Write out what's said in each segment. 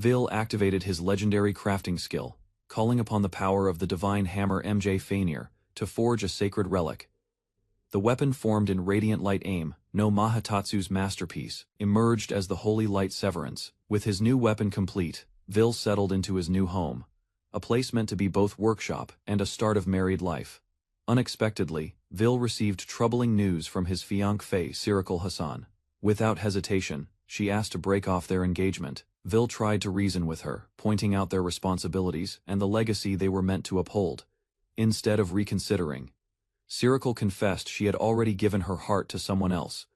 Vil activated his legendary crafting skill, calling upon the power of the divine hammer MJ Fainir to forge a sacred relic. The weapon formed in radiant light aim, no Mahatatsu's masterpiece, emerged as the holy light severance. With his new weapon complete, Vil settled into his new home, a place meant to be both workshop and a start of married life. Unexpectedly, Vil received troubling news from his fiancé Cyril Hassan. Without hesitation, she asked to break off their engagement. Vil tried to reason with her, pointing out their responsibilities and the legacy they were meant to uphold. Instead of reconsidering, Cyril confessed she had already given her heart to someone else.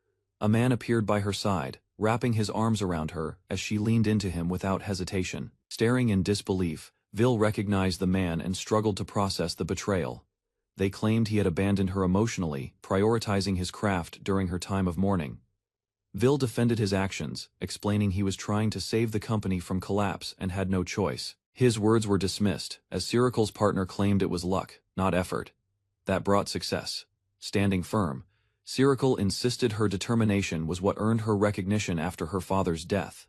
A man appeared by her side, wrapping his arms around her as she leaned into him without hesitation. Staring in disbelief, Vil recognized the man and struggled to process the betrayal. They claimed he had abandoned her emotionally, prioritizing his craft during her time of mourning. Vil defended his actions, explaining he was trying to save the company from collapse and had no choice. His words were dismissed, as Cyril's partner claimed it was luck, not effort, that brought success. Standing firm, Cyril insisted her determination was what earned her recognition after her father's death.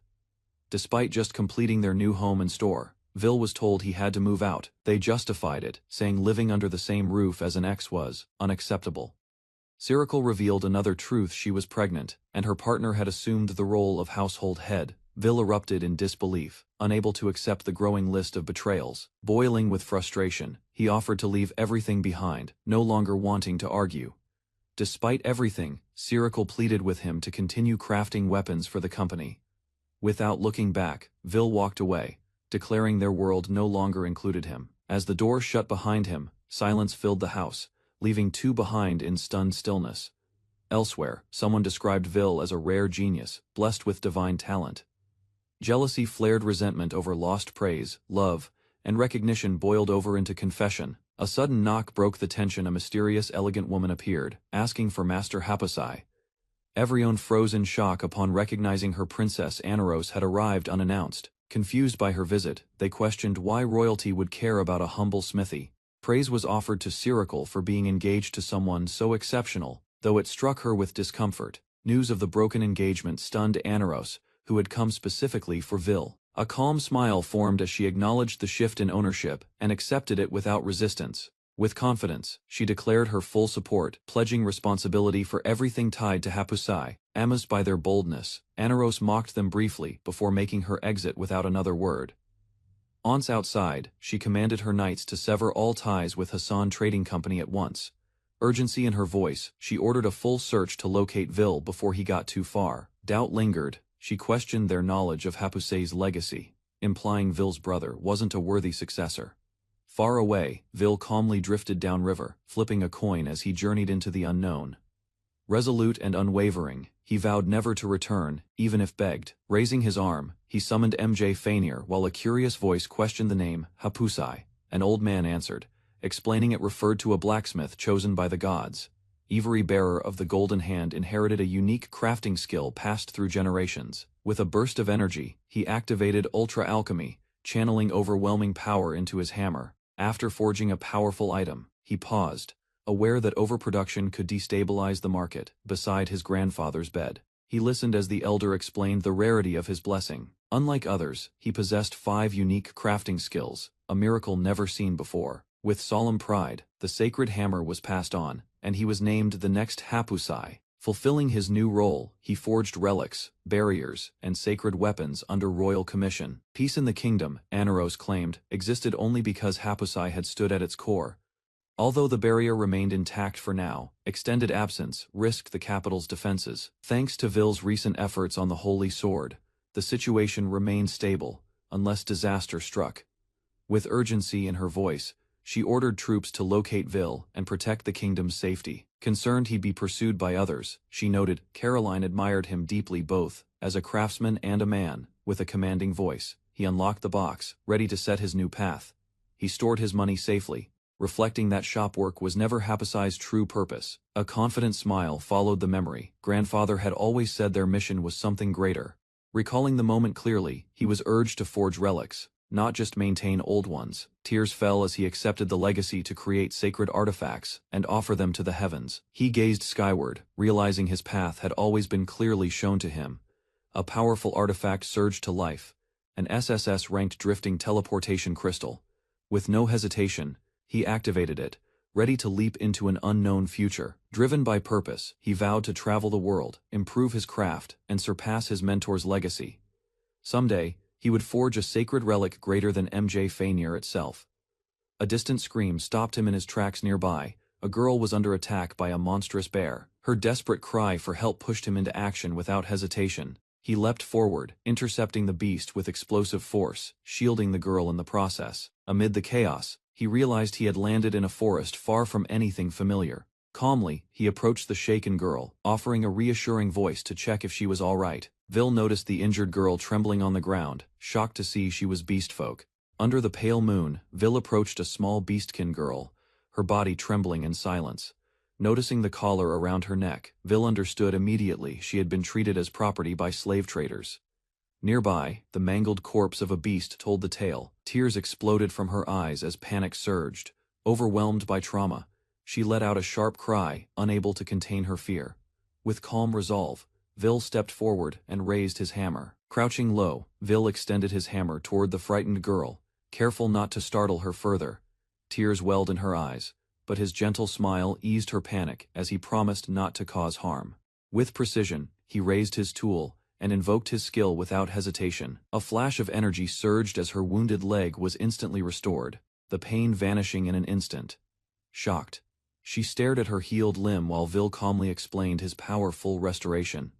Despite just completing their new home and store, Vil was told he had to move out. They justified it, saying living under the same roof as an ex was unacceptable. Cyril revealed another truth: she was pregnant, and her partner had assumed the role of household head. Vil erupted in disbelief, unable to accept the growing list of betrayals. Boiling with frustration, he offered to leave everything behind, no longer wanting to argue. Despite everything, Cyril pleaded with him to continue crafting weapons for the company. Without looking back, Vil walked away, declaring their world no longer included him. As the door shut behind him, silence filled the house, leaving two behind in stunned stillness. Elsewhere, someone described Vil as a rare genius, blessed with divine talent. Jealousy flared, resentment over lost praise, love, and recognition boiled over into confession. A sudden knock broke the tension. A mysterious, elegant woman appeared, asking for Master Hapusai. Everyone froze in shock upon recognizing her. Princess Aneros had arrived unannounced. Confused by her visit, they questioned why royalty would care about a humble smithy. Praise was offered to Cyril for being engaged to someone so exceptional, though it struck her with discomfort. News of the broken engagement stunned Aneros, who had come specifically for Vil. A calm smile formed as she acknowledged the shift in ownership and accepted it without resistance. With confidence, she declared her full support, pledging responsibility for everything tied to Hapusai. Amazed by their boldness, Aneros mocked them briefly before making her exit without another word. Once outside, she commanded her knights to sever all ties with Hassan Trading Company at once. Urgency in her voice, she ordered a full search to locate Vil before he got too far. Doubt lingered. She questioned their knowledge of Hapusai's legacy, implying Vil's brother wasn't a worthy successor. Far away, Vil calmly drifted downriver, flipping a coin as he journeyed into the unknown. Resolute and unwavering, he vowed never to return, even if begged. Raising his arm, he summoned MJ Fainir while a curious voice questioned the name, Hapusai. An old man answered, explaining it referred to a blacksmith chosen by the gods. Ivory bearer of the Golden Hand inherited a unique crafting skill passed through generations. With a burst of energy, he activated Ultra Alchemy, channeling overwhelming power into his hammer. After forging a powerful item, he paused, aware that overproduction could destabilize the market. Beside his grandfather's bed, he listened as the elder explained the rarity of his blessing. Unlike others, he possessed 5 unique crafting skills, a miracle never seen before. With solemn pride, the sacred hammer was passed on, and he was named the next Hapusai. Fulfilling his new role, he forged relics, barriers, and sacred weapons under royal commission. Peace in the kingdom, Aneros claimed, existed only because Hapusai had stood at its core. Although the barrier remained intact for now, extended absence risked the capital's defenses. Thanks to Vil's recent efforts on the Holy Sword, the situation remained stable, unless disaster struck. With urgency in her voice, she ordered troops to locate Vil and protect the kingdom's safety. Concerned he'd be pursued by others, she noted, Caroline admired him deeply both as a craftsman and a man. With a commanding voice, he unlocked the box, ready to set his new path. He stored his money safely, reflecting that shop work was never Hapusai's true purpose. A confident smile followed the memory. Grandfather had always said their mission was something greater. Recalling the moment clearly, he was urged to forge relics, not just maintain old ones. Tears fell as he accepted the legacy to create sacred artifacts and offer them to the heavens. He gazed skyward, realizing his path had always been clearly shown to him. A powerful artifact surged to life, an SSS-ranked drifting teleportation crystal. With no hesitation, he activated it, ready to leap into an unknown future. Driven by purpose, he vowed to travel the world, improve his craft, and surpass his mentor's legacy. Someday, he would forge a sacred relic greater than MJ Fainir itself. A distant scream stopped him in his tracks nearby. A girl was under attack by a monstrous bear. Her desperate cry for help pushed him into action without hesitation. He leapt forward, intercepting the beast with explosive force, shielding the girl in the process. Amid the chaos, he realized he had landed in a forest far from anything familiar. Calmly, he approached the shaken girl, offering a reassuring voice to check if she was all right. Vil noticed the injured girl trembling on the ground, shocked to see she was beastfolk. Under the pale moon, Vil approached a small beastkin girl, her body trembling in silence. Noticing the collar around her neck, Vil understood immediately she had been treated as property by slave traders. Nearby, the mangled corpse of a beast told the tale. Tears exploded from her eyes as panic surged. Overwhelmed by trauma, she let out a sharp cry, unable to contain her fear. With calm resolve, Vil stepped forward and raised his hammer. Crouching low, Vil extended his hammer toward the frightened girl, careful not to startle her further. Tears welled in her eyes, but his gentle smile eased her panic as he promised not to cause harm. With precision, he raised his tool and invoked his skill without hesitation. A flash of energy surged as her wounded leg was instantly restored, the pain vanishing in an instant. Shocked, she stared at her healed limb while Vil calmly explained his powerful restoration.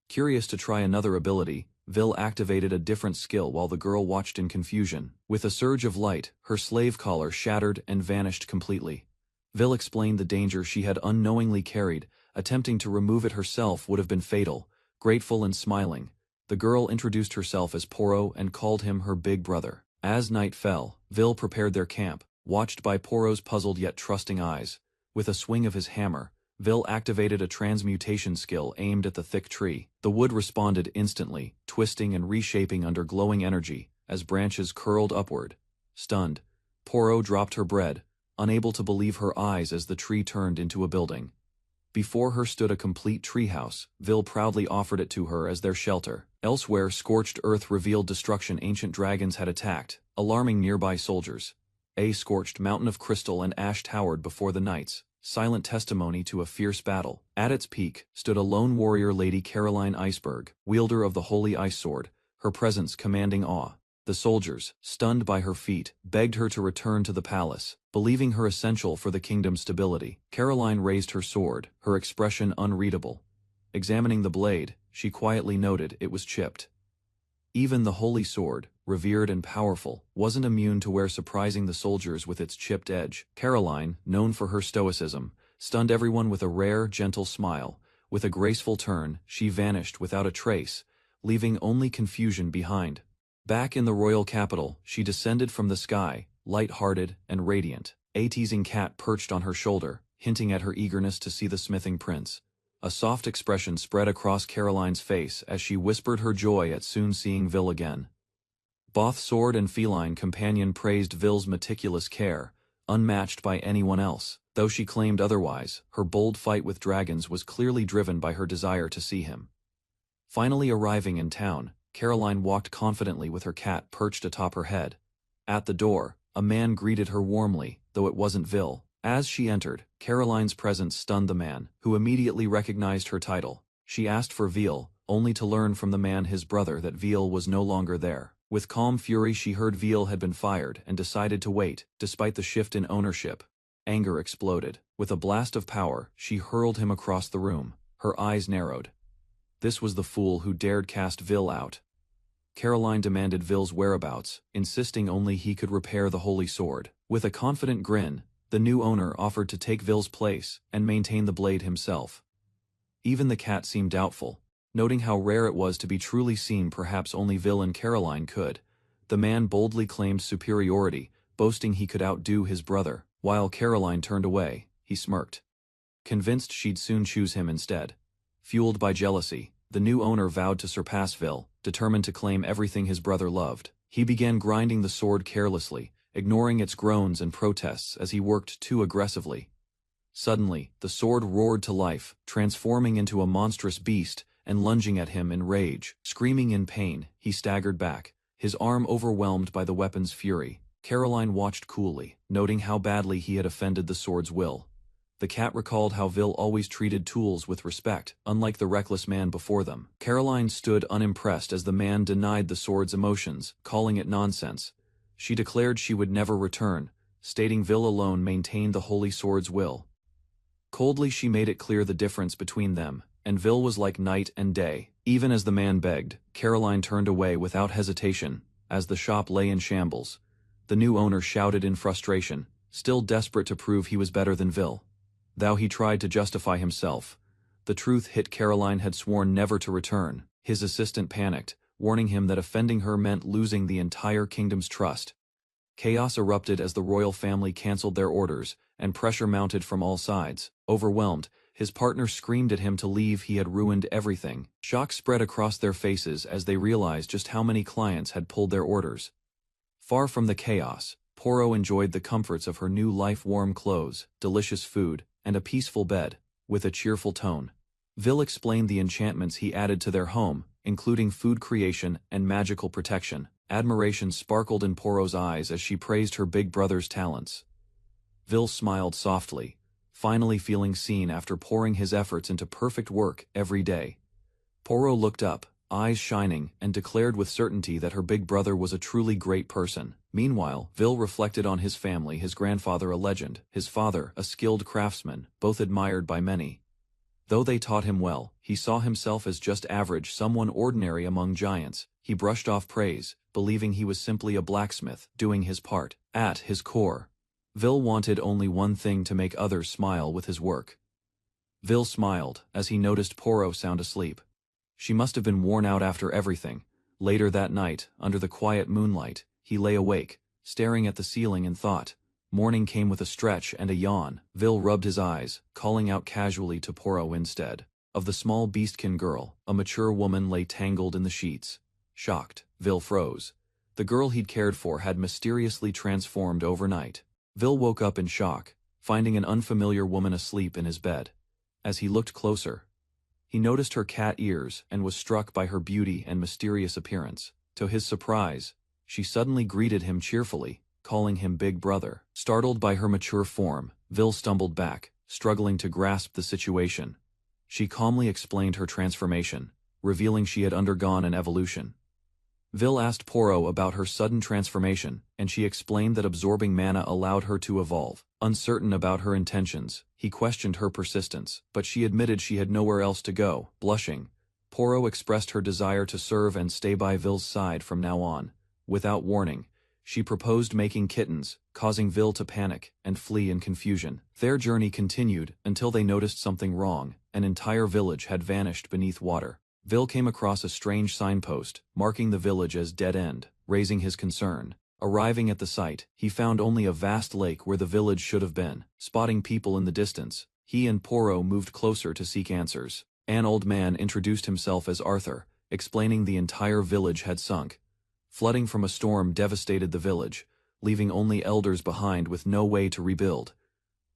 Curious to try another ability, Vil activated a different skill while the girl watched in confusion. With a surge of light, her slave collar shattered and vanished completely. Vil explained the danger she had unknowingly carried. Attempting to remove it herself would have been fatal. Grateful and smiling, the girl introduced herself as Porro and called him her big brother. As night fell, Vil prepared their camp, watched by Porro's puzzled yet trusting eyes. With a swing of his hammer, Vil activated a transmutation skill aimed at the thick tree. The wood responded instantly, twisting and reshaping under glowing energy, as branches curled upward. Stunned, Porro dropped her bread, unable to believe her eyes as the tree turned into a building. Before her stood a complete treehouse. Vil proudly offered it to her as their shelter. Elsewhere, scorched earth revealed destruction. Ancient dragons had attacked, alarming nearby soldiers. A scorched mountain of crystal and ash towered before the knights, silent testimony to a fierce battle. At its peak stood a lone warrior, Lady Caroline Iceberg, wielder of the holy ice sword, her presence commanding awe. The soldiers, stunned by her feat, begged her to return to the palace, believing her essential for the kingdom's stability. Caroline raised her sword, her expression unreadable. Examining the blade, she quietly noted it was chipped. Even the holy sword, revered and powerful, wasn't immune to wear surprising the soldiers with its chipped edge. Caroline, known for her stoicism, stunned everyone with a rare, gentle smile. With a graceful turn, she vanished without a trace, leaving only confusion behind. Back in the royal capital, she descended from the sky, light-hearted and radiant. A teasing cat perched on her shoulder, hinting at her eagerness to see the smithing prince. A soft expression spread across Caroline's face as she whispered her joy at soon seeing Vil again. Both sword and feline companion praised Vil's meticulous care, unmatched by anyone else. Though she claimed otherwise, her bold fight with dragons was clearly driven by her desire to see him. Finally arriving in town, Caroline walked confidently with her cat perched atop her head. At the door, a man greeted her warmly, though it wasn't Vil. As she entered, Caroline's presence stunned the man, who immediately recognized her title. She asked for Vil, only to learn from the man, his brother, that Vil was no longer there. With calm fury she heard Vil had been fired and decided to wait, despite the shift in ownership. Anger exploded. With a blast of power, she hurled him across the room. Her eyes narrowed. This was the fool who dared cast Vil out. Caroline demanded Vil's whereabouts, insisting only he could repair the holy sword. With a confident grin, the new owner offered to take Vil's place and maintain the blade himself. Even the cat seemed doubtful, noting how rare it was to be truly seen. Perhaps only Vil and Caroline could. The man boldly claimed superiority, boasting he could outdo his brother. While Caroline turned away, he smirked, convinced she'd soon choose him instead. Fueled by jealousy, the new owner vowed to surpass Vil, determined to claim everything his brother loved. He began grinding the sword carelessly, ignoring its groans and protests as he worked too aggressively. Suddenly, the sword roared to life, transforming into a monstrous beast and lunging at him in rage. Screaming in pain, he staggered back, his arm overwhelmed by the weapon's fury. Caroline watched coolly, noting how badly he had offended the sword's will. The cat recalled how Vil always treated tools with respect, unlike the reckless man before them. Caroline stood unimpressed as the man denied the sword's emotions, calling it nonsense. She declared she would never return, stating Vil alone maintained the holy sword's will. Coldly she made it clear the difference between them, and Vil was like night and day. Even as the man begged, Caroline turned away without hesitation, as the shop lay in shambles. The new owner shouted in frustration, still desperate to prove he was better than Vil. Though he tried to justify himself, the truth hit Caroline had sworn never to return. His assistant panicked, warning him that offending her meant losing the entire kingdom's trust. Chaos erupted as the royal family cancelled their orders, and pressure mounted from all sides. Overwhelmed, his partner screamed at him to leave. He had ruined everything. Shock spread across their faces as they realized just how many clients had pulled their orders. Far from the chaos, Porro enjoyed the comforts of her new life: warm clothes, delicious food, and a peaceful bed, with a cheerful tone. Vil explained the enchantments he added to their home, including food creation and magical protection. Admiration sparkled in Porro's eyes as she praised her big brother's talents. Vil smiled softly, finally feeling seen after pouring his efforts into perfect work every day. Porro looked up, eyes shining, and declared with certainty that her big brother was a truly great person. Meanwhile, Vil reflected on his family: his grandfather a legend, his father a skilled craftsman, both admired by many. Though they taught him well, he saw himself as just average, someone ordinary among giants. He brushed off praise, believing he was simply a blacksmith, doing his part. At his core, Vil wanted only one thing: to make others smile with his work. Vil smiled as he noticed Porro sound asleep. She must have been worn out after everything. Later that night, under the quiet moonlight, he lay awake, staring at the ceiling in thought. Morning came with a stretch and a yawn. Vil rubbed his eyes, calling out casually to Porro instead. Of the small beastkin girl, a mature woman lay tangled in the sheets. Shocked, Vil froze. The girl he'd cared for had mysteriously transformed overnight. Vil woke up in shock, finding an unfamiliar woman asleep in his bed. As he looked closer, he noticed her cat ears and was struck by her beauty and mysterious appearance. To his surprise, she suddenly greeted him cheerfully, calling him big brother. Startled by her mature form, Vil stumbled back, struggling to grasp the situation. She calmly explained her transformation, revealing she had undergone an evolution. Vil asked Porro about her sudden transformation, and she explained that absorbing mana allowed her to evolve. Uncertain about her intentions, he questioned her persistence, but she admitted she had nowhere else to go. Blushing, Porro expressed her desire to serve and stay by Vil's side from now on. Without warning, she proposed making kittens, causing Vil to panic and flee in confusion. Their journey continued until they noticed something wrong. An entire village had vanished beneath water. Vil came across a strange signpost, marking the village as dead end, raising his concern. Arriving at the site, he found only a vast lake where the village should have been. Spotting people in the distance, he and Porro moved closer to seek answers. An old man introduced himself as Arthur, explaining the entire village had sunk. Flooding from a storm devastated the village, leaving only elders behind with no way to rebuild.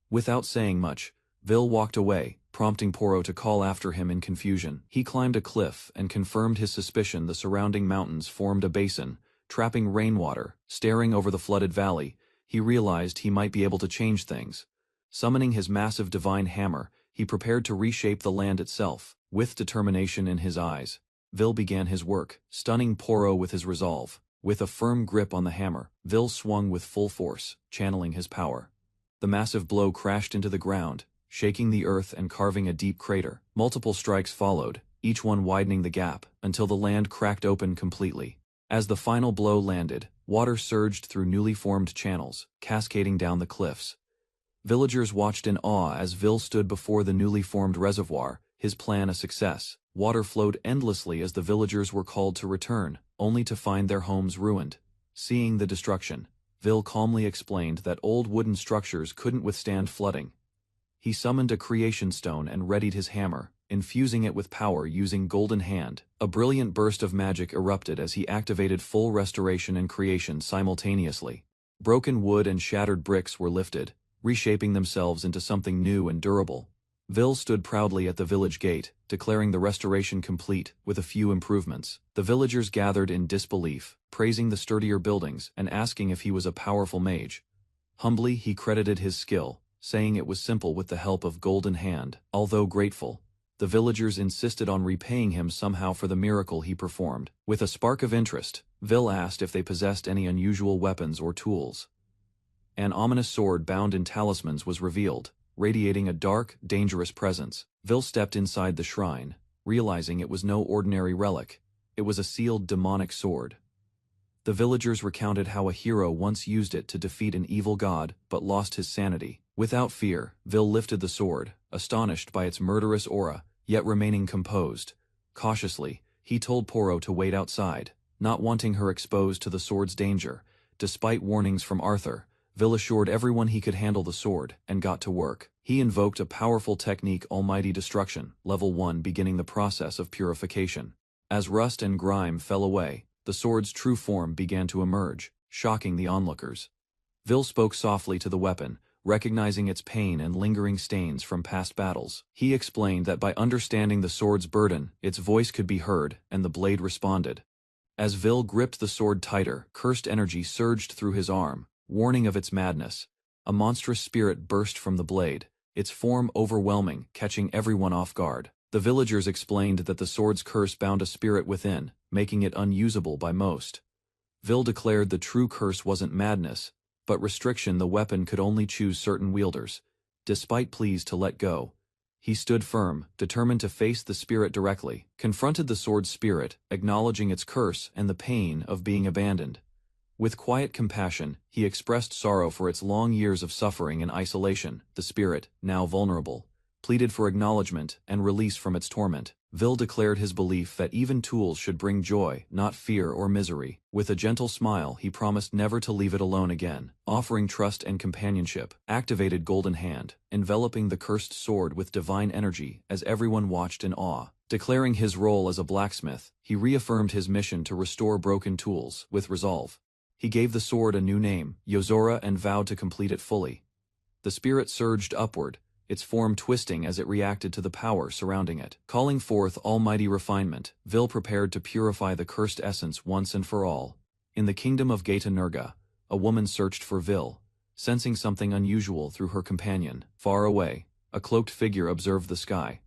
Without saying much, Vil walked away, prompting Porro to call after him in confusion. He climbed a cliff and confirmed his suspicion: the surrounding mountains formed a basin, trapping rainwater. Staring over the flooded valley, he realized he might be able to change things. Summoning his massive divine hammer, he prepared to reshape the land itself. With determination in his eyes, Vil began his work, stunning Porro with his resolve. With a firm grip on the hammer, Vil swung with full force, channeling his power. The massive blow crashed into the ground, shaking the earth and carving a deep crater. Multiple strikes followed, each one widening the gap, until the land cracked open completely. As the final blow landed, water surged through newly formed channels, cascading down the cliffs. Villagers watched in awe as Vil stood before the newly formed reservoir, his plan a success. Water flowed endlessly as the villagers were called to return, only to find their homes ruined. Seeing the destruction, Vil calmly explained that old wooden structures couldn't withstand flooding. He summoned a creation stone and readied his hammer, infusing it with power using Golden Hand. A brilliant burst of magic erupted as he activated full restoration and creation simultaneously. Broken wood and shattered bricks were lifted, reshaping themselves into something new and durable. Vil stood proudly at the village gate, declaring the restoration complete, with a few improvements. The villagers gathered in disbelief, praising the sturdier buildings and asking if he was a powerful mage. Humbly he credited his skill, saying it was simple with the help of Golden Hand. Although grateful, the villagers insisted on repaying him somehow for the miracle he performed. With a spark of interest, Vil asked if they possessed any unusual weapons or tools. An ominous sword bound in talismans was revealed, radiating a dark, dangerous presence. Vil stepped inside the shrine, realizing it was no ordinary relic. It was a sealed demonic sword. The villagers recounted how a hero once used it to defeat an evil god, but lost his sanity. Without fear, Vil lifted the sword, astonished by its murderous aura, yet remaining composed. Cautiously, he told Porro to wait outside, not wanting her exposed to the sword's danger. Despite warnings from Arthur, Vil assured everyone he could handle the sword, and got to work. He invoked a powerful technique, Almighty Destruction, level 1, beginning the process of purification. As rust and grime fell away, the sword's true form began to emerge, shocking the onlookers. Vil spoke softly to the weapon, recognizing its pain and lingering stains from past battles. He explained that by understanding the sword's burden, its voice could be heard, and the blade responded. As Vil gripped the sword tighter, cursed energy surged through his arm, warning of its madness. A monstrous spirit burst from the blade, its form overwhelming, catching everyone off guard. The villagers explained that the sword's curse bound a spirit within, making it unusable by most. Vil declared the true curse wasn't madness, but restriction. The weapon could only choose certain wielders. Despite pleas to let go, he stood firm, determined to face the spirit directly, confronted the sword's spirit, acknowledging its curse and the pain of being abandoned. With quiet compassion, he expressed sorrow for its long years of suffering and isolation. The spirit, now vulnerable, pleaded for acknowledgement and release from its torment. Vil declared his belief that even tools should bring joy, not fear or misery. With a gentle smile, he promised never to leave it alone again, offering trust and companionship. Activated Golden Hand, enveloping the cursed sword with divine energy as everyone watched in awe. Declaring his role as a blacksmith, he reaffirmed his mission to restore broken tools with resolve. He gave the sword a new name, Yozora, and vowed to complete it fully. The spirit surged upward, its form twisting as it reacted to the power surrounding it. Calling forth almighty refinement, Vil prepared to purify the cursed essence once and for all. In the kingdom of Geta Nurga, a woman searched for Vil, sensing something unusual through her companion. Far away, a cloaked figure observed the sky.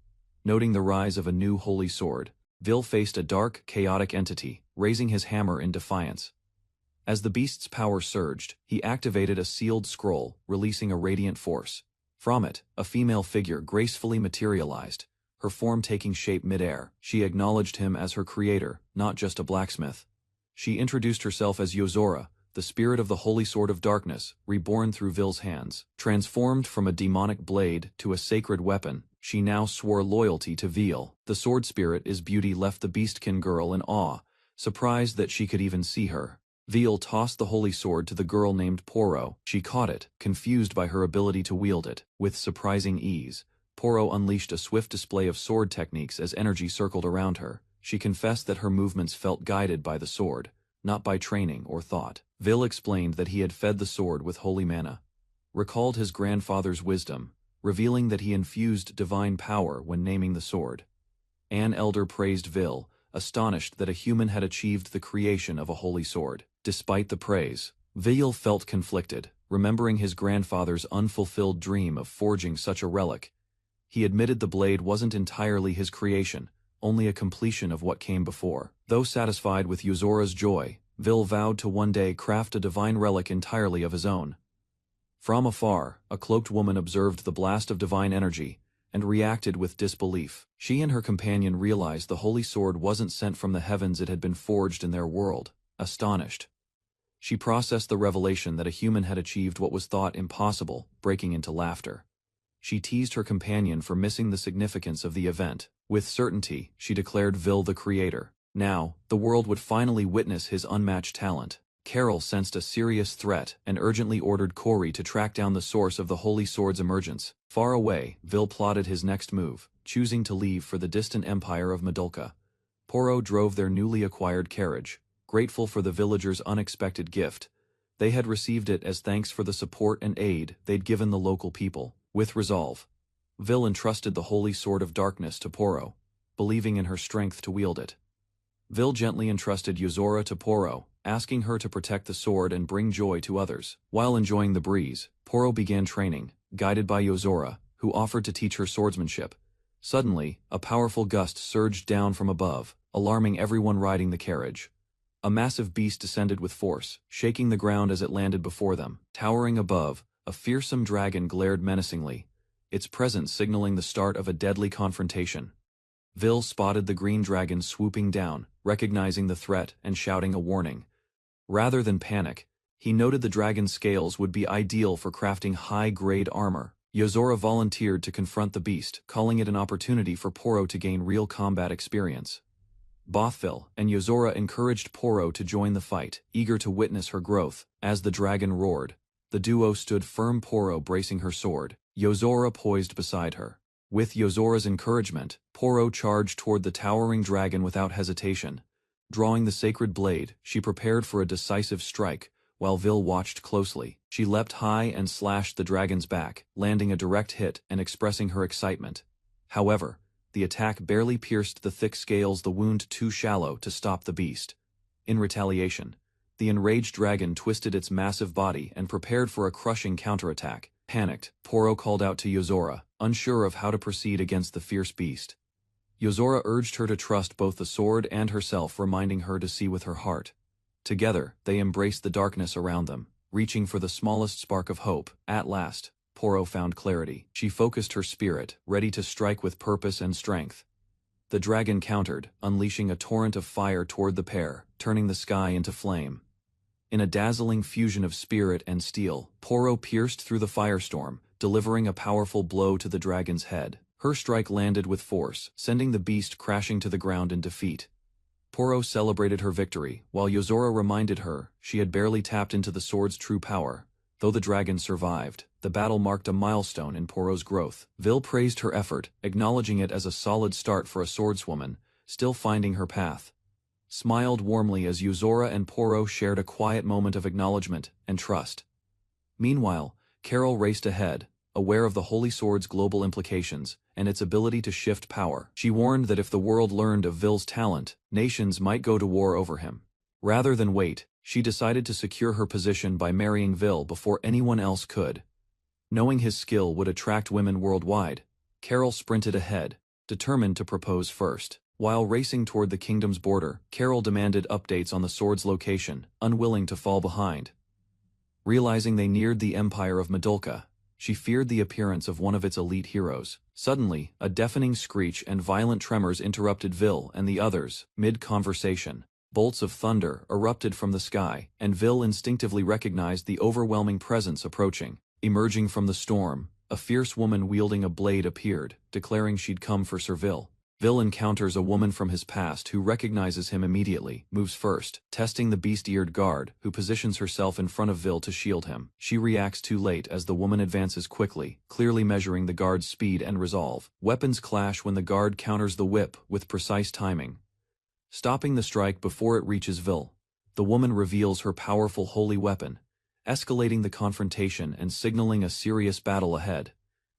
Noting the rise of a new holy sword, Vil faced a dark, chaotic entity, raising his hammer in defiance. As the beast's power surged, he activated a sealed scroll, releasing a radiant force. From it, a female figure gracefully materialized, her form taking shape mid-air. She acknowledged him as her creator, not just a blacksmith. She introduced herself as Yozora, the spirit of the Holy Sword of Darkness, reborn through Vil's hands. Transformed from a demonic blade to a sacred weapon, she now swore loyalty to Vil. The sword spirit is beauty left the beastkin girl in awe, surprised that she could even see her. Vil tossed the holy sword to the girl named Porro. She caught it, confused by her ability to wield it. With surprising ease, Porro unleashed a swift display of sword techniques as energy circled around her. She confessed that her movements felt guided by the sword, not by training or thought. Vil explained that he had fed the sword with holy mana, recalled his grandfather's wisdom, revealing that he infused divine power when naming the sword. An elder praised Vil, astonished that a human had achieved the creation of a holy sword. Despite the praise, Vil felt conflicted, remembering his grandfather's unfulfilled dream of forging such a relic. He admitted the blade wasn't entirely his creation, only a completion of what came before. Though satisfied with Yozora's joy, Vil vowed to one day craft a divine relic entirely of his own. From afar, a cloaked woman observed the blast of divine energy, and reacted with disbelief. She and her companion realized the holy sword wasn't sent from the heavens, it had been forged in their world. Astonished, she processed the revelation that a human had achieved what was thought impossible, breaking into laughter. She teased her companion for missing the significance of the event. With certainty, she declared Vil the creator. Now, the world would finally witness his unmatched talent. Carol sensed a serious threat and urgently ordered Corey to track down the source of the holy sword's emergence. Far away, Vil plotted his next move, choosing to leave for the distant empire of Madulka. Porro drove their newly acquired carriage, grateful for the villagers' unexpected gift. They had received it as thanks for the support and aid they'd given the local people. With resolve, Vil entrusted the holy sword of darkness to Porro, believing in her strength to wield it. Vil gently entrusted Yozora to Porro, asking her to protect the sword and bring joy to others. While enjoying the breeze, Porro began training, guided by Yozora, who offered to teach her swordsmanship. Suddenly, a powerful gust surged down from above, alarming everyone riding the carriage. A massive beast descended with force, shaking the ground as it landed before them. Towering above, a fearsome dragon glared menacingly, its presence signaling the start of a deadly confrontation. Vil spotted the green dragon swooping down, recognizing the threat and shouting a warning. Rather than panic, he noted the dragon's scales would be ideal for crafting high-grade armor. Yozora volunteered to confront the beast, calling it an opportunity for Porro to gain real combat experience. Bothville and Yozora encouraged Porro to join the fight, eager to witness her growth. As the dragon roared, the duo stood firm, Porro bracing her sword, Yozora poised beside her. With Yozora's encouragement, Porro charged toward the towering dragon without hesitation. Drawing the sacred blade, she prepared for a decisive strike, while Vil watched closely. She leapt high and slashed the dragon's back, landing a direct hit and expressing her excitement. However, the attack barely pierced the thick scales, the wound too shallow to stop the beast. In retaliation, the enraged dragon twisted its massive body and prepared for a crushing counterattack. Panicked, Porro called out to Yozora, unsure of how to proceed against the fierce beast. Yozora urged her to trust both the sword and herself, reminding her to see with her heart. Together, they embraced the darkness around them, reaching for the smallest spark of hope. At last, Porro found clarity. She focused her spirit, ready to strike with purpose and strength. The dragon countered, unleashing a torrent of fire toward the pair, turning the sky into flame. In a dazzling fusion of spirit and steel, Porro pierced through the firestorm, delivering a powerful blow to the dragon's head. Her strike landed with force, sending the beast crashing to the ground in defeat. Porro celebrated her victory, while Yozora reminded her she had barely tapped into the sword's true power. Though the dragon survived, the battle marked a milestone in Porro's growth. Vil praised her effort, acknowledging it as a solid start for a swordswoman, still finding her path. Smiled warmly as Yozora and Porro shared a quiet moment of acknowledgement and trust. Meanwhile, Carol raced ahead, aware of the Holy Sword's global implications and its ability to shift power. She warned that if the world learned of Vil's talent, nations might go to war over him. Rather than wait, she decided to secure her position by marrying Vil before anyone else could. Knowing his skill would attract women worldwide, Carol sprinted ahead, determined to propose first. While racing toward the kingdom's border, Carol demanded updates on the sword's location, unwilling to fall behind. Realizing they neared the empire of Madolka, she feared the appearance of one of its elite heroes. Suddenly, a deafening screech and violent tremors interrupted Vil and the others, mid-conversation. Bolts of thunder erupted from the sky, and Vil instinctively recognized the overwhelming presence approaching. Emerging from the storm, a fierce woman wielding a blade appeared, declaring she'd come for Sir Vil. Vil encounters a woman from his past who recognizes him immediately, moves first, testing the beast-eared guard, who positions herself in front of Vil to shield him. She reacts too late as the woman advances quickly, clearly measuring the guard's speed and resolve. Weapons clash when the guard counters the whip with precise timing, stopping the strike before it reaches Vil. The woman reveals her powerful holy weapon, escalating the confrontation and signaling a serious battle ahead.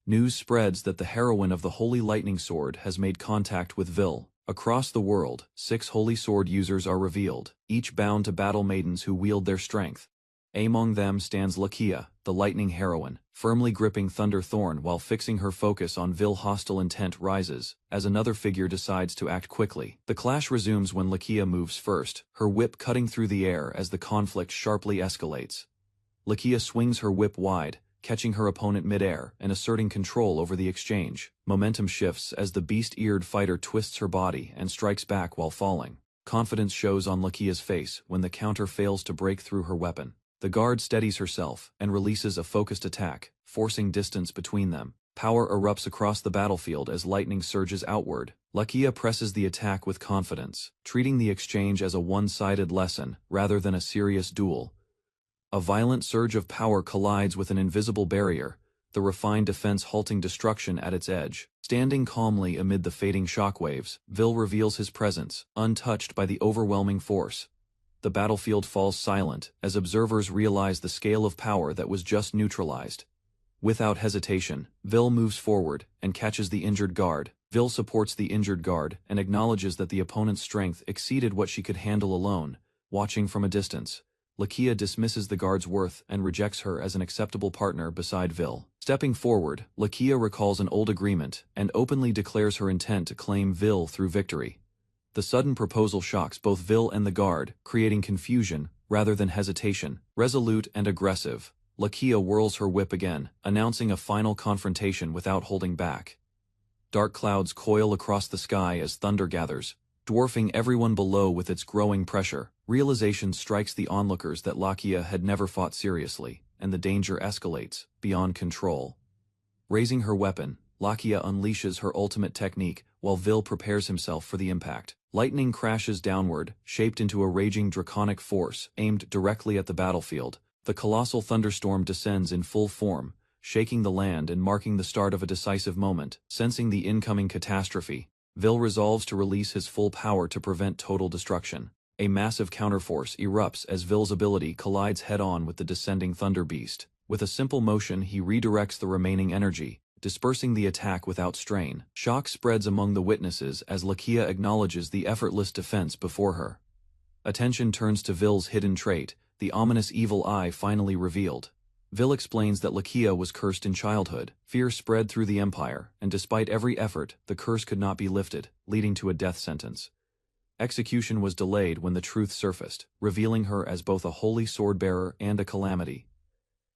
News spreads that the heroine of the Holy Lightning Sword has made contact with Vil. Across the world, 6 Holy Sword users are revealed, each bound to battle maidens who wield their strength. Among them stands Lakia, the Lightning Heroine, firmly gripping Thunder Thorn while fixing her focus on Vil. Hostile intent rises, as another figure decides to act quickly. The clash resumes when Lakia moves first, her whip cutting through the air as the conflict sharply escalates. Lakia swings her whip wide, catching her opponent mid-air and asserting control over the exchange. Momentum shifts as the beast-eared fighter twists her body and strikes back while falling. Confidence shows on Lakia's face when the counter fails to break through her weapon. The guard steadies herself and releases a focused attack, forcing distance between them. Power erupts across the battlefield as lightning surges outward. Lakia presses the attack with confidence, treating the exchange as a one-sided lesson rather than a serious duel. A violent surge of power collides with an invisible barrier, the refined defense halting destruction at its edge. Standing calmly amid the fading shockwaves, Vil reveals his presence, untouched by the overwhelming force. The battlefield falls silent as observers realize the scale of power that was just neutralized. Without hesitation, Vil moves forward and catches the injured guard. Vil supports the injured guard and acknowledges that the opponent's strength exceeded what she could handle alone. Watching from a distance, Lakia dismisses the guard's worth and rejects her as an acceptable partner beside Vil. Stepping forward, Lakia recalls an old agreement and openly declares her intent to claim Vil through victory. The sudden proposal shocks both Vil and the guard, creating confusion rather than hesitation. Resolute and aggressive, Lakia whirls her whip again, announcing a final confrontation without holding back. Dark clouds coil across the sky as thunder gathers, dwarfing everyone below with its growing pressure. Realization strikes the onlookers that Lakia had never fought seriously, and the danger escalates, beyond control. Raising her weapon, Lakia unleashes her ultimate technique while Vil prepares himself for the impact. Lightning crashes downward, shaped into a raging draconic force aimed directly at the battlefield. The colossal thunderstorm descends in full form, shaking the land and marking the start of a decisive moment. Sensing the incoming catastrophe, Vil resolves to release his full power to prevent total destruction. A massive counterforce erupts as Vil's ability collides head-on with the descending thunder beast. With a simple motion, he redirects the remaining energy, dispersing the attack without strain. Shock spreads among the witnesses as Lakia acknowledges the effortless defense before her. Attention turns to Vil's hidden trait, the ominous evil eye finally revealed. Vil explains that Lakia was cursed in childhood. Fear spread through the empire, and despite every effort, the curse could not be lifted, leading to a death sentence. Execution was delayed when the truth surfaced, revealing her as both a holy sword-bearer and a calamity.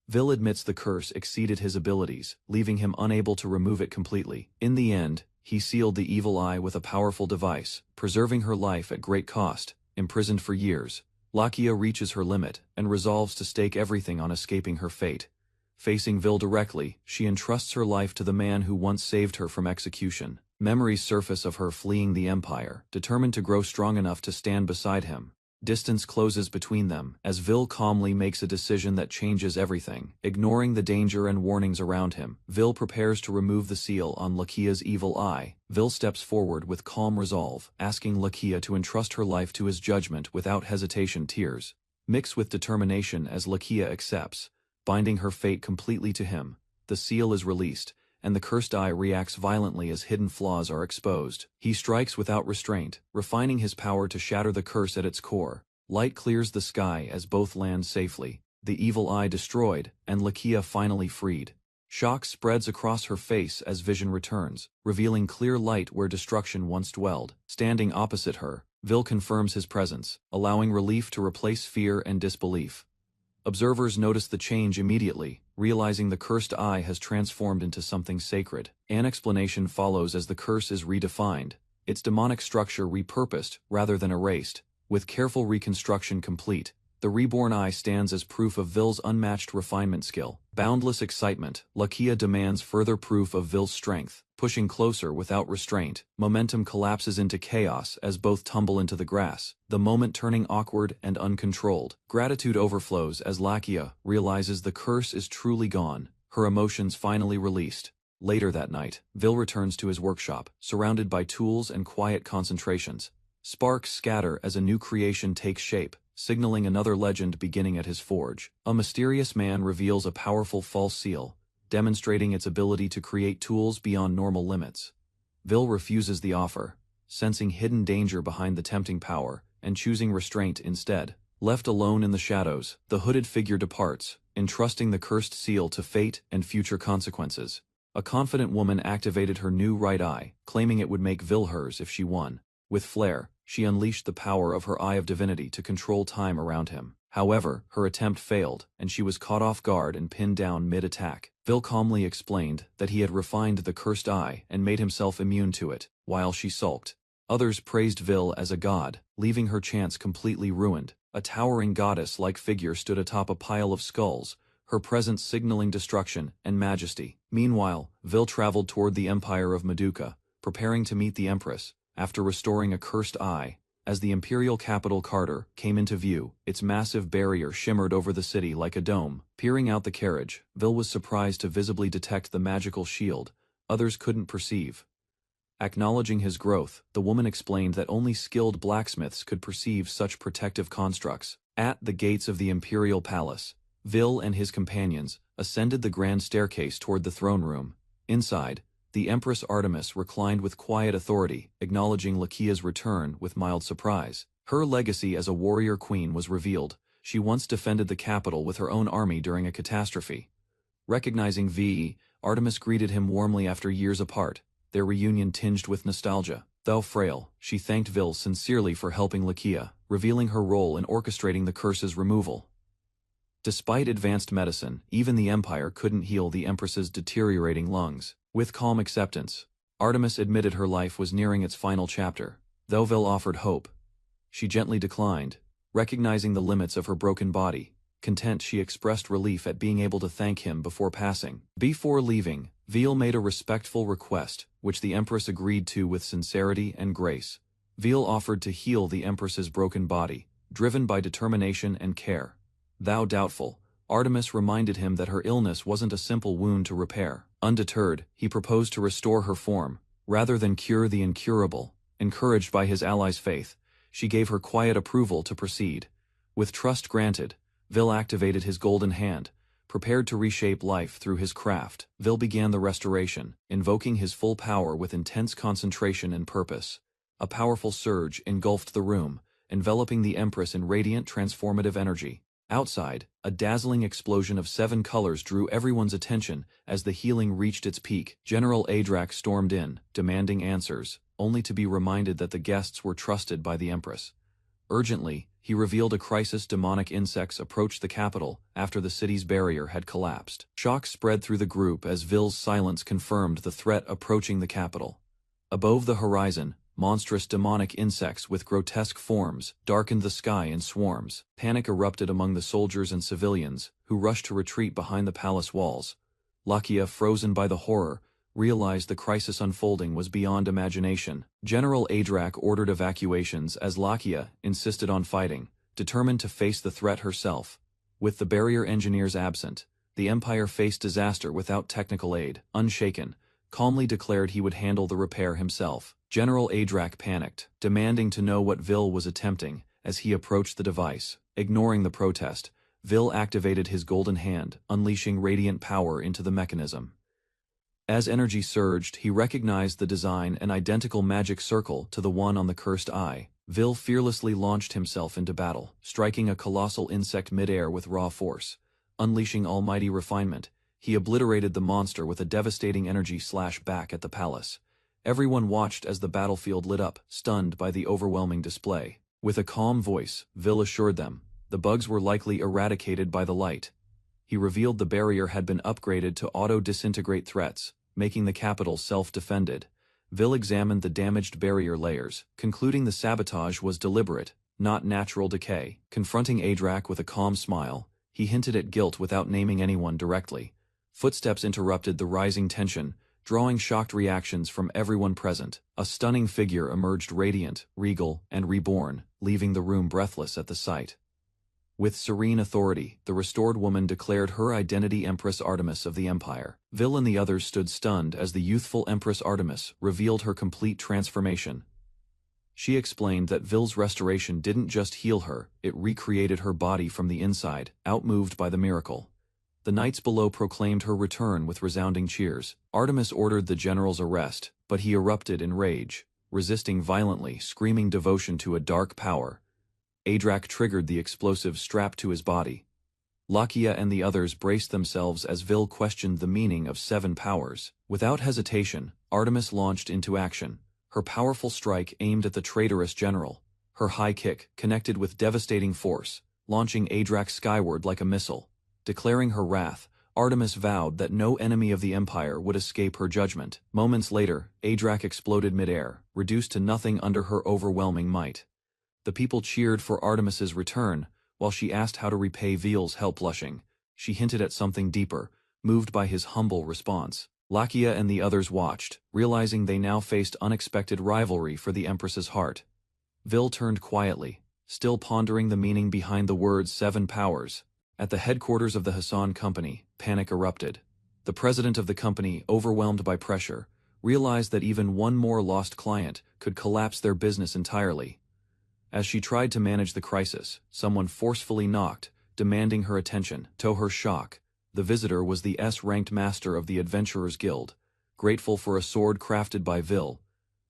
Vil admits the curse exceeded his abilities, leaving him unable to remove it completely. In the end, he sealed the evil eye with a powerful device, preserving her life at great cost. Imprisoned for years, Lakia reaches her limit and resolves to stake everything on escaping her fate. Facing Vil directly, she entrusts her life to the man who once saved her from execution. Memories surface of her fleeing the empire, determined to grow strong enough to stand beside him. Distance closes between them as Vil calmly makes a decision that changes everything. Ignoring the danger and warnings around him, Vil prepares to remove the seal on Lakia's evil eye. Vil steps forward with calm resolve, asking Lakia to entrust her life to his judgment without hesitation. Tears mix with determination as Lakia accepts, binding her fate completely to him. The seal is released, and the cursed eye reacts violently as hidden flaws are exposed. He strikes without restraint, refining his power to shatter the curse at its core. Light clears the sky as both land safely, the evil eye destroyed, and Lakia finally freed. Shock spreads across her face as vision returns, revealing clear light where destruction once dwelled. Standing opposite her, Vil confirms his presence, allowing relief to replace fear and disbelief. Observers notice the change immediately, realizing the cursed eye has transformed into something sacred. An explanation follows as the curse is redefined, its demonic structure repurposed rather than erased. With careful reconstruction complete, the reborn eye stands as proof of Vil's unmatched refinement skill. Boundless excitement, Lakia demands further proof of Vil's strength, pushing closer without restraint. Momentum collapses into chaos as both tumble into the grass, the moment turning awkward and uncontrolled. Gratitude overflows as Lakia realizes the curse is truly gone, her emotions finally released. Later that night, Vil returns to his workshop, surrounded by tools and quiet concentrations. Sparks scatter as a new creation takes shape, signaling another legend beginning at his forge. A mysterious man reveals a powerful false seal, demonstrating its ability to create tools beyond normal limits. Vil refuses the offer, sensing hidden danger behind the tempting power, and choosing restraint instead. Left alone in the shadows, the hooded figure departs, entrusting the cursed seal to fate and future consequences. A confident woman activated her new right eye, claiming it would make Vil hers if she won. With flair, she unleashed the power of her Eye of Divinity to control time around him. However, her attempt failed, and she was caught off guard and pinned down mid-attack. Vil calmly explained that he had refined the cursed eye and made himself immune to it, while she sulked. Others praised Vil as a god, leaving her chance completely ruined. A towering goddess-like figure stood atop a pile of skulls, her presence signaling destruction and majesty. Meanwhile, Vil traveled toward the Empire of Madoka, preparing to meet the Empress. After restoring a cursed eye, as the imperial capital Carter came into view, its massive barrier shimmered over the city like a dome. Peering out the carriage, Vil was surprised to visibly detect the magical shield others couldn't perceive. Acknowledging his growth, the woman explained that only skilled blacksmiths could perceive such protective constructs. At the gates of the imperial palace, Vil and his companions ascended the grand staircase toward the throne room. Inside, the Empress Artemis reclined with quiet authority, acknowledging Lakia's return with mild surprise. Her legacy as a warrior queen was revealed. She once defended the capital with her own army during a catastrophe. Recognizing Vi, Artemis greeted him warmly after years apart, their reunion tinged with nostalgia. Though frail, she thanked Vil sincerely for helping Lakia, revealing her role in orchestrating the curse's removal. Despite advanced medicine, even the Empire couldn't heal the Empress's deteriorating lungs. With calm acceptance, Artemis admitted her life was nearing its final chapter. Though Vil offered hope, she gently declined, recognizing the limits of her broken body. Content, she expressed relief at being able to thank him before passing. Before leaving, Vil made a respectful request, which the Empress agreed to with sincerity and grace. Vil offered to heal the Empress's broken body, driven by determination and care. Though doubtful, Artemis reminded him that her illness wasn't a simple wound to repair. Undeterred, he proposed to restore her form, rather than cure the incurable. Encouraged by his ally's faith, she gave her quiet approval to proceed. With trust granted, Vil activated his golden hand, prepared to reshape life through his craft. Vil began the restoration, invoking his full power with intense concentration and purpose. A powerful surge engulfed the room, enveloping the Empress in radiant transformative energy. Outside, a dazzling explosion of 7 colors drew everyone's attention as the healing reached its peak. General Adrak stormed in, demanding answers, only to be reminded that the guests were trusted by the Empress. Urgently, he revealed a crisis: demonic insects approached the capital after the city's barrier had collapsed. Shock spread through the group as Vil's silence confirmed the threat approaching the capital. Above the horizon, monstrous demonic insects with grotesque forms darkened the sky in swarms. Panic erupted among the soldiers and civilians, who rushed to retreat behind the palace walls. Lakia, frozen by the horror, realized the crisis unfolding was beyond imagination. General Adrak ordered evacuations as Lakia insisted on fighting, determined to face the threat herself. With the barrier engineers absent, the Empire faced disaster without technical aid. Unshaken, calmly declared he would handle the repair himself. General Adrak panicked, demanding to know what Vil was attempting as he approached the device. Ignoring the protest, Vil activated his golden hand, unleashing radiant power into the mechanism. As energy surged, he recognized the design: an identical magic circle to the one on the cursed eye. Vil fearlessly launched himself into battle, striking a colossal insect midair with raw force. Unleashing almighty refinement, he obliterated the monster with a devastating energy slash back at the palace. Everyone watched as the battlefield lit up, stunned by the overwhelming display. With a calm voice, Vil assured them the bugs were likely eradicated by the light. He revealed the barrier had been upgraded to auto-disintegrate threats, making the capital self-defended. Vil examined the damaged barrier layers, concluding the sabotage was deliberate, not natural decay. Confronting Adrak with a calm smile, he hinted at guilt without naming anyone directly. Footsteps interrupted the rising tension, drawing shocked reactions from everyone present. A stunning figure emerged, radiant, regal, and reborn, leaving the room breathless at the sight. With serene authority, the restored woman declared her identity: Empress Artemis of the Empire. Vil and the others stood stunned as the youthful Empress Artemis revealed her complete transformation. She explained that Vil's restoration didn't just heal her, it recreated her body from the inside, outmoved by the miracle. The knights below proclaimed her return with resounding cheers. Artemis ordered the general's arrest, but he erupted in rage, resisting violently, screaming devotion to a dark power. Adrak triggered the explosive strapped to his body. Lakia and the others braced themselves as Vil questioned the meaning of 7 powers. Without hesitation, Artemis launched into action. Her powerful strike aimed at the traitorous general. Her high kick connected with devastating force, launching Adrak skyward like a missile. Declaring her wrath, Artemis vowed that no enemy of the Empire would escape her judgment. Moments later, Adrak exploded midair, reduced to nothing under her overwhelming might. The people cheered for Artemis's return, while she asked how to repay Vil's help. Blushing, she hinted at something deeper, moved by his humble response. Lakia and the others watched, realizing they now faced unexpected rivalry for the Empress's heart. Vil turned quietly, still pondering the meaning behind the words 7 powers. At the headquarters of the Hassan Company, panic erupted. The president of the company, overwhelmed by pressure, realized that even one more lost client could collapse their business entirely. As she tried to manage the crisis, someone forcefully knocked, demanding her attention. To her shock, the visitor was the S-ranked master of the Adventurers Guild. Grateful for a sword crafted by Vil,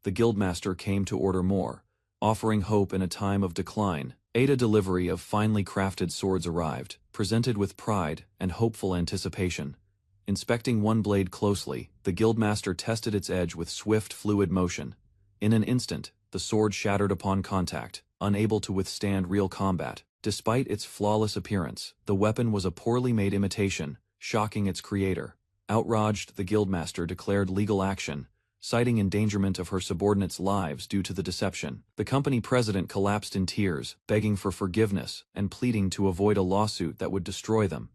the guildmaster came to order more, offering hope in a time of decline. A delivery of finely crafted swords arrived, presented with pride and hopeful anticipation. Inspecting one blade closely, the guildmaster tested its edge with swift, fluid motion. In an instant, the sword shattered upon contact, unable to withstand real combat. Despite its flawless appearance, the weapon was a poorly made imitation, shocking its creator. Outraged, the guildmaster declared legal action, citing endangerment of her subordinates' lives due to the deception. The company president collapsed in tears, begging for forgiveness and pleading to avoid a lawsuit that would destroy them.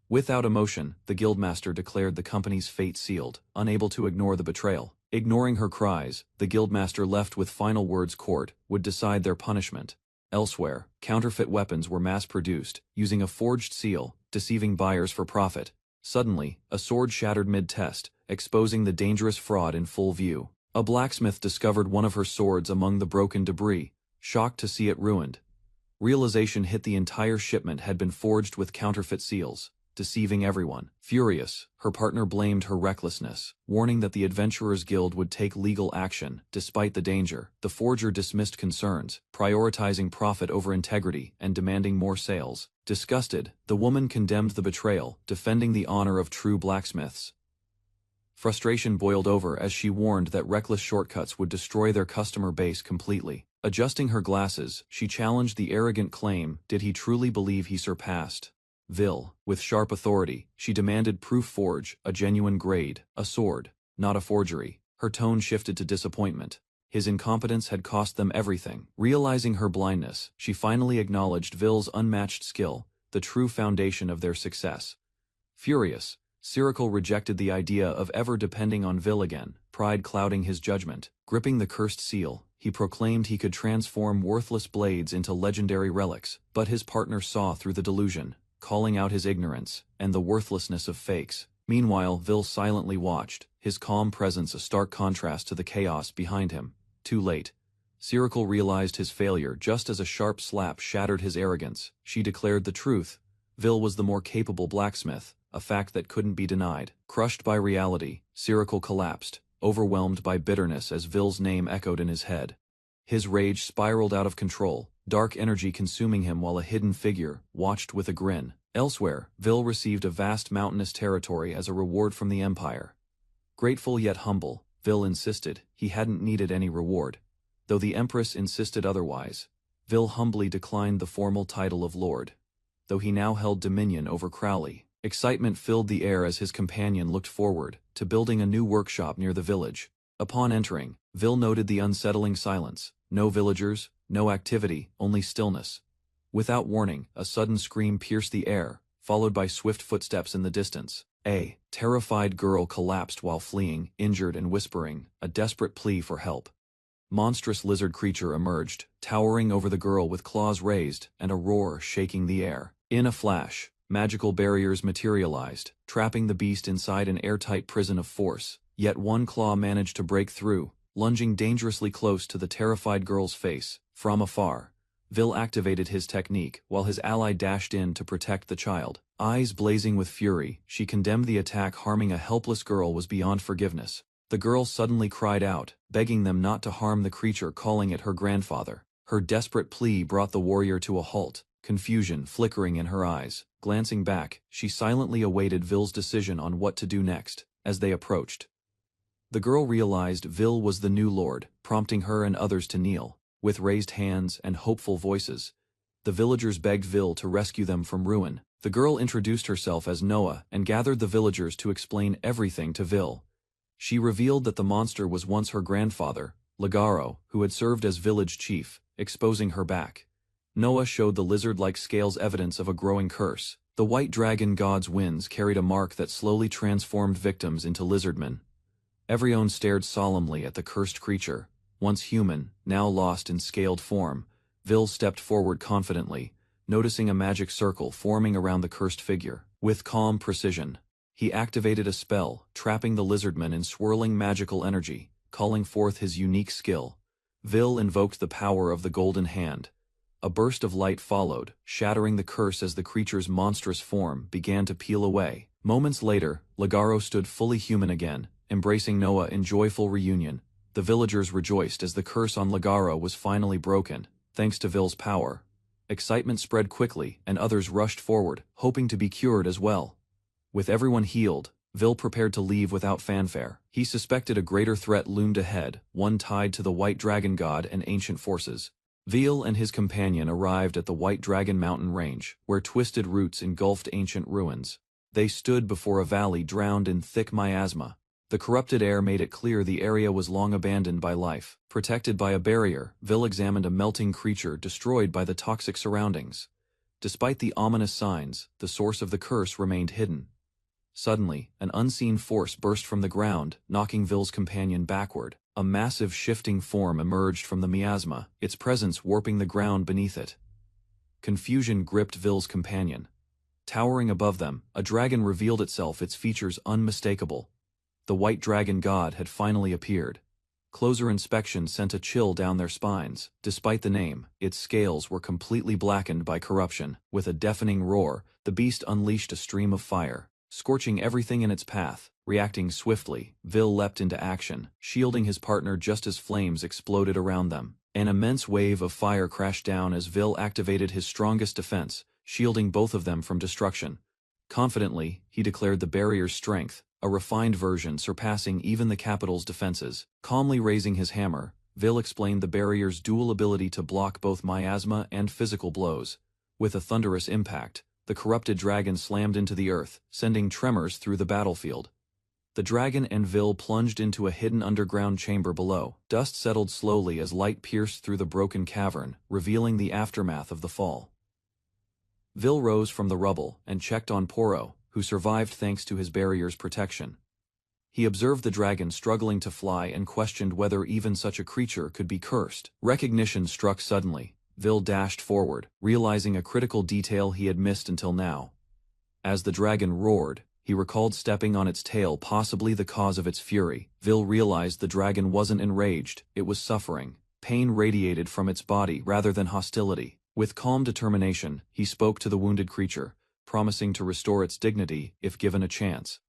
Without emotion, the guildmaster declared the company's fate sealed, unable to ignore the betrayal. Ignoring her cries, the guildmaster left with final words. Court would decide their punishment. Elsewhere, counterfeit weapons were mass-produced, using a forged seal, deceiving buyers for profit. Suddenly, a sword shattered mid-test, exposing the dangerous fraud in full view. A blacksmith discovered one of her swords among the broken debris, shocked to see it ruined. Realization hit the entire shipment had been forged with counterfeit seals, deceiving everyone. Furious, her partner blamed her recklessness, warning that the Adventurers Guild would take legal action. Despite the danger, the forger dismissed concerns, prioritizing profit over integrity and demanding more sales. Disgusted, the woman condemned the betrayal, defending the honor of true blacksmiths. Frustration boiled over as she warned that reckless shortcuts would destroy their customer base completely. Adjusting her glasses, she challenged the arrogant claim. Did he truly believe he surpassed Vil? With sharp authority, she demanded proof. Forge, a genuine grade, a sword, not a forgery. Her tone shifted to disappointment. His incompetence had cost them everything. Realizing her blindness, she finally acknowledged Vil's unmatched skill, the true foundation of their success. Furious, Cyril rejected the idea of ever depending on Vil again, pride clouding his judgment. Gripping the cursed seal, he proclaimed he could transform worthless blades into legendary relics, but his partner saw through the delusion, calling out his ignorance and the worthlessness of fakes. Meanwhile, Vil silently watched, his calm presence a stark contrast to the chaos behind him. Too late. Cyril realized his failure just as a sharp slap shattered his arrogance. She declared the truth. Vil was the more capable blacksmith, a fact that couldn't be denied. Crushed by reality, Cyril collapsed, overwhelmed by bitterness as Vil's name echoed in his head. His rage spiraled out of control, dark energy consuming him while a hidden figure watched with a grin. Elsewhere, Vil received a vast mountainous territory as a reward from the Empire. Grateful yet humble, Vil insisted he hadn't needed any reward. Though the Empress insisted otherwise, Vil humbly declined the formal title of Lord. Though he now held dominion over Crowley, excitement filled the air as his companion looked forward to building a new workshop near the village. Upon entering, Vil noted the unsettling silence. No villagers, no activity, only stillness. Without warning, a sudden scream pierced the air, followed by swift footsteps in the distance. A terrified girl collapsed while fleeing, injured and whispering, a desperate plea for help. Monstrous lizard creature emerged, towering over the girl with claws raised and a roar shaking the air. In a flash, magical barriers materialized, trapping the beast inside an airtight prison of force. Yet one claw managed to break through, lunging dangerously close to the terrified girl's face. From afar, Vil activated his technique while his ally dashed in to protect the child. Eyes blazing with fury, she condemned the attack. Harming a helpless girl was beyond forgiveness. The girl suddenly cried out, begging them not to harm the creature, calling it her grandfather. Her desperate plea brought the warrior to a halt, confusion flickering in her eyes. Glancing back, she silently awaited Vil's decision on what to do next. As they approached, the girl realized Vil was the new lord, prompting her and others to kneel. With raised hands and hopeful voices, the villagers begged Vil to rescue them from ruin. The girl introduced herself as Noah and gathered the villagers to explain everything to Vil. She revealed that the monster was once her grandfather, Lagaro, who had served as village chief, exposing her back. Noah showed the lizard-like scales evidence of a growing curse. The white dragon god's winds carried a mark that slowly transformed victims into lizardmen. Everyone stared solemnly at the cursed creature. Once human, now lost in scaled form, Vil stepped forward confidently, noticing a magic circle forming around the cursed figure. With calm precision, he activated a spell, trapping the lizardman in swirling magical energy, calling forth his unique skill. Vil invoked the power of the Golden Hand, A burst of light followed, shattering the curse as the creature's monstrous form began to peel away. Moments later, Ligaro stood fully human again, embracing Noah in joyful reunion. The villagers rejoiced as the curse on Ligaro was finally broken, thanks to Vil's power. Excitement spread quickly, and others rushed forward, hoping to be cured as well. With everyone healed, Vil prepared to leave without fanfare. He suspected a greater threat loomed ahead, one tied to the White Dragon God and ancient forces. Vil and his companion arrived at the White Dragon mountain range, where twisted roots engulfed ancient ruins. They stood before a valley drowned in thick miasma. The corrupted air made it clear the area was long abandoned by life. Protected by a barrier, Vil examined a melting creature destroyed by the toxic surroundings. Despite the ominous signs, the source of the curse remained hidden. Suddenly, an unseen force burst from the ground, knocking Vil's companion backward. A massive shifting form emerged from the miasma, its presence warping the ground beneath it. Confusion gripped Vil's companion. Towering above them, a dragon revealed itself, its features unmistakable. The White Dragon God had finally appeared. Closer inspection sent a chill down their spines. Despite the name, its scales were completely blackened by corruption. With a deafening roar, the beast unleashed a stream of fire, scorching everything in its path. Reacting swiftly, Vil leapt into action, shielding his partner just as flames exploded around them. An immense wave of fire crashed down as Vil activated his strongest defense, shielding both of them from destruction. Confidently, he declared the barrier's strength, a refined version surpassing even the capital's defenses. Calmly raising his hammer, Vil explained the barrier's dual ability to block both miasma and physical blows. With a thunderous impact, the corrupted dragon slammed into the earth, sending tremors through the battlefield. The dragon and Vil plunged into a hidden underground chamber below. Dust settled slowly as light pierced through the broken cavern, revealing the aftermath of the fall. Vil rose from the rubble and checked on Porro, who survived thanks to his barrier's protection. He observed the dragon struggling to fly and questioned whether even such a creature could be cursed. Recognition struck suddenly. Vil dashed forward, realizing a critical detail he had missed until now. As the dragon roared, he recalled stepping on its tail, possibly the cause of its fury. Vil realized the dragon wasn't enraged, it was suffering. Pain radiated from its body rather than hostility. With calm determination, he spoke to the wounded creature, promising to restore its dignity if given a chance.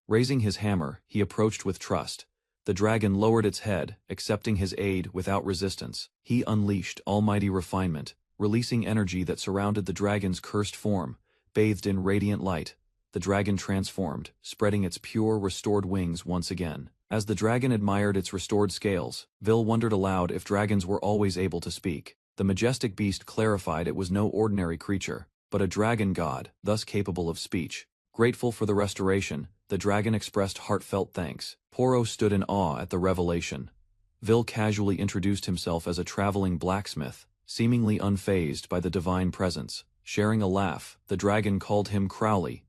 Raising his hammer, he approached with trust. The dragon lowered its head, accepting his aid without resistance. He unleashed almighty refinement, releasing energy that surrounded the dragon's cursed form. Bathed in radiant light, the dragon transformed, spreading its pure, restored wings once again. As the dragon admired its restored scales, Vil wondered aloud if dragons were always able to speak. The majestic beast clarified it was no ordinary creature, but a dragon god, thus capable of speech. Grateful for the restoration, the dragon expressed heartfelt thanks. Porro stood in awe at the revelation. Vil casually introduced himself as a traveling blacksmith, seemingly unfazed by the divine presence. Sharing a laugh, the dragon called him Crowley.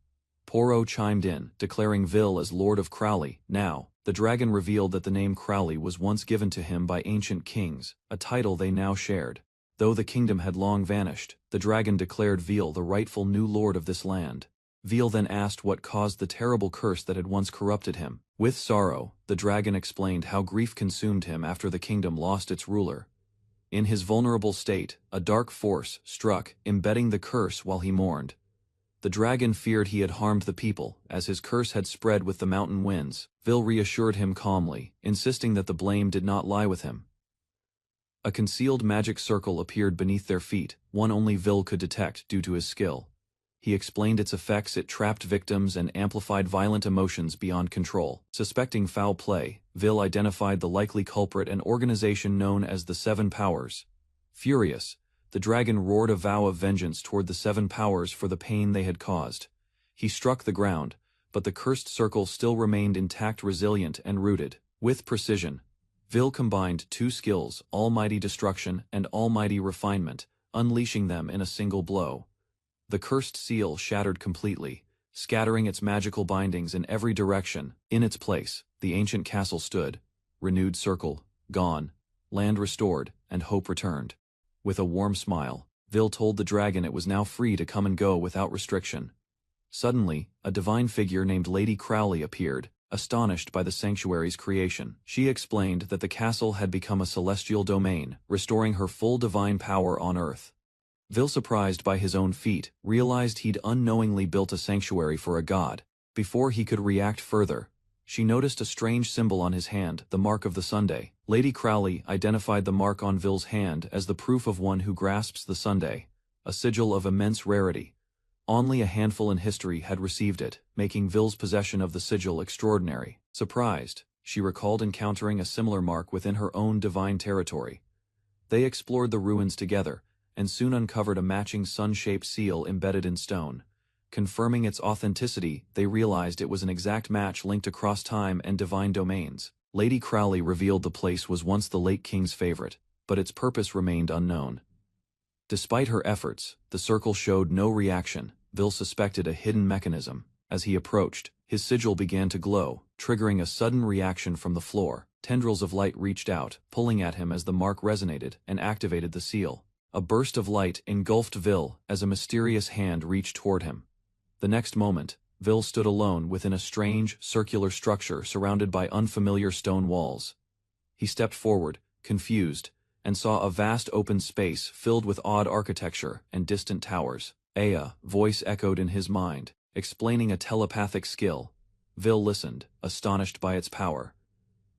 Porro chimed in, declaring Vil as Lord of Crowley. Now, the dragon revealed that the name Crowley was once given to him by ancient kings, a title they now shared. Though the kingdom had long vanished, the dragon declared Vil the rightful new lord of this land. Vil then asked what caused the terrible curse that had once corrupted him. With sorrow, the dragon explained how grief consumed him after the kingdom lost its ruler. In his vulnerable state, a dark force struck, embedding the curse while he mourned. The dragon feared he had harmed the people, as his curse had spread with the mountain winds. Vil reassured him calmly, insisting that the blame did not lie with him. A concealed magic circle appeared beneath their feet, one only Vil could detect due to his skill. He explained its effects: it trapped victims and amplified violent emotions beyond control. Suspecting foul play, Vil identified the likely culprit, an organization known as the Seven Powers. Furious, the dragon roared a vow of vengeance toward the Seven Powers for the pain they had caused. He struck the ground, but the cursed circle still remained intact, resilient, and rooted. With precision, Vil combined two skills, almighty destruction and almighty refinement, unleashing them in a single blow. The cursed seal shattered completely, scattering its magical bindings in every direction. In its place, the ancient castle stood, renewed circle, gone, land restored, and hope returned. With a warm smile, Vil told the dragon it was now free to come and go without restriction. Suddenly, a divine figure named Lady Crowley appeared, astonished by the sanctuary's creation. She explained that the castle had become a celestial domain, restoring her full divine power on earth. Vil, surprised by his own feat, realized he'd unknowingly built a sanctuary for a god. Before he could react further, she noticed a strange symbol on his hand, the mark of the Sunday. Lady Crowley identified the mark on Vil's hand as the proof of one who grasps the Sunday, a sigil of immense rarity. Only a handful in history had received it, making Vil's possession of the sigil extraordinary. Surprised, she recalled encountering a similar mark within her own divine territory. They explored the ruins together, and soon uncovered a matching sun-shaped seal embedded in stone. Confirming its authenticity, they realized it was an exact match linked across time and divine domains. Lady Crowley revealed the place was once the late king's favorite, but its purpose remained unknown. Despite her efforts, the circle showed no reaction. Vil suspected a hidden mechanism. As he approached, his sigil began to glow, triggering a sudden reaction from the floor. Tendrils of light reached out, pulling at him as the mark resonated, and activated the seal. A burst of light engulfed Vil as a mysterious hand reached toward him. The next moment, Vil stood alone within a strange, circular structure surrounded by unfamiliar stone walls. He stepped forward, confused, and saw a vast open space filled with odd architecture and distant towers. A voice echoed in his mind, explaining a telepathic skill. Vil listened, astonished by its power.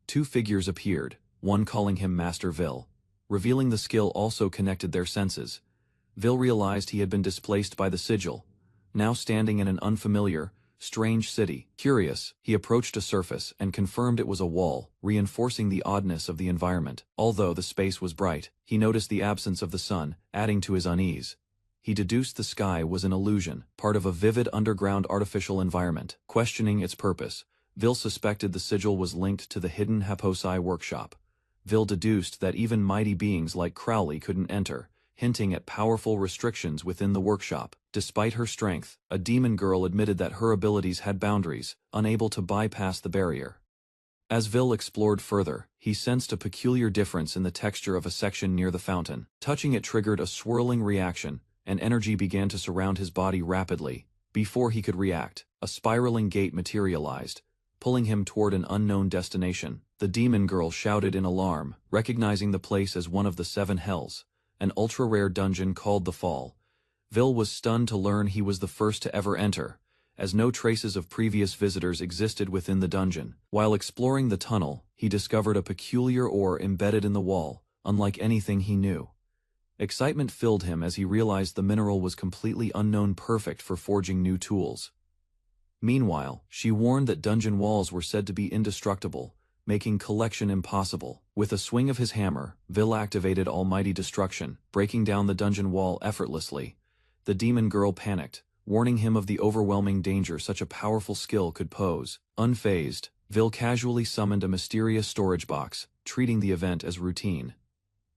Two figures appeared, one calling him Master Vil. Revealing the skill also connected their senses. Vil realized he had been displaced by the sigil, now standing in an unfamiliar, strange city. Curious, he approached a surface and confirmed it was a wall, reinforcing the oddness of the environment. Although the space was bright, he noticed the absence of the sun, adding to his unease. He deduced the sky was an illusion, part of a vivid underground artificial environment. Questioning its purpose, Vil suspected the sigil was linked to the hidden Hapusai workshop. Vil deduced that even mighty beings like Crowley couldn't enter, hinting at powerful restrictions within the workshop. Despite her strength, a demon girl admitted that her abilities had boundaries, unable to bypass the barrier. As Vil explored further, he sensed a peculiar difference in the texture of a section near the fountain. Touching it triggered a swirling reaction, and energy began to surround his body rapidly. Before he could react, a spiraling gate materialized, pulling him toward an unknown destination. The demon girl shouted in alarm, recognizing the place as one of the seven hells, an ultra-rare dungeon called the Fall. Vil was stunned to learn he was the first to ever enter, as no traces of previous visitors existed within the dungeon. While exploring the tunnel, he discovered a peculiar ore embedded in the wall, unlike anything he knew. Excitement filled him as he realized the mineral was completely unknown, perfect for forging new tools. Meanwhile, she warned that dungeon walls were said to be indestructible, making collection impossible. With a swing of his hammer, Vil activated Almighty Destruction, breaking down the dungeon wall effortlessly. The demon girl panicked, warning him of the overwhelming danger such a powerful skill could pose. Unfazed, Vil casually summoned a mysterious storage box, treating the event as routine.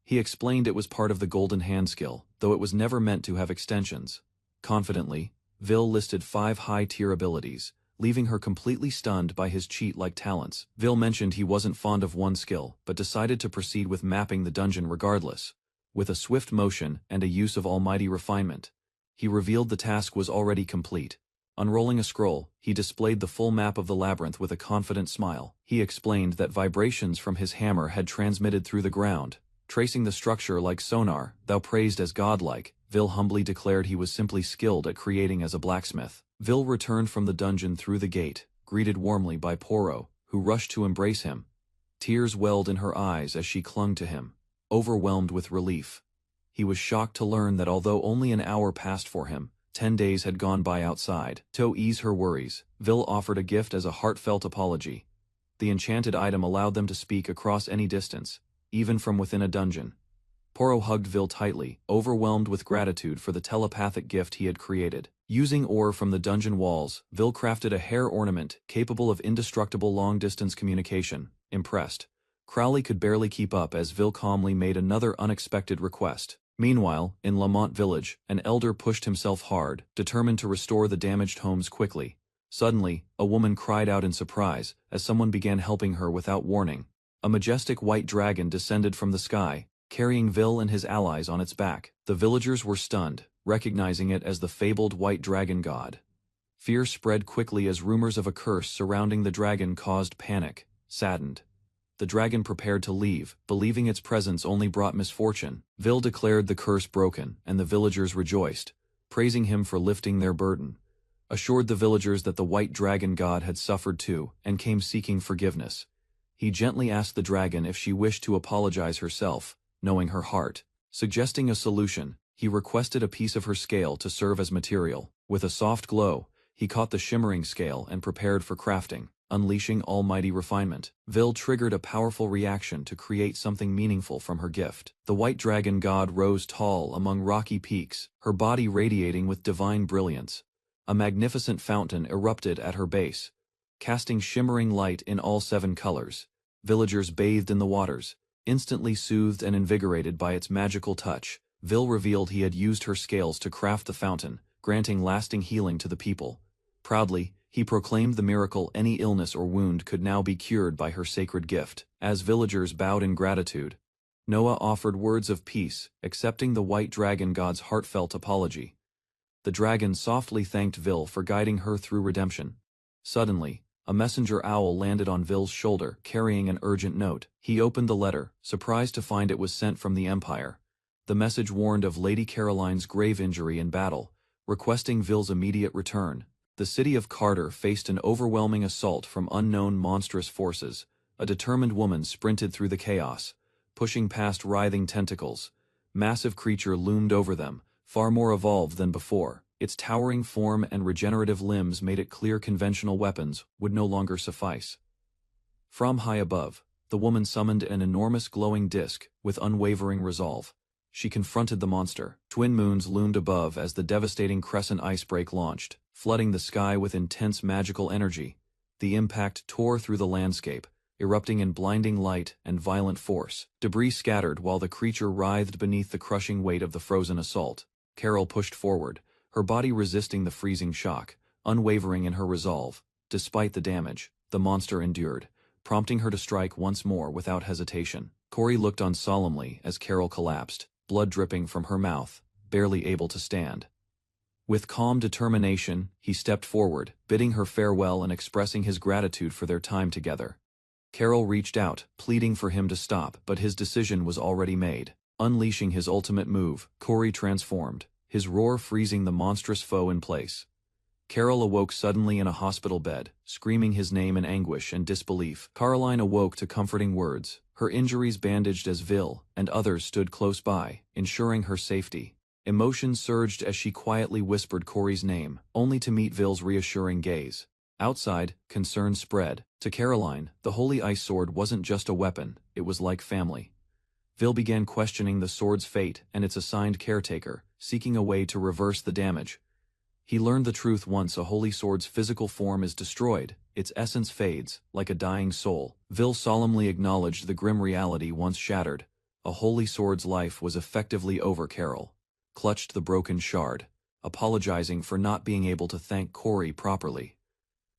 He explained it was part of the Golden Hand skill, though it was never meant to have extensions. Confidently, Vil listed 5 high-tier abilities, leaving her completely stunned by his cheat-like talents. Vil mentioned he wasn't fond of one skill, but decided to proceed with mapping the dungeon regardless. With a swift motion and a use of almighty refinement, he revealed the task was already complete. Unrolling a scroll, he displayed the full map of the labyrinth with a confident smile. He explained that vibrations from his hammer had transmitted through the ground, tracing the structure like sonar. Thou praised as godlike, Vil humbly declared he was simply skilled at creating as a blacksmith. Vil returned from the dungeon through the gate, greeted warmly by Porro, who rushed to embrace him. Tears welled in her eyes as she clung to him, overwhelmed with relief. He was shocked to learn that although only an hour passed for him, 10 days had gone by outside. To ease her worries, Vil offered a gift as a heartfelt apology. The enchanted item allowed them to speak across any distance, even from within a dungeon. Porro hugged Vil tightly, overwhelmed with gratitude for the telepathic gift he had created. Using ore from the dungeon walls, Vil crafted a hair ornament capable of indestructible long-distance communication. Impressed, Crowley could barely keep up as Vil calmly made another unexpected request. Meanwhile, in Lamont village, an elder pushed himself hard, determined to restore the damaged homes quickly. Suddenly, a woman cried out in surprise as someone began helping her without warning. A majestic white dragon descended from the sky, carrying Vil and his allies on its back. The villagers were stunned, recognizing it as the fabled white dragon god. Fear spread quickly as rumors of a curse surrounding the dragon caused panic. Saddened, The dragon prepared to leave, believing its presence only brought misfortune. Vil declared the curse broken, and the villagers rejoiced, praising him for lifting their burden. Assured the villagers that the white dragon god had suffered too, and came seeking forgiveness. He gently asked the dragon if she wished to apologize herself, knowing her heart. Suggesting a solution, he requested a piece of her scale to serve as material. With a soft glow, he caught the shimmering scale and prepared for crafting, unleashing almighty refinement. Vil triggered a powerful reaction to create something meaningful from her gift. The white dragon god rose tall among rocky peaks, her body radiating with divine brilliance. A magnificent fountain erupted at her base, casting shimmering light in all 7 colors. Villagers bathed in the waters, instantly soothed and invigorated by its magical touch. Vil revealed he had used her scales to craft the fountain, granting lasting healing to the people. Proudly, he proclaimed the miracle any illness or wound could now be cured by her sacred gift. As villagers bowed in gratitude, Noah offered words of peace, accepting the white dragon god's heartfelt apology. The dragon softly thanked Vil for guiding her through redemption. Suddenly, a messenger owl landed on Vil's shoulder, carrying an urgent note. He opened the letter, surprised to find it was sent from the Empire. The message warned of Lady Caroline's grave injury in battle, requesting Vil's immediate return. The city of Carter faced an overwhelming assault from unknown monstrous forces. A determined woman sprinted through the chaos, pushing past writhing tentacles. Massive creature loomed over them, far more evolved than before. Its towering form and regenerative limbs made it clear conventional weapons would no longer suffice. From high above, the woman summoned an enormous glowing disc with unwavering resolve. She confronted the monster. Twin moons loomed above as the devastating crescent icebreak launched, flooding the sky with intense magical energy. The impact tore through the landscape, erupting in blinding light and violent force. Debris scattered while the creature writhed beneath the crushing weight of the frozen assault. Carol pushed forward, her body resisting the freezing shock, unwavering in her resolve. Despite the damage, the monster endured, prompting her to strike once more without hesitation. Corey looked on solemnly as Carol collapsed, blood dripping from her mouth, barely able to stand. With calm determination, he stepped forward, bidding her farewell and expressing his gratitude for their time together. Carol reached out, pleading for him to stop, but his decision was already made. Unleashing his ultimate move, Corey transformed, his roar freezing the monstrous foe in place. Carol awoke suddenly in a hospital bed, screaming his name in anguish and disbelief. Caroline awoke to comforting words, her injuries bandaged as Vil and others stood close by, ensuring her safety. Emotion surged as she quietly whispered Corey's name, only to meet Vil's reassuring gaze. Outside, concern spread. To Caroline, the holy ice sword wasn't just a weapon, it was like family. Vil began questioning the sword's fate and its assigned caretaker, seeking a way to reverse the damage. He learned the truth: once a holy sword's physical form is destroyed, its essence fades, like a dying soul. Vil solemnly acknowledged the grim reality once shattered. A holy sword's life was effectively over. Carol clutched the broken shard, apologizing for not being able to thank Corey properly.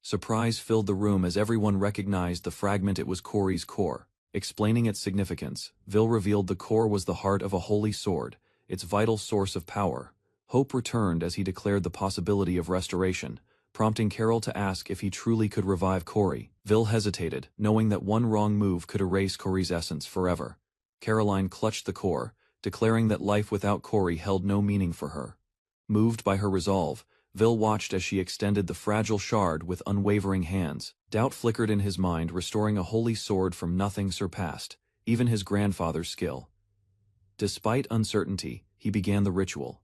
Surprise filled the room as everyone recognized the fragment. It was Corey's core. Explaining its significance, Vil revealed the core was the heart of a holy sword, its vital source of power. Hope returned as he declared the possibility of restoration, prompting Carol to ask if he truly could revive Corey. Vil hesitated, knowing that one wrong move could erase Corey's essence forever. Caroline clutched the core, declaring that life without Corey held no meaning for her. Moved by her resolve, Vil watched as she extended the fragile shard with unwavering hands. Doubt flickered in his mind, restoring a holy sword from nothing surpassed, even his grandfather's skill. Despite uncertainty, he began the ritual.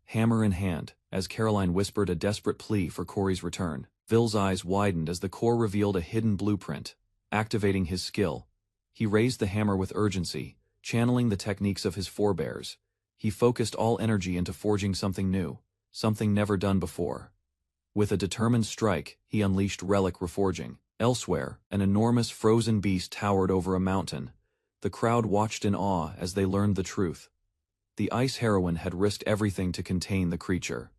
Hammer in hand, as Caroline whispered a desperate plea for Corey's return. Vil's eyes widened as the core revealed a hidden blueprint. Activating his skill, he raised the hammer with urgency, channeling the techniques of his forebears. He focused all energy into forging something new, something never done before. With a determined strike, he unleashed relic reforging. Elsewhere, an enormous frozen beast towered over a mountain. The crowd watched in awe as they learned the truth. The ice heroine had risked everything to contain the creature.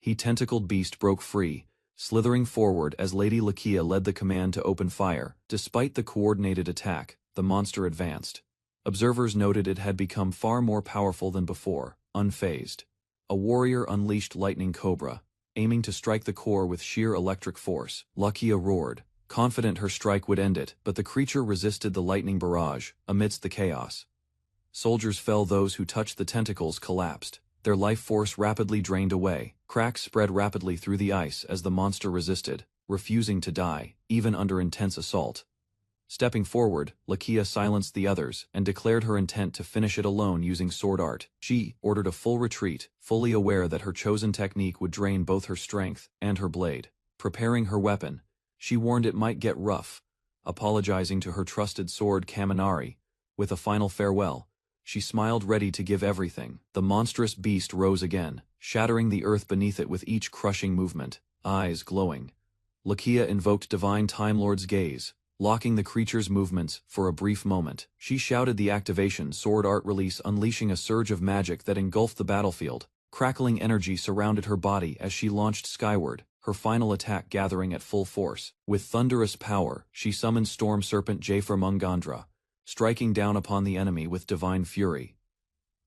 The tentacled beast broke free, slithering forward as Lady Lakia led the command to open fire. Despite the coordinated attack, the monster advanced. Observers noted it had become far more powerful than before, unfazed. A warrior unleashed lightning cobra, aiming to strike the core with sheer electric force. Lakia roared, confident her strike would end it, but the creature resisted the lightning barrage, amidst the chaos. Soldiers fell, those who touched the tentacles collapsed. Their life force rapidly drained away. Cracks spread rapidly through the ice as the monster resisted, refusing to die, even under intense assault. Stepping forward, Lakia silenced the others and declared her intent to finish it alone using sword art. She ordered a full retreat, fully aware that her chosen technique would drain both her strength and her blade. Preparing her weapon, she warned it might get rough, apologizing to her trusted sword Kaminari. With a final farewell, she smiled, ready to give everything. The monstrous beast rose again, shattering the earth beneath it with each crushing movement, eyes glowing. Lakia invoked Divine Time Lord's gaze, locking the creature's movements for a brief moment. She shouted the activation sword art release, unleashing a surge of magic that engulfed the battlefield. Crackling energy surrounded her body as she launched skyward, her final attack gathering at full force. With thunderous power, she summoned Storm Serpent Jafer Mungandra, striking down upon the enemy with divine fury.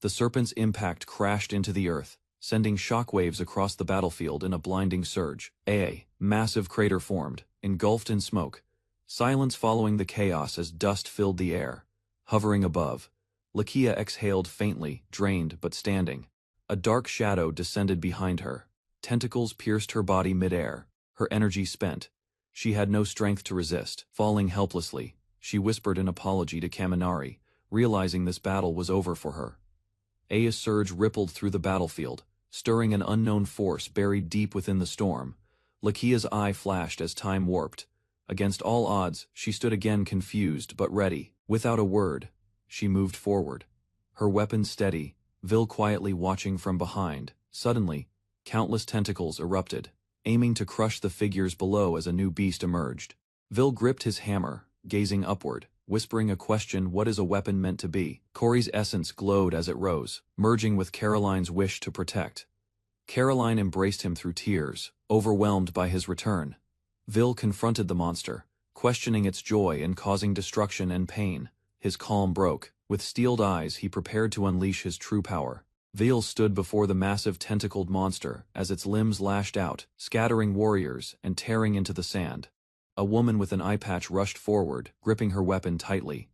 The serpent's impact crashed into the earth, sending shockwaves across the battlefield in a blinding surge. A massive crater formed, engulfed in smoke. Silence following the chaos as dust filled the air. Hovering above, Lakia exhaled faintly, drained but standing. A dark shadow descended behind her. Tentacles pierced her body mid-air, her energy spent. She had no strength to resist. Falling helplessly, she whispered an apology to Kaminari, realizing this battle was over for her. A surge rippled through the battlefield, stirring an unknown force buried deep within the storm. Lakia's eye flashed as time warped. Against all odds, she stood again, confused but ready. Without a word, she moved forward. Her weapon steady, Vil quietly watching from behind. Suddenly, countless tentacles erupted, aiming to crush the figures below as a new beast emerged. Vil gripped his hammer, gazing upward, whispering a question: what is a weapon meant to be? Corey's essence glowed as it rose, merging with Caroline's wish to protect. Caroline embraced him through tears, overwhelmed by his return. Vil confronted the monster, questioning its joy in causing destruction and pain. His calm broke. With steeled eyes, he prepared to unleash his true power. Vil stood before the massive tentacled monster as its limbs lashed out, scattering warriors and tearing into the sand. A woman with an eye patch rushed forward, gripping her weapon tightly.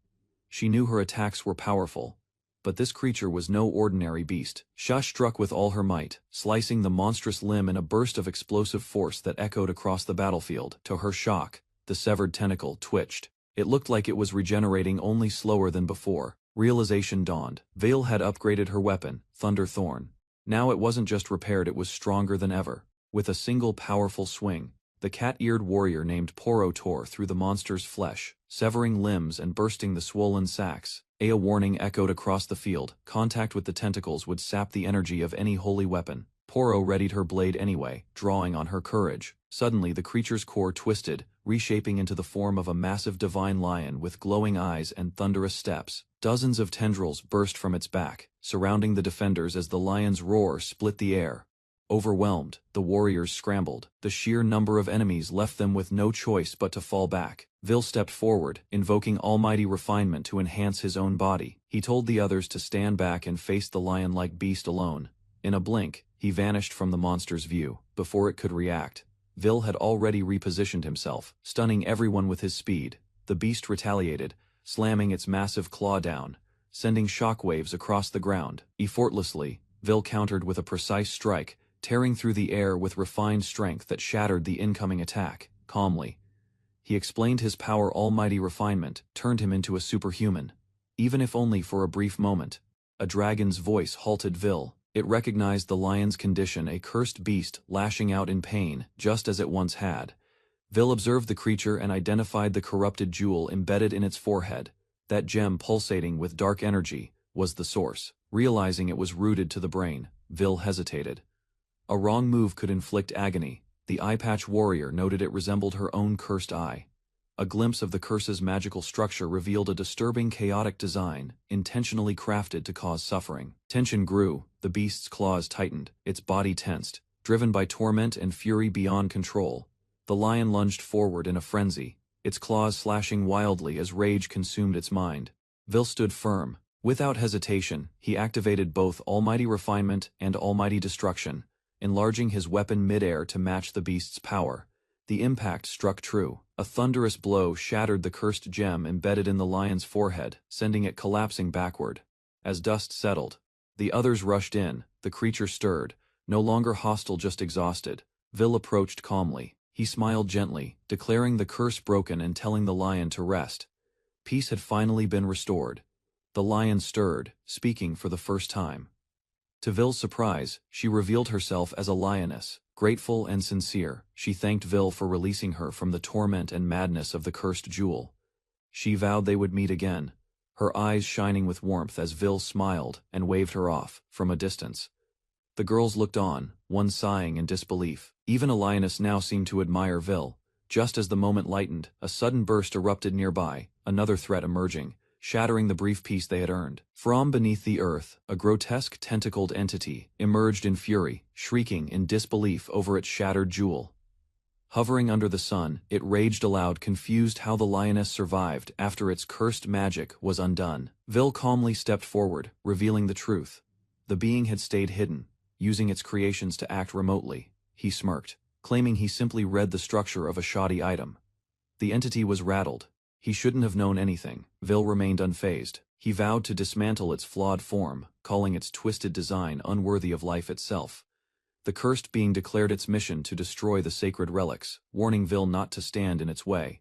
She knew her attacks were powerful, but this creature was no ordinary beast. Shush struck with all her might, slicing the monstrous limb in a burst of explosive force that echoed across the battlefield. To her shock, the severed tentacle twitched. It looked like it was regenerating, only slower than before. Realization dawned. Vale had upgraded her weapon, Thunder Thorn. Now it wasn't just repaired, it was stronger than ever. With a single powerful swing, the cat-eared warrior named Porro tore through the monster's flesh, severing limbs and bursting the swollen sacs. A warning echoed across the field. Contact with the tentacles would sap the energy of any holy weapon. Porro readied her blade anyway, drawing on her courage. Suddenly the creature's core twisted, reshaping into the form of a massive divine lion with glowing eyes and thunderous steps. Dozens of tendrils burst from its back, surrounding the defenders as the lion's roar split the air. Overwhelmed, the warriors scrambled. The sheer number of enemies left them with no choice but to fall back. Vil stepped forward, invoking almighty refinement to enhance his own body. He told the others to stand back and face the lion-like beast alone. In a blink, he vanished from the monster's view. Before it could react, Vil had already repositioned himself, stunning everyone with his speed. The beast retaliated, slamming its massive claw down, sending shockwaves across the ground. Effortlessly, Vil countered with a precise strike, tearing through the air with refined strength that shattered the incoming attack. Calmly, he explained his power. Almighty refinement turned him into a superhuman, even if only for a brief moment. A dragon's voice halted Vil. It recognized the lion's condition, a cursed beast lashing out in pain, just as it once had. Vil observed the creature and identified the corrupted jewel embedded in its forehead. That gem pulsating with dark energy was the source. Realizing it was rooted to the brain, Vil hesitated. A wrong move could inflict agony. The eye-patch warrior noted it resembled her own cursed eye. A glimpse of the curse's magical structure revealed a disturbing, chaotic design, intentionally crafted to cause suffering. Tension grew, the beast's claws tightened, its body tensed, driven by torment and fury beyond control. The lion lunged forward in a frenzy, its claws slashing wildly as rage consumed its mind. Vil stood firm. Without hesitation, he activated both Almighty Refinement and Almighty Destruction, enlarging his weapon mid-air to match the beast's power. The impact struck true. A thunderous blow shattered the cursed gem embedded in the lion's forehead, sending it collapsing backward. As dust settled, the others rushed in. The creature stirred, no longer hostile, just exhausted. Vil approached calmly. He smiled gently, declaring the curse broken and telling the lion to rest. Peace had finally been restored. The lion stirred, speaking for the first time. To Vil's surprise, she revealed herself as a lioness. Grateful and sincere, she thanked Vil for releasing her from the torment and madness of the cursed jewel. She vowed they would meet again, her eyes shining with warmth as Vil smiled and waved her off, from a distance. The girls looked on, one sighing in disbelief. Even a lioness now seemed to admire Vil. Just as the moment lightened, a sudden burst erupted nearby, another threat emerging, shattering the brief peace they had earned. From beneath the earth, a grotesque tentacled entity emerged in fury, shrieking in disbelief over its shattered jewel. Hovering under the sun, it raged aloud, confused how the lioness survived after its cursed magic was undone. Vil calmly stepped forward, revealing the truth. The being had stayed hidden, using its creations to act remotely. He smirked, claiming he simply read the structure of a shoddy item. The entity was rattled. He shouldn't have known anything. Vil remained unfazed. He vowed to dismantle its flawed form, calling its twisted design unworthy of life itself. The cursed being declared its mission to destroy the sacred relics, warning Vil not to stand in its way.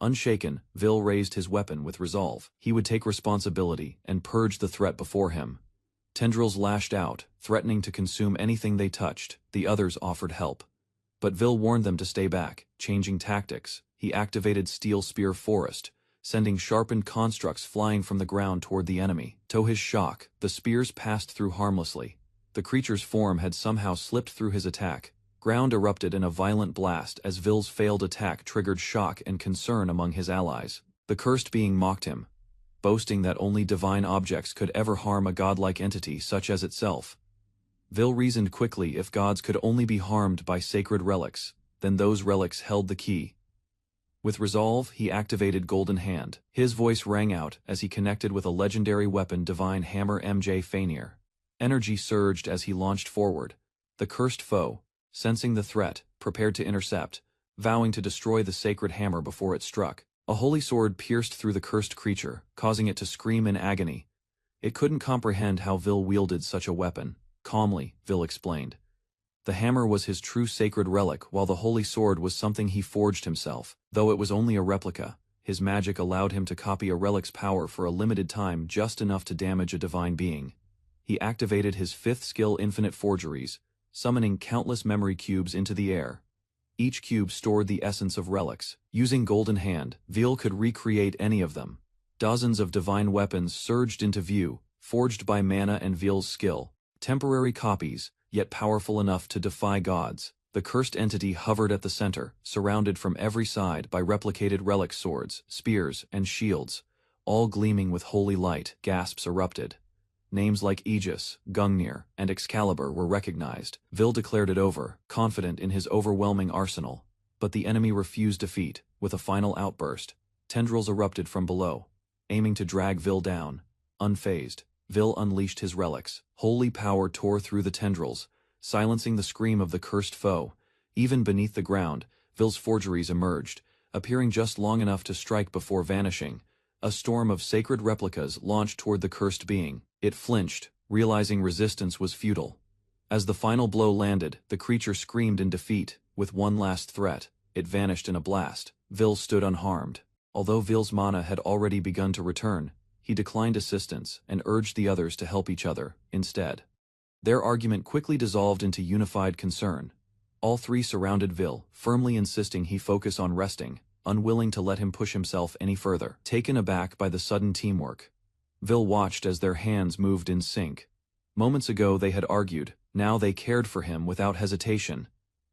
Unshaken, Vil raised his weapon with resolve. He would take responsibility and purge the threat before him. Tendrils lashed out, threatening to consume anything they touched. The others offered help. But Vil warned them to stay back, changing tactics. He activated Steel Spear Forest, sending sharpened constructs flying from the ground toward the enemy. To his shock, the spears passed through harmlessly. The creature's form had somehow slipped through his attack. Ground erupted in a violent blast as Vil's failed attack triggered shock and concern among his allies. The cursed being mocked him, boasting that only divine objects could ever harm a godlike entity such as itself. Vil reasoned quickly, if gods could only be harmed by sacred relics, then those relics held the key. With resolve, he activated Golden Hand. His voice rang out as he connected with a legendary weapon, Divine Hammer MJ Fenir. Energy surged as he launched forward. The cursed foe, sensing the threat, prepared to intercept, vowing to destroy the sacred hammer before it struck. A holy sword pierced through the cursed creature, causing it to scream in agony. It couldn't comprehend how Vil wielded such a weapon. Calmly, Vil explained. The hammer was his true sacred relic, while the holy sword was something he forged himself. Though it was only a replica, his magic allowed him to copy a relic's power for a limited time, just enough to damage a divine being. He activated his fifth skill, Infinite Forgeries, summoning countless memory cubes into the air. Each cube stored the essence of relics. Using Golden Hand, Vil could recreate any of them. Dozens of divine weapons surged into view, forged by mana and Vil's skill. Temporary copies, yet powerful enough to defy gods. The cursed entity hovered at the center, surrounded from every side by replicated relic swords, spears, and shields, all gleaming with holy light. Gasps erupted. Names like Aegis, Gungnir, and Excalibur were recognized. Vil declared it over, confident in his overwhelming arsenal. But the enemy refused defeat. With a final outburst, tendrils erupted from below, aiming to drag Vil down. Unfazed, Vil unleashed his relics. Holy power tore through the tendrils, silencing the scream of the cursed foe. Even beneath the ground, Vil's forgeries emerged, appearing just long enough to strike before vanishing. A storm of sacred replicas launched toward the cursed being. It flinched, realizing resistance was futile. As the final blow landed, the creature screamed in defeat. With one last threat, it vanished in a blast. Vil stood unharmed. Although Vil's mana had already begun to return, he declined assistance and urged the others to help each other instead. Their argument quickly dissolved into unified concern. All three surrounded Vil, firmly insisting he focus on resting, unwilling to let him push himself any further. Taken aback by the sudden teamwork, Vil watched as their hands moved in sync. Moments ago they had argued, now they cared for him without hesitation.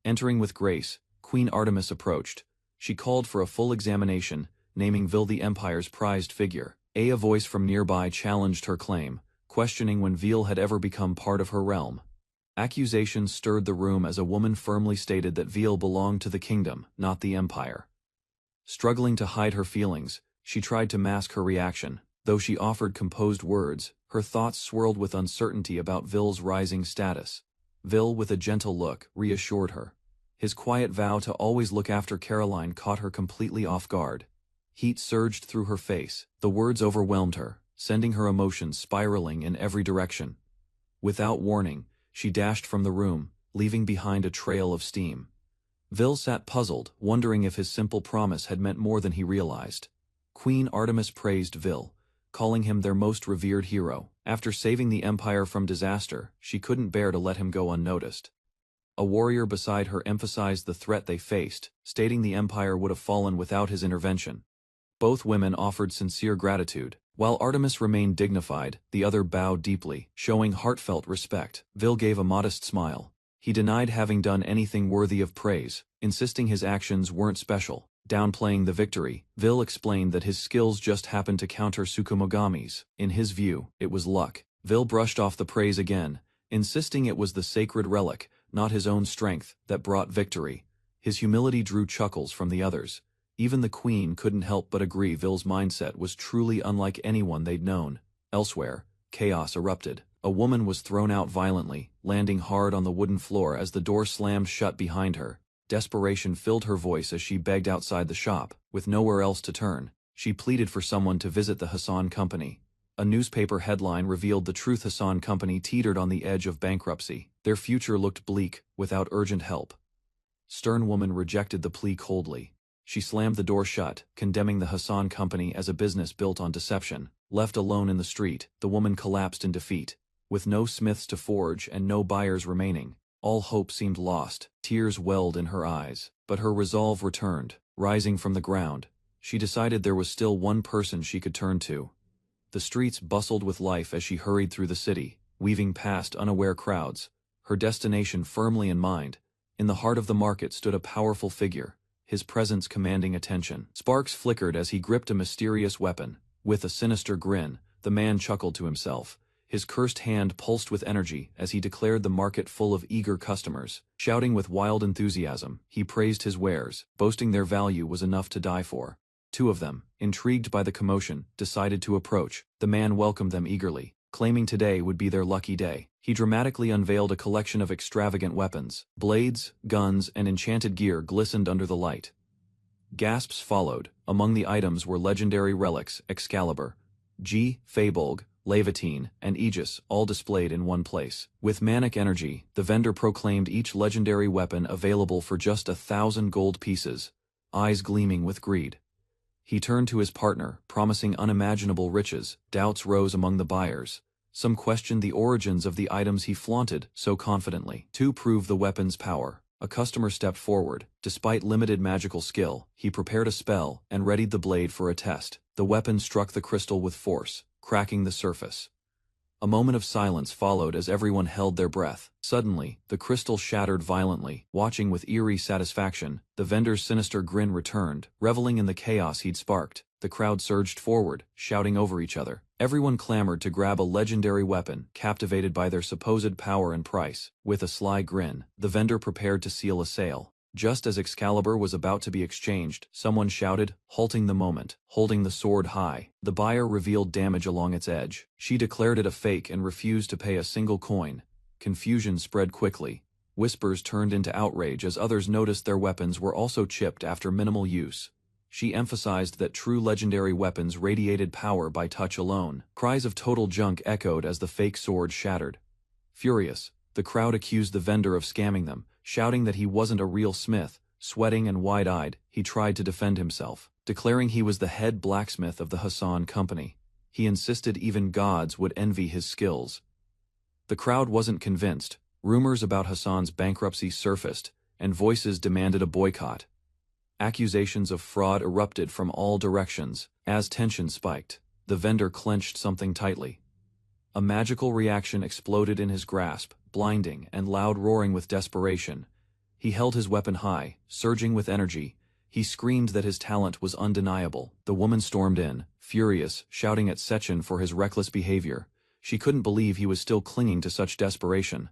Entering with grace, Queen Artemis approached. She called for a full examination, naming Vil the Empire's prized figure. A voice from nearby challenged her claim, questioning when Vil had ever become part of her realm. Accusations stirred the room as a woman firmly stated that Vil belonged to the kingdom, not the Empire. Struggling to hide her feelings, she tried to mask her reaction. Though she offered composed words, her thoughts swirled with uncertainty about Vil's rising status. Vil, with a gentle look, reassured her. His quiet vow to always look after Caroline caught her completely off guard. Heat surged through her face. The words overwhelmed her, sending her emotions spiraling in every direction. Without warning, she dashed from the room, leaving behind a trail of steam. Vil sat puzzled, wondering if his simple promise had meant more than he realized. Queen Artemis praised Vil, calling him their most revered hero. After saving the empire from disaster, she couldn't bear to let him go unnoticed. A warrior beside her emphasized the threat they faced, stating the empire would have fallen without his intervention. Both women offered sincere gratitude. While Artemis remained dignified, the other bowed deeply, showing heartfelt respect. Vil gave a modest smile. He denied having done anything worthy of praise, insisting his actions weren't special. Downplaying the victory, Vil explained that his skills just happened to counter Tsukumogami's. In his view, it was luck. Vil brushed off the praise again, insisting it was the sacred relic, not his own strength, that brought victory. His humility drew chuckles from the others. Even the queen couldn't help but agree Vil's mindset was truly unlike anyone they'd known. Elsewhere, chaos erupted. A woman was thrown out violently, landing hard on the wooden floor as the door slammed shut behind her. Desperation filled her voice as she begged outside the shop. With nowhere else to turn, she pleaded for someone to visit the Hassan Company. A newspaper headline revealed the truth: Hassan Company teetered on the edge of bankruptcy. Their future looked bleak, without urgent help. Stern woman rejected the plea coldly. She slammed the door shut, condemning the Hassan Company as a business built on deception. Left alone in the street, the woman collapsed in defeat. With no smiths to forge and no buyers remaining, all hope seemed lost. Tears welled in her eyes, but her resolve returned. Rising from the ground, she decided there was still one person she could turn to. The streets bustled with life as she hurried through the city, weaving past unaware crowds, her destination firmly in mind. In the heart of the market stood a powerful figure, his presence commanding attention. Sparks flickered as he gripped a mysterious weapon. With a sinister grin, the man chuckled to himself. His cursed hand pulsed with energy as he declared the market full of eager customers. Shouting with wild enthusiasm, he praised his wares, boasting their value was enough to die for. Two of them, intrigued by the commotion, decided to approach. The man welcomed them eagerly, claiming today would be their lucky day. He dramatically unveiled a collection of extravagant weapons. Blades, guns, and enchanted gear glistened under the light. Gasps followed. Among the items were legendary relics: Excalibur, Fabulg, Levitine, and Aegis, all displayed in one place. With manic energy, the vendor proclaimed each legendary weapon available for just 1,000 gold pieces, eyes gleaming with greed. He turned to his partner, promising unimaginable riches. Doubts rose among the buyers. Some questioned the origins of the items he flaunted so confidently. To prove the weapon's power, a customer stepped forward. Despite limited magical skill, he prepared a spell and readied the blade for a test. The weapon struck the crystal with force, cracking the surface. A moment of silence followed as everyone held their breath. Suddenly, the crystal shattered violently. Watching with eerie satisfaction, the vendor's sinister grin returned, reveling in the chaos he'd sparked. The crowd surged forward, shouting over each other. Everyone clamored to grab a legendary weapon, captivated by their supposed power and price. With a sly grin, the vendor prepared to seal a sale. Just as Excalibur was about to be exchanged, someone shouted, halting the moment, holding the sword high. The buyer revealed damage along its edge. She declared it a fake and refused to pay a single coin. Confusion spread quickly. Whispers turned into outrage as others noticed their weapons were also chipped after minimal use. She emphasized that true legendary weapons radiated power by touch alone. Cries of total junk echoed as the fake sword shattered. Furious, the crowd accused the vendor of scamming them, shouting that he wasn't a real smith. Sweating and wide-eyed, he tried to defend himself, declaring he was the head blacksmith of the Hassan Company. He insisted even gods would envy his skills. The crowd wasn't convinced. Rumors about Hassan's bankruptcy surfaced, and voices demanded a boycott. Accusations of fraud erupted from all directions. As tension spiked, the vendor clenched something tightly. A magical reaction exploded in his grasp, blinding and loud, roaring with desperation. He held his weapon high, surging with energy. He screamed that his talent was undeniable. The woman stormed in, furious, shouting at Sechin for his reckless behavior. She couldn't believe he was still clinging to such desperation.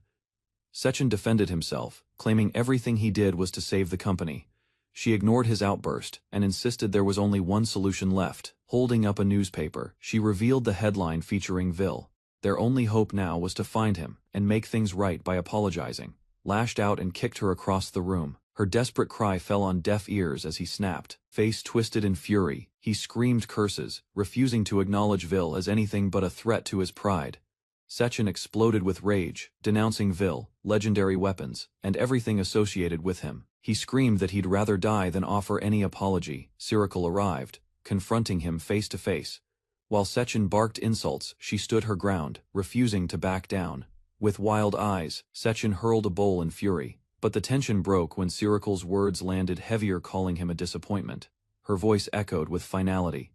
Sechin defended himself, claiming everything he did was to save the company. She ignored his outburst and insisted there was only one solution left. Holding up a newspaper, she revealed the headline featuring Vil. Their only hope now was to find him and make things right by apologizing. Lashed out and kicked her across the room. Her desperate cry fell on deaf ears as he snapped. Face twisted in fury, he screamed curses, refusing to acknowledge Vil as anything but a threat to his pride. Sechin exploded with rage, denouncing Vil, legendary weapons, and everything associated with him. He screamed that he'd rather die than offer any apology. Siracle arrived, confronting him face to face. While Sechin barked insults, she stood her ground, refusing to back down. With wild eyes, Sechin hurled a bowl in fury. But the tension broke when Siracle's words landed heavier, calling him a disappointment. Her voice echoed with finality.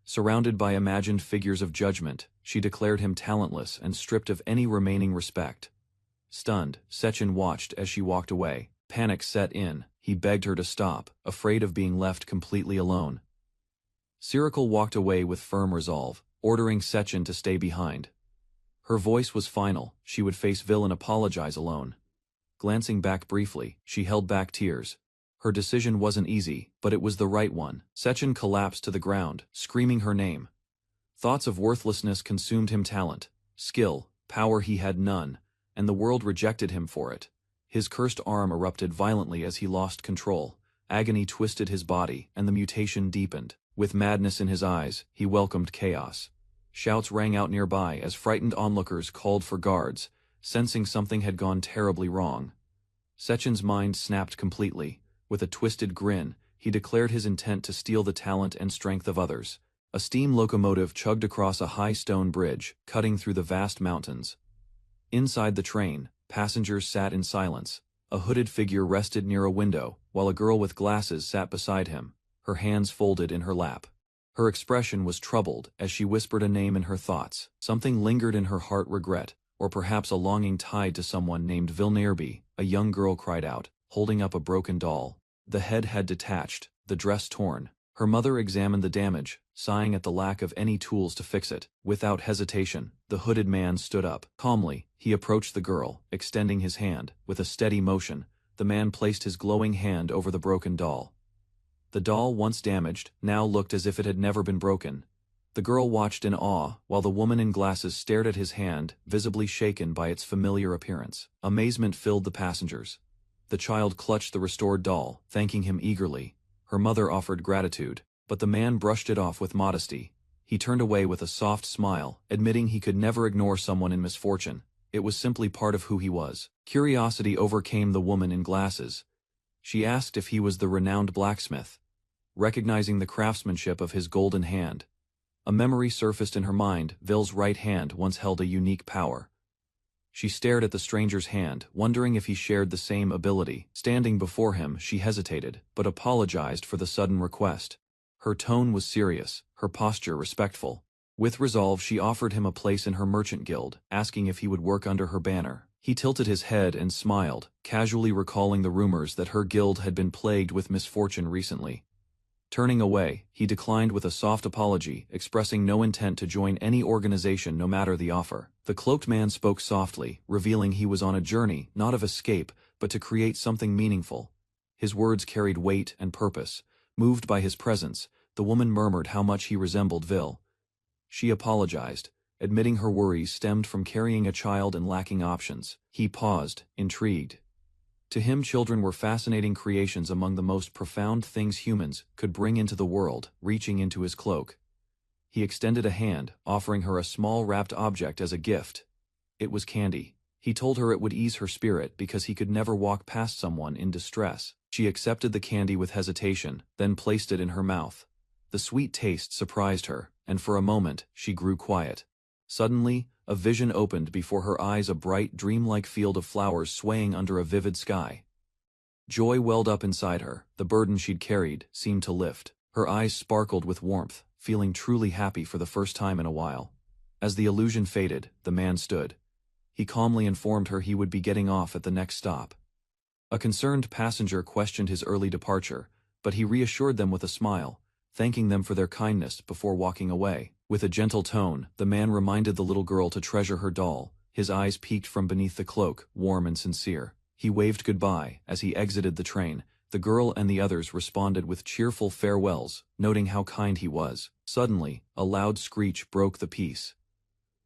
Surrounded by imagined figures of judgment, she declared him talentless and stripped of any remaining respect. Stunned, Sechin watched as she walked away. Panic set in. He begged her to stop, afraid of being left completely alone. Siracle walked away with firm resolve, ordering Sechin to stay behind. Her voice was final. She would face Vil and apologize alone. Glancing back briefly, she held back tears. Her decision wasn't easy, but it was the right one. Sechin collapsed to the ground, screaming her name. Thoughts of worthlessness consumed him. Talent, skill, power he had none, and the world rejected him for it. His cursed arm erupted violently as he lost control. Agony twisted his body, and the mutation deepened. With madness in his eyes, he welcomed chaos. Shouts rang out nearby as frightened onlookers called for guards, sensing something had gone terribly wrong. Sechin's mind snapped completely. With a twisted grin, he declared his intent to steal the talent and strength of others. A steam locomotive chugged across a high stone bridge, cutting through the vast mountains. Inside the train, passengers sat in silence. A hooded figure rested near a window, while a girl with glasses sat beside him, her hands folded in her lap. Her expression was troubled as she whispered a name in her thoughts. Something lingered in her heart: regret, or perhaps a longing tied to someone named Vilnairby. A young girl cried out, holding up a broken doll. The head had detached, the dress torn. Her mother examined the damage, sighing at the lack of any tools to fix it. Without hesitation, the hooded man stood up. Calmly, he approached the girl, extending his hand. With a steady motion, the man placed his glowing hand over the broken doll. The doll, once damaged, now looked as if it had never been broken. The girl watched in awe, while the woman in glasses stared at his hand, visibly shaken by its familiar appearance. Amazement filled the passengers. The child clutched the restored doll, thanking him eagerly. Her mother offered gratitude, but the man brushed it off with modesty. He turned away with a soft smile, admitting he could never ignore someone in misfortune. It was simply part of who he was. Curiosity overcame the woman in glasses. She asked if he was the renowned blacksmith. Recognizing the craftsmanship of his golden hand, a memory surfaced in her mind. Vil's right hand once held a unique power. She stared at the stranger's hand, wondering if he shared the same ability. Standing before him, she hesitated, but apologized for the sudden request. Her tone was serious, her posture respectful. With resolve, she offered him a place in her merchant guild, asking if he would work under her banner. He tilted his head and smiled, casually recalling the rumors that her guild had been plagued with misfortune recently. Turning away, he declined with a soft apology, expressing no intent to join any organization no matter the offer. The cloaked man spoke softly, revealing he was on a journey, not of escape, but to create something meaningful. His words carried weight and purpose. Moved by his presence, the woman murmured how much he resembled Vil. She apologized, admitting her worries stemmed from carrying a child and lacking options. He paused, intrigued. To him, children were fascinating creations among the most profound things humans could bring into the world. Reaching into his cloak, he extended a hand, offering her a small wrapped object as a gift. It was candy. He told her it would ease her spirit because he could never walk past someone in distress. She accepted the candy with hesitation, then placed it in her mouth. The sweet taste surprised her, and for a moment, she grew quiet. Suddenly, a vision opened before her eyes, a bright, dreamlike field of flowers swaying under a vivid sky. Joy welled up inside her. The burden she'd carried seemed to lift. Her eyes sparkled with warmth, feeling truly happy for the first time in a while. As the illusion faded, the man stood. He calmly informed her he would be getting off at the next stop. A concerned passenger questioned his early departure, but he reassured them with a smile, thanking them for their kindness before walking away. With a gentle tone, the man reminded the little girl to treasure her doll. His eyes peeked from beneath the cloak, warm and sincere. He waved goodbye as he exited the train. The girl and the others responded with cheerful farewells, noting how kind he was. Suddenly, a loud screech broke the peace.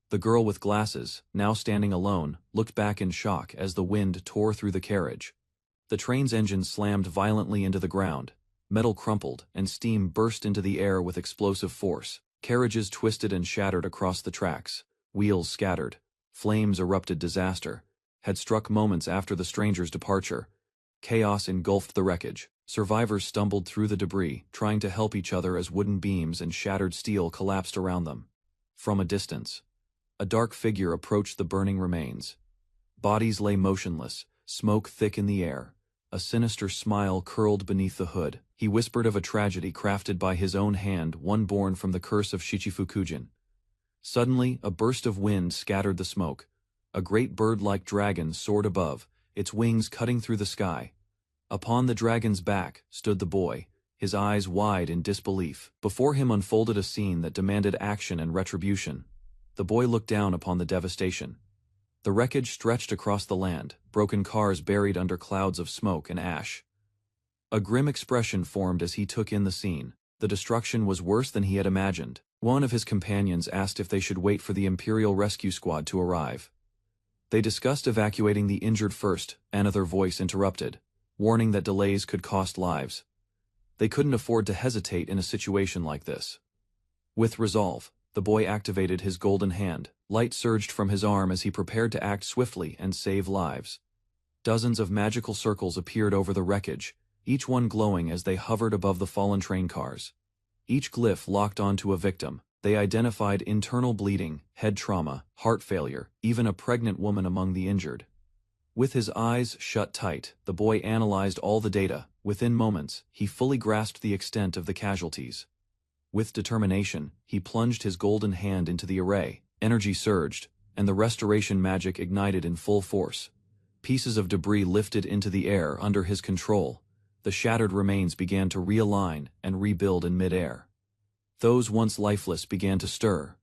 The girl with glasses, now standing alone, looked back in shock as the wind tore through the carriage. The train's engine slammed violently into the ground. Metal crumpled, and steam burst into the air with explosive force. Carriages twisted and shattered across the tracks. Wheels scattered. Flames erupted. Disaster had struck moments after the stranger's departure. Chaos engulfed the wreckage. Survivors stumbled through the debris, trying to help each other as wooden beams and shattered steel collapsed around them. From a distance, a dark figure approached the burning remains. Bodies lay motionless, smoke thick in the air. A sinister smile curled beneath the hood. He whispered of a tragedy crafted by his own hand, one born from the curse of Shichifukujin. Suddenly, a burst of wind scattered the smoke. A great bird-like dragon soared above, its wings cutting through the sky. Upon the dragon's back stood the boy, his eyes wide in disbelief. Before him unfolded a scene that demanded action and retribution. The boy looked down upon the devastation. The wreckage stretched across the land, broken cars buried under clouds of smoke and ash. A grim expression formed as he took in the scene. The destruction was worse than he had imagined. One of his companions asked if they should wait for the Imperial Rescue Squad to arrive. They discussed evacuating the injured first. Another voice interrupted, warning that delays could cost lives. They couldn't afford to hesitate in a situation like this. With resolve, the boy activated his golden hand. Light surged from his arm as he prepared to act swiftly and save lives. Dozens of magical circles appeared over the wreckage, each one glowing as they hovered above the fallen train cars. Each glyph locked onto a victim. They identified internal bleeding, head trauma, heart failure, even a pregnant woman among the injured. With his eyes shut tight, the boy analyzed all the data. Within moments, he fully grasped the extent of the casualties. With determination, he plunged his golden hand into the array. Energy surged, and the restoration magic ignited in full force. Pieces of debris lifted into the air under his control. The shattered remains began to realign and rebuild in midair. Those once lifeless began to stir.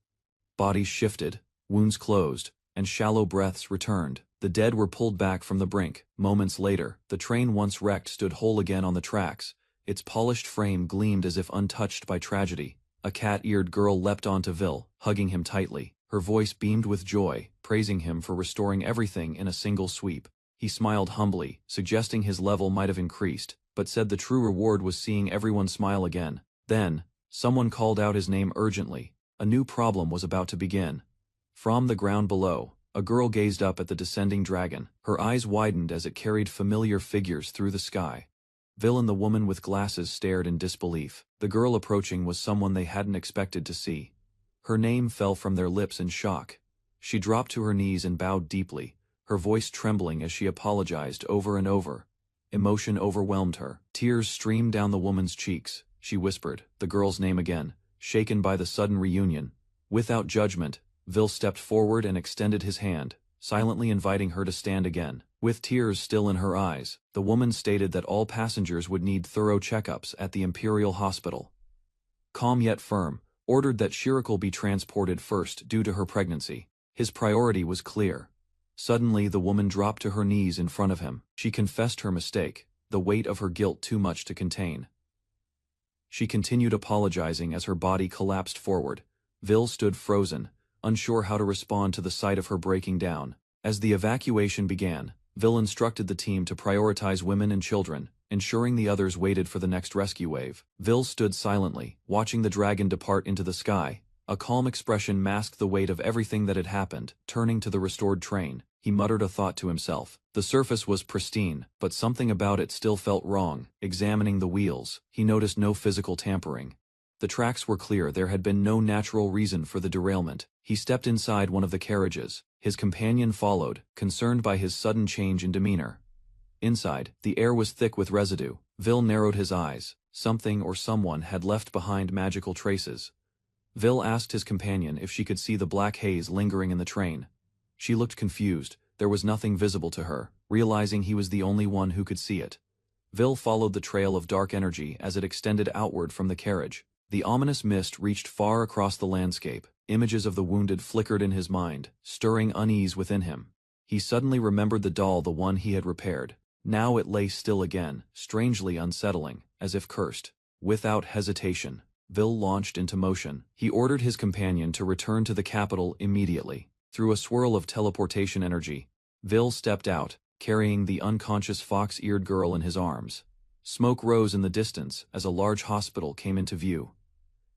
Bodies shifted, wounds closed, and shallow breaths returned. The dead were pulled back from the brink. Moments later, the train once wrecked stood whole again on the tracks. Its polished frame gleamed as if untouched by tragedy. A cat-eared girl leapt onto Vil, hugging him tightly. Her voice beamed with joy, praising him for restoring everything in a single sweep. He smiled humbly, suggesting his level might have increased, but said the true reward was seeing everyone smile again. Then, someone called out his name urgently. A new problem was about to begin. From the ground below, a girl gazed up at the descending dragon. Her eyes widened as it carried familiar figures through the sky. Vil and the woman with glasses stared in disbelief. The girl approaching was someone they hadn't expected to see. Her name fell from their lips in shock. She dropped to her knees and bowed deeply, her voice trembling as she apologized over and over. Emotion overwhelmed her. Tears streamed down the woman's cheeks. She whispered the girl's name again, shaken by the sudden reunion. Without judgment, Vil stepped forward and extended his hand, silently inviting her to stand again. With tears still in her eyes, the woman stated that all passengers would need thorough checkups at the Imperial Hospital. Calm yet firm, ordered that Shirikal be transported first due to her pregnancy. His priority was clear. Suddenly the woman dropped to her knees in front of him. She confessed her mistake, the weight of her guilt too much to contain. She continued apologizing as her body collapsed forward. Vil stood frozen, unsure how to respond to the sight of her breaking down. As the evacuation began, Vil instructed the team to prioritize women and children, ensuring the others waited for the next rescue wave. Vil stood silently, watching the dragon depart into the sky. A calm expression masked the weight of everything that had happened. Turning to the restored train, he muttered a thought to himself. The surface was pristine, but something about it still felt wrong. Examining the wheels, he noticed no physical tampering. The tracks were clear. There had been no natural reason for the derailment. He stepped inside one of the carriages. His companion followed, concerned by his sudden change in demeanor. Inside, the air was thick with residue. Vil narrowed his eyes. Something or someone had left behind magical traces. Vil asked his companion if she could see the black haze lingering in the train. She looked confused. There was nothing visible to her, realizing he was the only one who could see it. Vil followed the trail of dark energy as it extended outward from the carriage. The ominous mist reached far across the landscape. Images of the wounded flickered in his mind, stirring unease within him. He suddenly remembered the doll, the one he had repaired. Now it lay still again, strangely unsettling, as if cursed. Without hesitation, Vil launched into motion. He ordered his companion to return to the capital immediately. Through a swirl of teleportation energy, Vil stepped out, carrying the unconscious fox-eared girl in his arms. Smoke rose in the distance as a large hospital came into view.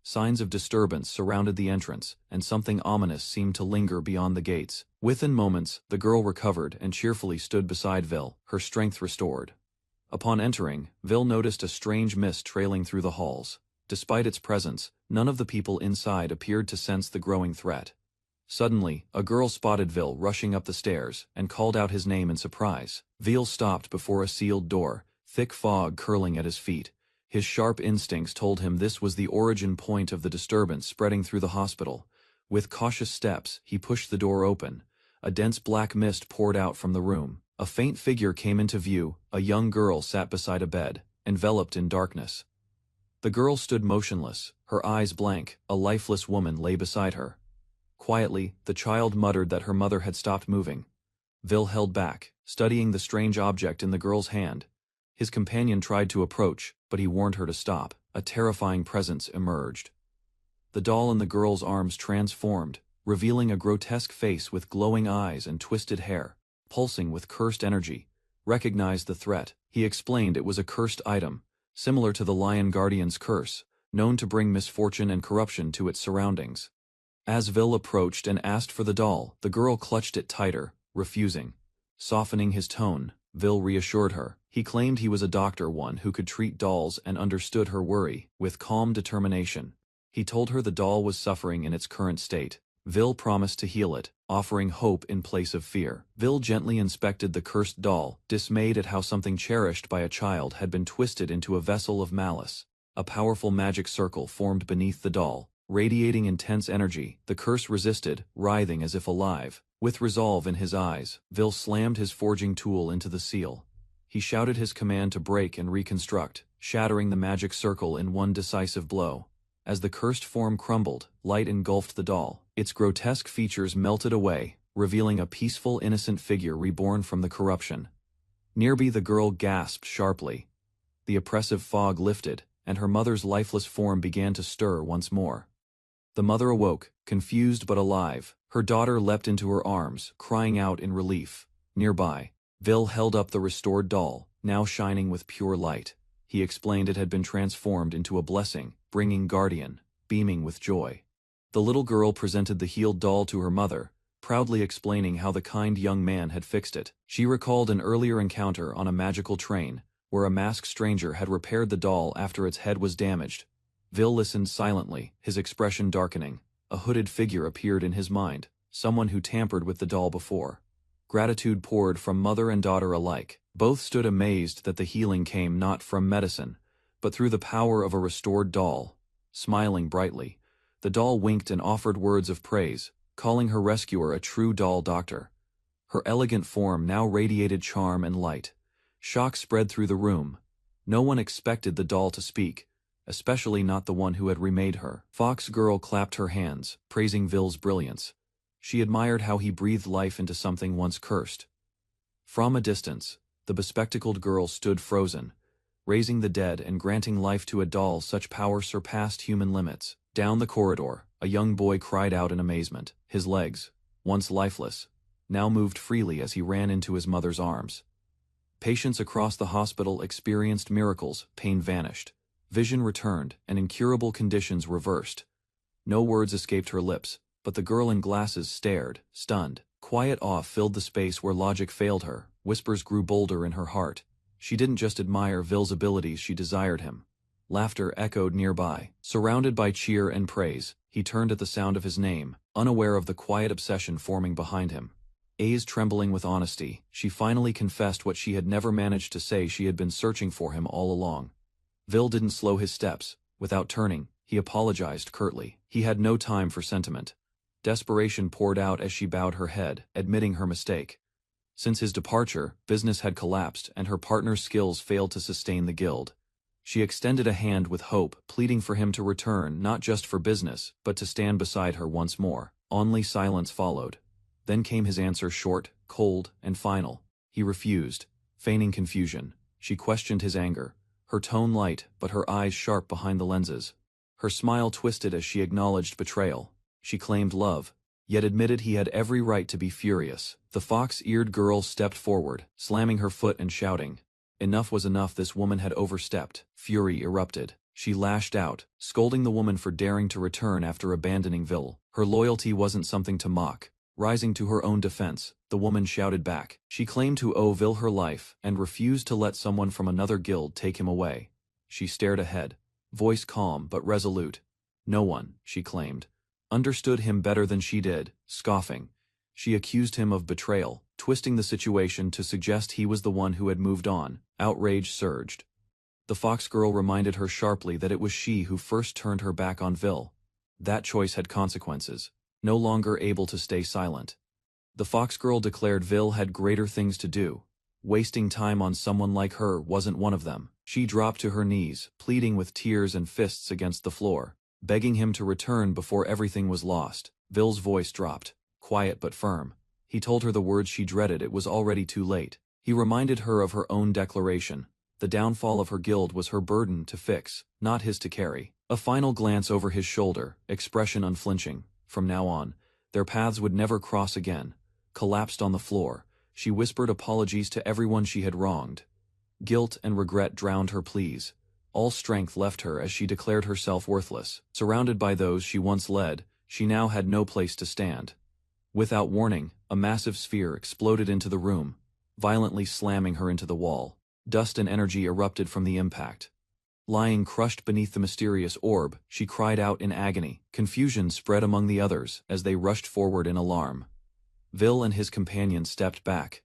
Signs of disturbance surrounded the entrance, and something ominous seemed to linger beyond the gates. Within moments, the girl recovered and cheerfully stood beside Vil, her strength restored. Upon entering, Vil noticed a strange mist trailing through the halls. Despite its presence, none of the people inside appeared to sense the growing threat. Suddenly, a girl spotted Vil rushing up the stairs and called out his name in surprise. Vil stopped before a sealed door, thick fog curling at his feet. His sharp instincts told him this was the origin point of the disturbance spreading through the hospital. With cautious steps, he pushed the door open. A dense black mist poured out from the room. A faint figure came into view. A young girl sat beside a bed, enveloped in darkness. The girl stood motionless, her eyes blank. A lifeless woman lay beside her. Quietly, the child muttered that her mother had stopped moving. Vil held back, studying the strange object in the girl's hand. His companion tried to approach, but he warned her to stop. A terrifying presence emerged. The doll in the girl's arms transformed, revealing a grotesque face with glowing eyes and twisted hair, pulsing with cursed energy. Recognized the threat. He explained it was a cursed item, similar to the Lion Guardian's curse, known to bring misfortune and corruption to its surroundings. As Vil approached and asked for the doll, the girl clutched it tighter, refusing. Softening his tone, Vil reassured her. He claimed he was a doctor, one who could treat dolls, and understood her worry. With calm determination, he told her the doll was suffering in its current state. Vil promised to heal it, offering hope in place of fear. Vil gently inspected the cursed doll, dismayed at how something cherished by a child had been twisted into a vessel of malice. A powerful magic circle formed beneath the doll, radiating intense energy. The curse resisted, writhing as if alive. With resolve in his eyes, Vil slammed his forging tool into the seal. He shouted his command to break and reconstruct, shattering the magic circle in one decisive blow. As the cursed form crumbled, light engulfed the doll. Its grotesque features melted away, revealing a peaceful, innocent figure reborn from the corruption. Nearby, the girl gasped sharply. The oppressive fog lifted, and her mother's lifeless form began to stir once more. The mother awoke, confused but alive. Her daughter leapt into her arms, crying out in relief. Nearby, Vil held up the restored doll, now shining with pure light. He explained it had been transformed into a blessing, bringing guardian, beaming with joy. The little girl presented the healed doll to her mother, proudly explaining how the kind young man had fixed it. She recalled an earlier encounter on a magical train, where a masked stranger had repaired the doll after its head was damaged. Vil listened silently, his expression darkening. A hooded figure appeared in his mind, someone who tampered with the doll before. Gratitude poured from mother and daughter alike. Both stood amazed that the healing came not from medicine, but through the power of a restored doll. Smiling brightly, the doll winked and offered words of praise, calling her rescuer a true doll doctor. Her elegant form now radiated charm and light. Shock spread through the room. No one expected the doll to speak, especially not the one who had remade her. Fox Girl clapped her hands, praising Vil's brilliance. She admired how he breathed life into something once cursed. From a distance, the bespectacled girl stood frozen, raising the dead and granting life to a doll such power surpassed human limits. Down the corridor, a young boy cried out in amazement. His legs, once lifeless, now moved freely as he ran into his mother's arms. Patients across the hospital experienced miracles. Pain vanished, vision returned, and incurable conditions reversed. No words escaped her lips, but the girl in glasses stared, stunned. Quiet awe filled the space where logic failed her. Whispers grew bolder in her heart. She didn't just admire Vil's abilities, she desired him. Laughter echoed nearby. Surrounded by cheer and praise, he turned at the sound of his name, unaware of the quiet obsession forming behind him. A's trembling with honesty, she finally confessed what she had never managed to say. She had been searching for him all along. Vil didn't slow his steps. Without turning, he apologized curtly. He had no time for sentiment. Desperation poured out as she bowed her head, admitting her mistake. Since his departure, business had collapsed and her partner's skills failed to sustain the guild. She extended a hand with hope, pleading for him to return not just for business, but to stand beside her once more. Only silence followed. Then came his answer, short, cold, and final. He refused, feigning confusion. She questioned his anger, her tone light but her eyes sharp behind the lenses. Her smile twisted as she acknowledged betrayal. She claimed love, yet admitted he had every right to be furious. The fox-eared girl stepped forward, slamming her foot and shouting. Enough was enough, this woman had overstepped. Fury erupted. She lashed out, scolding the woman for daring to return after abandoning Vil. Her loyalty wasn't something to mock. Rising to her own defense, the woman shouted back. She claimed to owe Vil her life and refused to let someone from another guild take him away. She stared ahead, voice calm but resolute. No one, she claimed, understood him better than she did, scoffing. She accused him of betrayal, twisting the situation to suggest he was the one who had moved on. Outrage surged. The fox girl reminded her sharply that it was she who first turned her back on Vil. That choice had consequences. No longer able to stay silent. The fox girl declared Vil had greater things to do. Wasting time on someone like her wasn't one of them. She dropped to her knees, pleading with tears and fists against the floor, begging him to return before everything was lost. Vil's voice dropped, quiet but firm. He told her the words she dreaded. It was already too late. He reminded her of her own declaration. The downfall of her guild was her burden to fix, not his to carry. A final glance over his shoulder, expression unflinching. From now on, their paths would never cross again. Collapsed on the floor, she whispered apologies to everyone she had wronged. Guilt and regret drowned her pleas. All strength left her as she declared herself worthless. Surrounded by those she once led, she now had no place to stand. Without warning, a massive sphere exploded into the room, violently slamming her into the wall. Dust and energy erupted from the impact. Lying crushed beneath the mysterious orb, she cried out in agony. Confusion spread among the others as they rushed forward in alarm. Vil and his companion stepped back.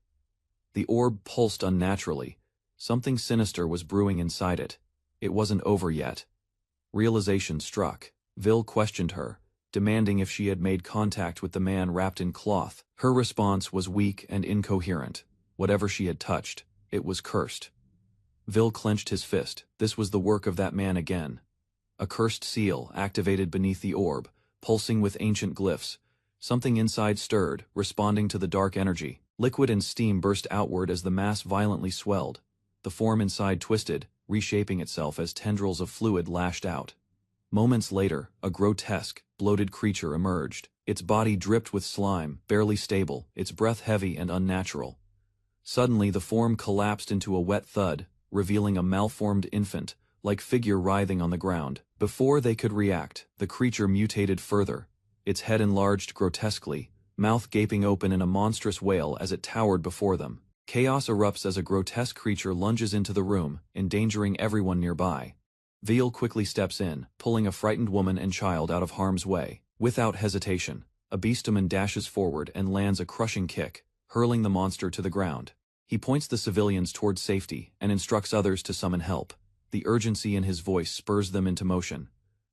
The orb pulsed unnaturally. Something sinister was brewing inside it. It wasn't over yet. Realization struck. Vil questioned her, demanding if she had made contact with the man wrapped in cloth. Her response was weak and incoherent. Whatever she had touched, it was cursed. Vil clenched his fist. This was the work of that man again. A cursed seal activated beneath the orb, pulsing with ancient glyphs. Something inside stirred, responding to the dark energy. Liquid and steam burst outward as the mass violently swelled. The form inside twisted, reshaping itself as tendrils of fluid lashed out. Moments later, a grotesque, bloated creature emerged. Its body dripped with slime, barely stable, its breath heavy and unnatural. Suddenly the form collapsed into a wet thud, revealing a malformed infant-like figure writhing on the ground. Before they could react, the creature mutated further, its head enlarged grotesquely, mouth gaping open in a monstrous wail as it towered before them. Chaos erupts as a grotesque creature lunges into the room, endangering everyone nearby. Vil quickly steps in, pulling a frightened woman and child out of harm's way. Without hesitation, a beastman dashes forward and lands a crushing kick, hurling the monster to the ground. He points the civilians toward safety and instructs others to summon help. The urgency in his voice spurs them into motion.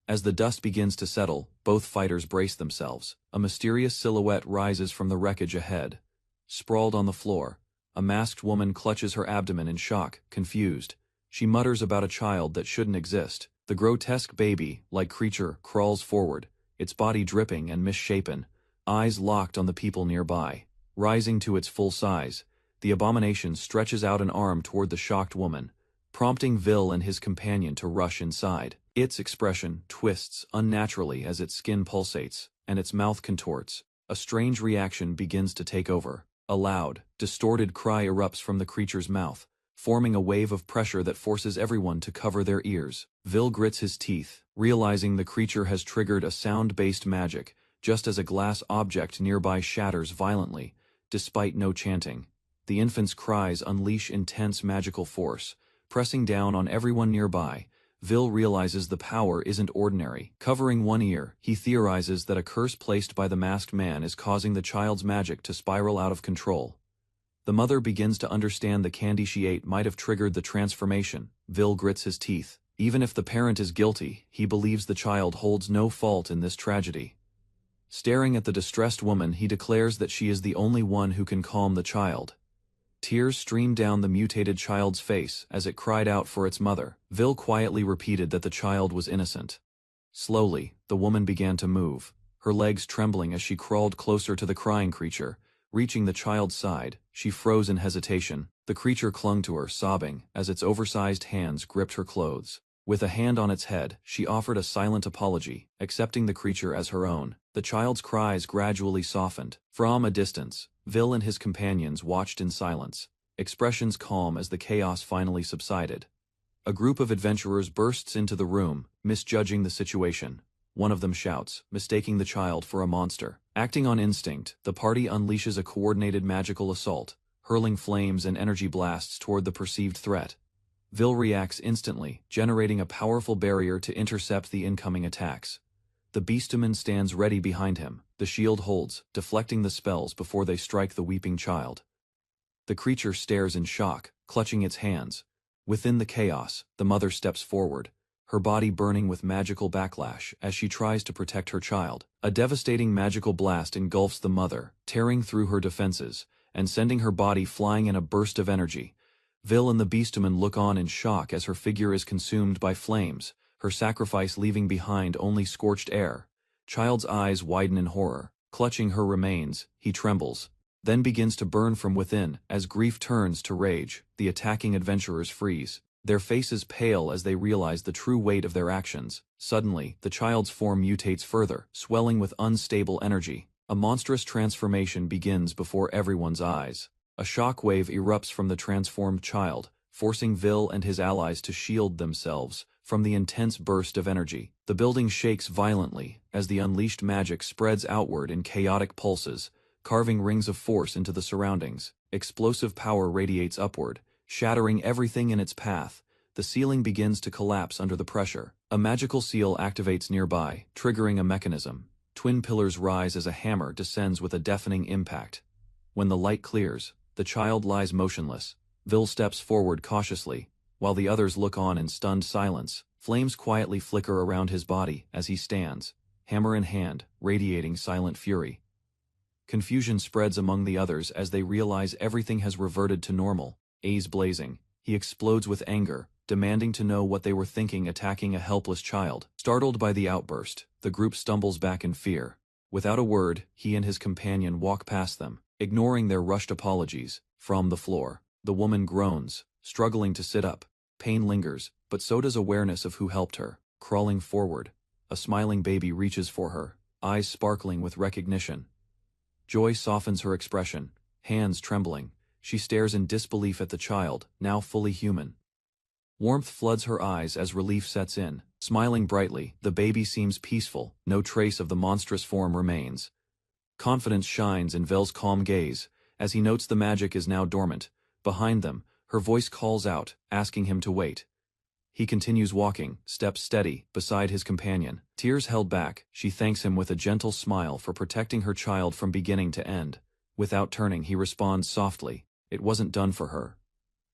As the dust begins to settle, both fighters brace themselves. A mysterious silhouette rises from the wreckage ahead. Sprawled on the floor, a masked woman clutches her abdomen in shock, confused. She mutters about a child that shouldn't exist. The grotesque baby-like creature crawls forward, its body dripping and misshapen, eyes locked on the people nearby. Rising to its full size, the abomination stretches out an arm toward the shocked woman, prompting Vil and his companion to rush inside. Its expression twists unnaturally as its skin pulsates, and its mouth contorts. A strange reaction begins to take over. A loud, distorted cry erupts from the creature's mouth, forming a wave of pressure that forces everyone to cover their ears. Vil grits his teeth, realizing the creature has triggered a sound-based magic, just as a glass object nearby shatters violently, despite no chanting. The infant's cries unleash intense magical force, pressing down on everyone nearby. Vil realizes the power isn't ordinary. Covering one ear, he theorizes that a curse placed by the masked man is causing the child's magic to spiral out of control. The mother begins to understand the candy she ate might have triggered the transformation. Vil grits his teeth. Even if the parent is guilty, he believes the child holds no fault in this tragedy. Staring at the distressed woman, he declares that she is the only one who can calm the child. Tears streamed down the mutated child's face as it cried out for its mother. Vil quietly repeated that the child was innocent. Slowly, the woman began to move, her legs trembling as she crawled closer to the crying creature. Reaching the child's side, she froze in hesitation. The creature clung to her, sobbing, as its oversized hands gripped her clothes. With a hand on its head, she offered a silent apology, accepting the creature as her own. The child's cries gradually softened. From a distance, Vil and his companions watched in silence, expressions calm as the chaos finally subsided. A group of adventurers bursts into the room, misjudging the situation. One of them shouts, mistaking the child for a monster. Acting on instinct, the party unleashes a coordinated magical assault, hurling flames and energy blasts toward the perceived threat. Vil reacts instantly, generating a powerful barrier to intercept the incoming attacks. The beastman stands ready behind him, the shield holds, deflecting the spells before they strike the weeping child. The creature stares in shock, clutching its hands. Within the chaos, the mother steps forward, her body burning with magical backlash as she tries to protect her child. A devastating magical blast engulfs the mother, tearing through her defenses, and sending her body flying in a burst of energy. Vil and the beastman look on in shock as her figure is consumed by flames, her sacrifice leaving behind only scorched air. Child's eyes widen in horror. Clutching her remains, he trembles, then begins to burn from within. As grief turns to rage, the attacking adventurers freeze, their faces pale as they realize the true weight of their actions. Suddenly, the child's form mutates further, swelling with unstable energy. A monstrous transformation begins before everyone's eyes. A shockwave erupts from the transformed child, forcing Vil and his allies to shield themselves from the intense burst of energy. The building shakes violently as the unleashed magic spreads outward in chaotic pulses, carving rings of force into the surroundings. Explosive power radiates upward, shattering everything in its path. The ceiling begins to collapse under the pressure. A magical seal activates nearby, triggering a mechanism. Twin pillars rise as a hammer descends with a deafening impact. When the light clears, the child lies motionless. Vil steps forward cautiously, while the others look on in stunned silence. Flames quietly flicker around his body as he stands, hammer in hand, radiating silent fury. Confusion spreads among the others as they realize everything has reverted to normal. Eyes blazing, he explodes with anger, demanding to know what they were thinking attacking a helpless child. Startled by the outburst, the group stumbles back in fear. Without a word, he and his companion walk past them, ignoring their rushed apologies. From the floor, the woman groans, struggling to sit up. Pain lingers, but so does awareness of who helped her. Crawling forward, a smiling baby reaches for her, eyes sparkling with recognition. Joy softens her expression, hands trembling. She stares in disbelief at the child, now fully human. Warmth floods her eyes as relief sets in. Smiling brightly, the baby seems peaceful, no trace of the monstrous form remains. Confidence shines in Vil's calm gaze, as he notes the magic is now dormant. Behind them, her voice calls out, asking him to wait. He continues walking, steps steady, beside his companion. Tears held back, she thanks him with a gentle smile for protecting her child from beginning to end. Without turning, he responds softly, it wasn't done for her.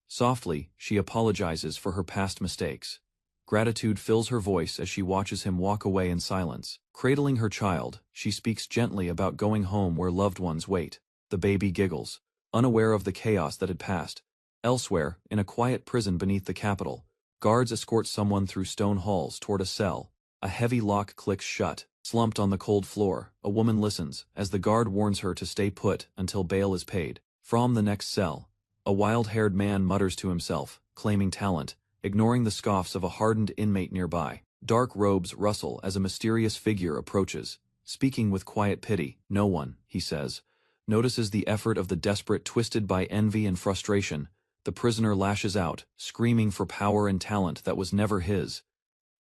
Softly, she apologizes for her past mistakes. Gratitude fills her voice as she watches him walk away in silence. Cradling her child, she speaks gently about going home where loved ones wait. The baby giggles, unaware of the chaos that had passed. Elsewhere, in a quiet prison beneath the capital, guards escort someone through stone halls toward a cell. A heavy lock clicks shut. Slumped on the cold floor, a woman listens as the guard warns her to stay put until bail is paid. From the next cell, a wild-haired man mutters to himself, claiming talent, ignoring the scoffs of a hardened inmate nearby. Dark robes rustle as a mysterious figure approaches, speaking with quiet pity. No one, he says, notices the effort of the desperate twisted by envy and frustration. The prisoner lashes out, screaming for power and talent that was never his.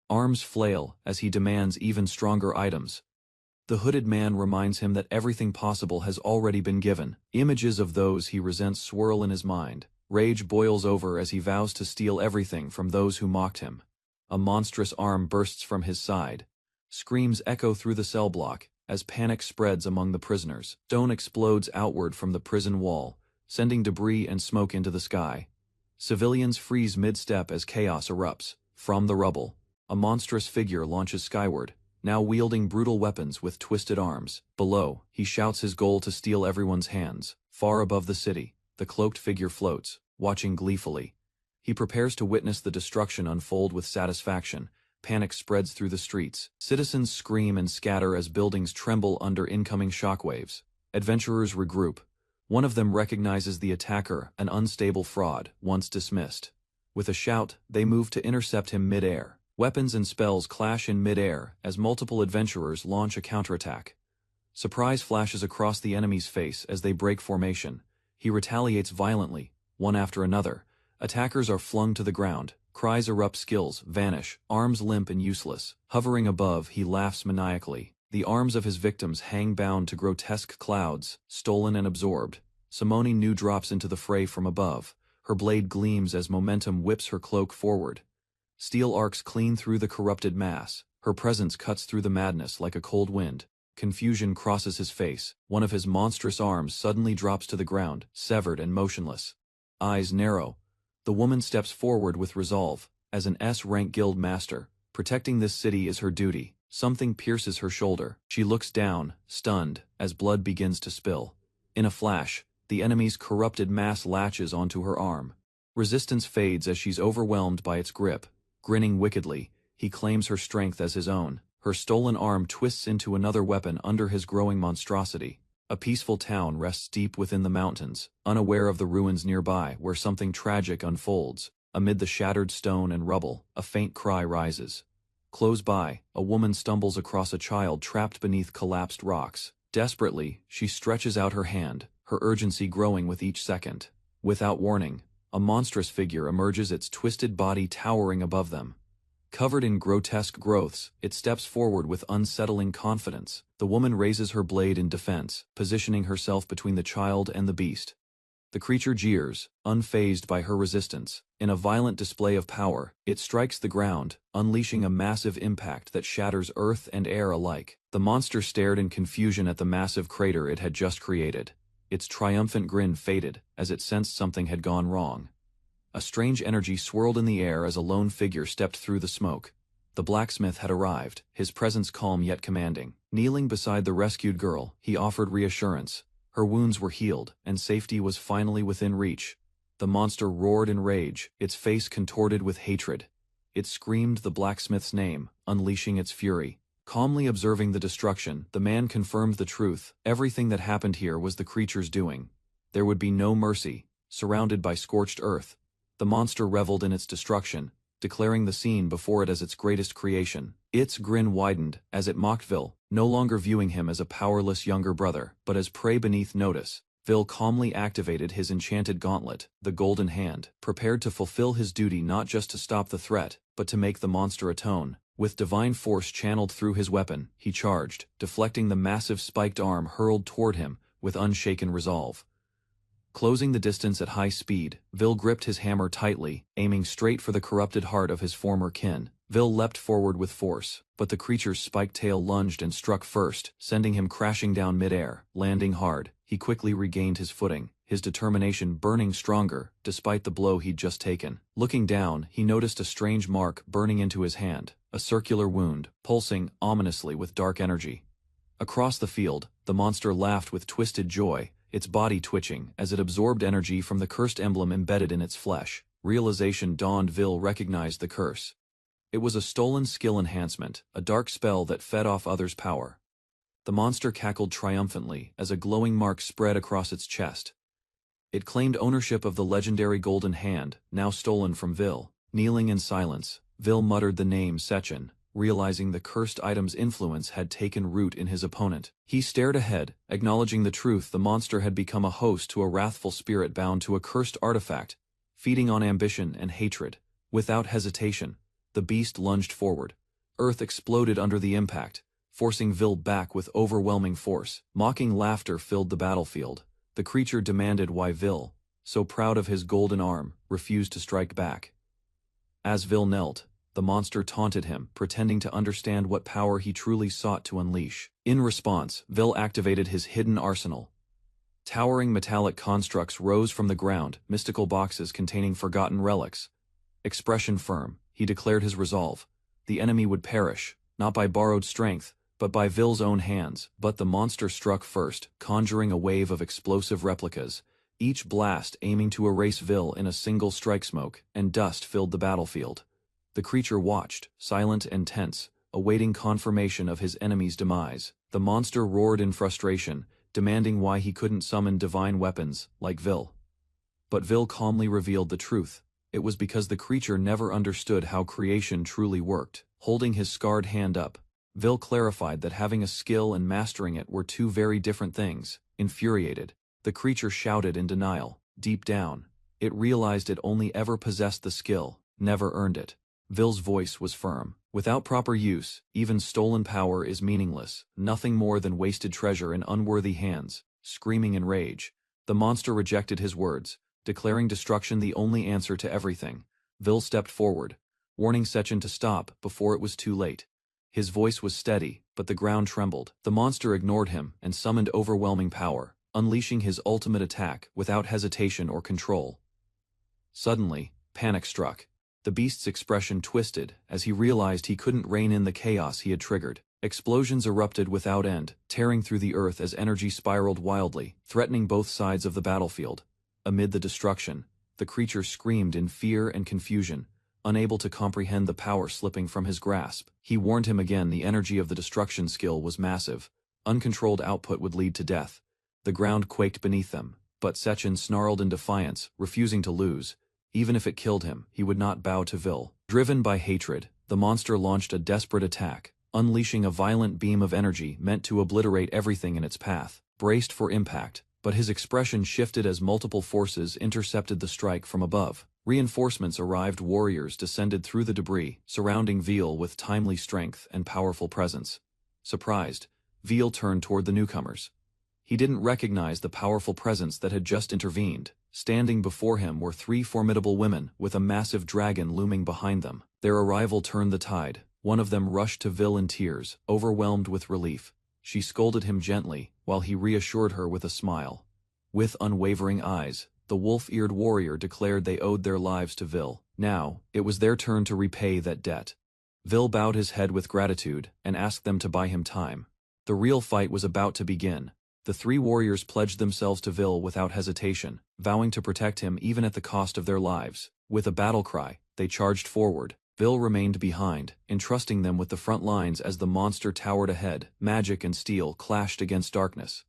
Arms flail as he demands even stronger items. The hooded man reminds him that everything possible has already been given. Images of those he resents swirl in his mind. Rage boils over as he vows to steal everything from those who mocked him. A monstrous arm bursts from his side. Screams echo through the cell block as panic spreads among the prisoners. Stone explodes outward from the prison wall, sending debris and smoke into the sky. Civilians freeze mid-step as chaos erupts. From the rubble, a monstrous figure launches skyward, now wielding brutal weapons with twisted arms. Below, he shouts his goal to steal everyone's hands. Far above the city, the cloaked figure floats, watching gleefully. He prepares to witness the destruction unfold with satisfaction. Panic spreads through the streets. Citizens scream and scatter as buildings tremble under incoming shockwaves. Adventurers regroup. One of them recognizes the attacker, an unstable fraud, once dismissed. With a shout, they move to intercept him mid-air. Weapons and spells clash in mid-air as multiple adventurers launch a counterattack. Surprise flashes across the enemy's face as they break formation. He retaliates violently, one after another. Attackers are flung to the ground. Cries erupt, skills vanish, arms limp and useless. Hovering above, he laughs maniacally. The arms of his victims hang bound to grotesque clouds, stolen and absorbed. Simone Nu drops into the fray from above. Her blade gleams as momentum whips her cloak forward. Steel arcs clean through the corrupted mass. Her presence cuts through the madness like a cold wind. Confusion crosses his face. One of his monstrous arms suddenly drops to the ground, severed and motionless. Eyes narrow. The woman steps forward with resolve. As an S-rank guild master, protecting this city is her duty. Something pierces her shoulder. She looks down, stunned, as blood begins to spill. In a flash, the enemy's corrupted mass latches onto her arm. Resistance fades as she's overwhelmed by its grip. Grinning wickedly, he claims her strength as his own. Her stolen arm twists into another weapon under his growing monstrosity. A peaceful town rests deep within the mountains, unaware of the ruins nearby where something tragic unfolds. Amid the shattered stone and rubble, a faint cry rises. Close by, a woman stumbles across a child trapped beneath collapsed rocks. Desperately, she stretches out her hand, her urgency growing with each second. Without warning, a monstrous figure emerges, its twisted body towering above them. Covered in grotesque growths, it steps forward with unsettling confidence. The woman raises her blade in defense, positioning herself between the child and the beast. The creature jeers, unfazed by her resistance. In a violent display of power, it strikes the ground, unleashing a massive impact that shatters earth and air alike. The monster stared in confusion at the massive crater it had just created. Its triumphant grin faded as it sensed something had gone wrong. A strange energy swirled in the air as a lone figure stepped through the smoke. The blacksmith had arrived, his presence calm yet commanding. Kneeling beside the rescued girl, he offered reassurance. Her wounds were healed, and safety was finally within reach. The monster roared in rage, its face contorted with hatred. It screamed the blacksmith's name, unleashing its fury. Calmly observing the destruction, the man confirmed the truth. Everything that happened here was the creature's doing. There would be no mercy. Surrounded by scorched earth, the monster reveled in its destruction, declaring the scene before it as its greatest creation. Its grin widened as it mocked Vil, no longer viewing him as a powerless younger brother, but as prey beneath notice. Vil calmly activated his enchanted gauntlet, the Golden Hand, prepared to fulfill his duty not just to stop the threat, but to make the monster atone. With divine force channeled through his weapon, he charged, deflecting the massive spiked arm hurled toward him with unshaken resolve. Closing the distance at high speed, Vil gripped his hammer tightly, aiming straight for the corrupted heart of his former kin. Vil leapt forward with force, but the creature's spiked tail lunged and struck first, sending him crashing down midair. Landing hard, he quickly regained his footing, his determination burning stronger, despite the blow he'd just taken. Looking down, he noticed a strange mark burning into his hand, a circular wound, pulsing ominously with dark energy. Across the field, the monster laughed with twisted joy, its body twitching as it absorbed energy from the cursed emblem embedded in its flesh. Realization dawned. Vil recognized the curse. It was a stolen skill enhancement, a dark spell that fed off others' power. The monster cackled triumphantly as a glowing mark spread across its chest. It claimed ownership of the legendary Golden Hand, now stolen from Vil. Kneeling in silence, Vil muttered the name Sechin, realizing the cursed item's influence had taken root in his opponent. He stared ahead, acknowledging the truth. The monster had become a host to a wrathful spirit bound to a cursed artifact, feeding on ambition and hatred. Without hesitation, the beast lunged forward. Earth exploded under the impact, forcing Vil back with overwhelming force. Mocking laughter filled the battlefield. The creature demanded why Vil, so proud of his golden arm, refused to strike back. As Vil knelt, the monster taunted him, pretending to understand what power he truly sought to unleash. In response, Vil activated his hidden arsenal. Towering metallic constructs rose from the ground, mystical boxes containing forgotten relics. Expression firm, he declared his resolve. The enemy would perish, not by borrowed strength, but by Vil's own hands. But the monster struck first, conjuring a wave of explosive replicas, each blast aiming to erase Vil in a single strike. Smoke and dust filled the battlefield. The creature watched, silent and tense, awaiting confirmation of his enemy's demise. The monster roared in frustration, demanding why he couldn't summon divine weapons like Vil. But Vil calmly revealed the truth. it was because the creature never understood how creation truly worked. Holding his scarred hand up, Vil clarified that having a skill and mastering it were two very different things. Infuriated, the creature shouted in denial. Deep down, it realized it only ever possessed the skill, never earned it. Vil's voice was firm. Without proper use, even stolen power is meaningless, nothing more than wasted treasure in unworthy hands. Screaming in rage, the monster rejected his words, declaring destruction the only answer to everything. Vil stepped forward, warning Sechin to stop before it was too late. His voice was steady, but the ground trembled. The monster ignored him and summoned overwhelming power, unleashing his ultimate attack without hesitation or control. Suddenly, panic struck. The beast's expression twisted as he realized he couldn't rein in the chaos he had triggered. Explosions erupted without end, tearing through the earth as energy spiraled wildly, threatening both sides of the battlefield. Amid the destruction, the creature screamed in fear and confusion, unable to comprehend the power slipping from his grasp. He warned him again the energy of the destruction skill was massive. Uncontrolled output would lead to death. The ground quaked beneath them, but Sechin snarled in defiance, refusing to lose. Even if it killed him, he would not bow to Vil. Driven by hatred, the monster launched a desperate attack, unleashing a violent beam of energy meant to obliterate everything in its path. Braced for impact, but his expression shifted as multiple forces intercepted the strike from above. Reinforcements arrived. Warriors descended through the debris, surrounding Vil with timely strength and powerful presence. Surprised, Vil turned toward the newcomers. He didn't recognize the powerful presence that had just intervened. Standing before him were three formidable women, with a massive dragon looming behind them. Their arrival turned the tide. One of them rushed to Vil in tears, overwhelmed with relief. She scolded him gently, while he reassured her with a smile. With unwavering eyes, the wolf-eared warrior declared they owed their lives to Vil. Now, it was their turn to repay that debt. Vil bowed his head with gratitude, and asked them to buy him time. The real fight was about to begin. The three warriors pledged themselves to Vil without hesitation, vowing to protect him even at the cost of their lives. With a battle cry, they charged forward. Vil remained behind, entrusting them with the front lines as the monster towered ahead. Magic and steel clashed against darkness.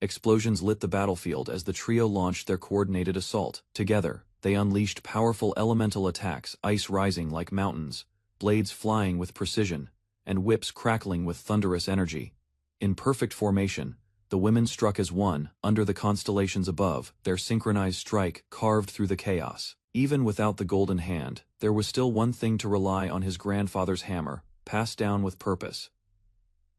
Explosions lit the battlefield as the trio launched their coordinated assault. Together, they unleashed powerful elemental attacks, ice rising like mountains, blades flying with precision, and whips crackling with thunderous energy. In perfect formation, the women struck as one, under the constellations above, their synchronized strike carved through the chaos. Even without the golden hand, there was still one thing to rely on: his grandfather's hammer, passed down with purpose.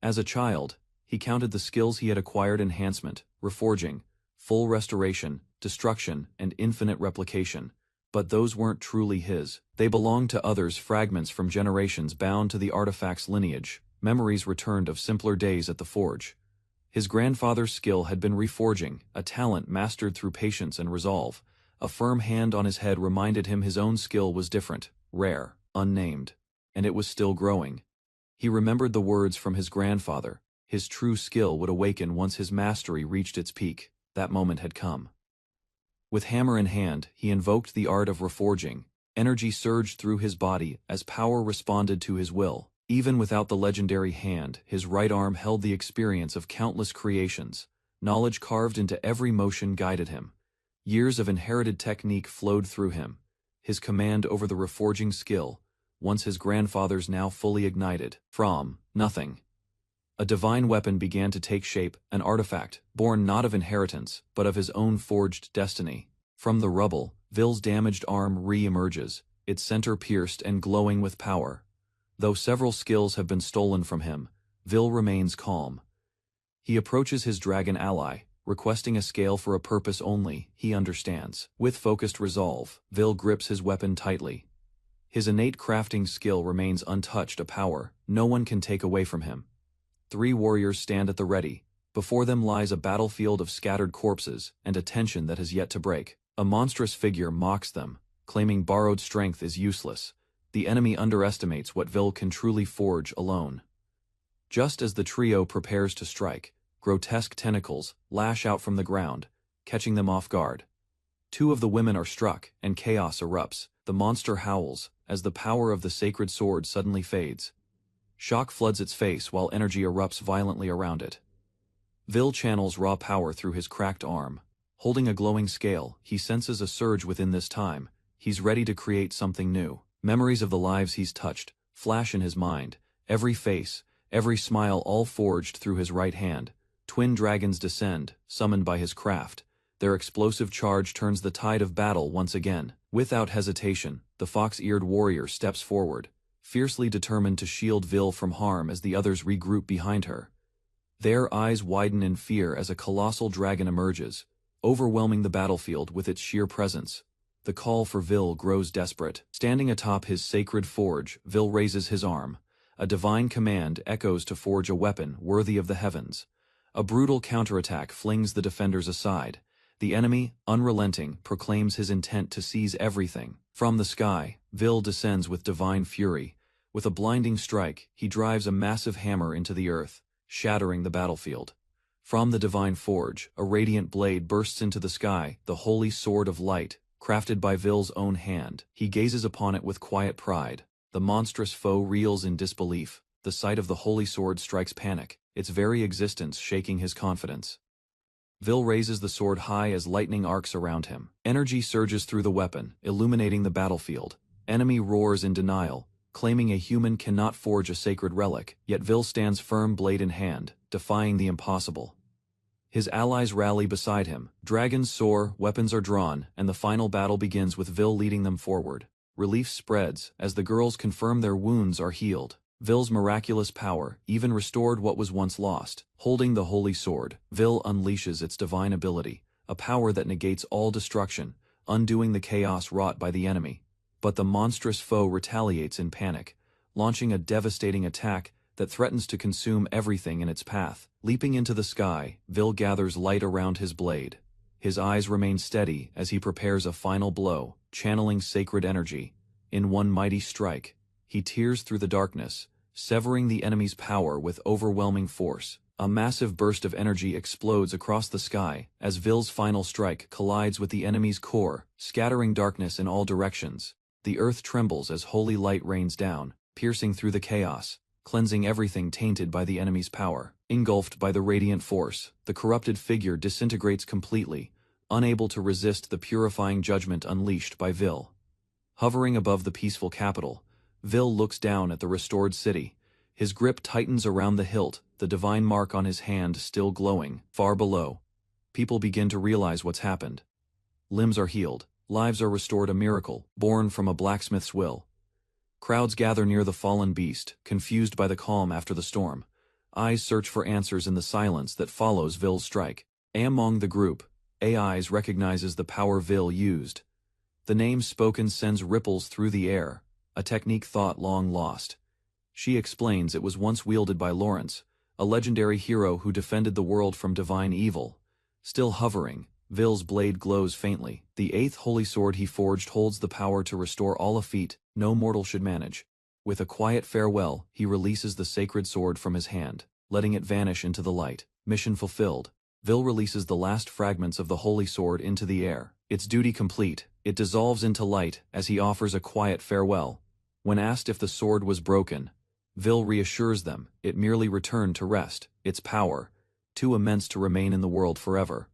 As a child, he counted the skills he had acquired: enhancement, reforging, full restoration, destruction, and infinite replication. But those weren't truly his. They belonged to others, fragments from generations bound to the artifact's lineage, memories returned of simpler days at the forge. His grandfather's skill had been reforging, a talent mastered through patience and resolve. A firm hand on his head reminded him his own skill was different, rare, unnamed, and it was still growing. He remembered the words from his grandfather: his true skill would awaken once his mastery reached its peak. That moment had come. With hammer in hand, he invoked the art of reforging. Energy surged through his body as power responded to his will. Even without the legendary hand, his right arm held the experience of countless creations. Knowledge carved into every motion guided him. Years of inherited technique flowed through him. His command over the reforging skill, once his grandfather's, now fully ignited. From nothing, a divine weapon began to take shape, an artifact, born not of inheritance, but of his own forged destiny. From the rubble, Vil's damaged arm re-emerges, its center pierced and glowing with power. Though several skills have been stolen from him, Vil remains calm. He approaches his dragon ally, requesting a scale for a purpose only he understands. With focused resolve, Vil grips his weapon tightly. His innate crafting skill remains untouched, a power no one can take away from him. Three warriors stand at the ready. Before them lies a battlefield of scattered corpses and a tension that has yet to break. A monstrous figure mocks them, claiming borrowed strength is useless. The enemy underestimates what Vil can truly forge alone. Just as the trio prepares to strike, grotesque tentacles lash out from the ground, catching them off guard. Two of the women are struck, and chaos erupts. The monster howls, as the power of the sacred sword suddenly fades. Shock floods its face while energy erupts violently around it. Vil channels raw power through his cracked arm. Holding a glowing scale, he senses a surge within this time. he's ready to create something new. Memories of the lives he's touched flash in his mind, every face, every smile all forged through his right hand. Twin dragons descend, summoned by his craft. Their explosive charge turns the tide of battle once again. Without hesitation, the fox-eared warrior steps forward, fiercely determined to shield Vil from harm as the others regroup behind her. Their eyes widen in fear as a colossal dragon emerges, overwhelming the battlefield with its sheer presence. The call for Vil grows desperate. Standing atop his sacred forge, Vil raises his arm. A divine command echoes to forge a weapon worthy of the heavens. A brutal counterattack flings the defenders aside. The enemy, unrelenting, proclaims his intent to seize everything. From the sky, Vil descends with divine fury. With a blinding strike, he drives a massive hammer into the earth, shattering the battlefield. From the divine forge, a radiant blade bursts into the sky, the holy sword of light, crafted by Vil's own hand. He gazes upon it with quiet pride. The monstrous foe reels in disbelief. The sight of the holy sword strikes panic, its very existence shaking his confidence. Vil raises the sword high as lightning arcs around him. Energy surges through the weapon, illuminating the battlefield. Enemy roars in denial, claiming a human cannot forge a sacred relic, yet Vil stands firm, blade in hand, defying the impossible. His allies rally beside him. Dragons soar, weapons are drawn, and the final battle begins with Vil leading them forward. Relief spreads as the girls confirm their wounds are healed. Vil's miraculous power even restored what was once lost. Holding the holy sword, Vil unleashes its divine ability, a power that negates all destruction, undoing the chaos wrought by the enemy. But the monstrous foe retaliates in panic, launching a devastating attack that threatens to consume everything in its path. Leaping into the sky, Vil gathers light around his blade. His eyes remain steady as he prepares a final blow, channeling sacred energy. In one mighty strike, he tears through the darkness, severing the enemy's power with overwhelming force. A massive burst of energy explodes across the sky as Vil's final strike collides with the enemy's core, scattering darkness in all directions. The earth trembles as holy light rains down, piercing through the chaos, cleansing everything tainted by the enemy's power. Engulfed by the radiant force, the corrupted figure disintegrates completely, unable to resist the purifying judgment unleashed by Vil. Hovering above the peaceful capital, Vil looks down at the restored city. His grip tightens around the hilt, the divine mark on his hand still glowing. Far below, people begin to realize what's happened. Limbs are healed, lives are restored, a miracle, born from a blacksmith's will. Crowds gather near the fallen beast, confused by the calm after the storm. Eyes search for answers in the silence that follows Vil's strike. Among the group, AIs recognizes the power Vil used. The name spoken sends ripples through the air, a technique thought long lost. She explains it was once wielded by Lawrence, a legendary hero who defended the world from divine evil. Still hovering, Vil's blade glows faintly. The eighth holy sword he forged holds the power to restore all a feat no mortal should manage. With a quiet farewell, he releases the sacred sword from his hand, letting it vanish into the light. Mission fulfilled. Vil releases the last fragments of the holy sword into the air. Its duty complete, it dissolves into light as he offers a quiet farewell. When asked if the sword was broken, Vil reassures them it merely returned to rest, its power, too immense to remain in the world forever.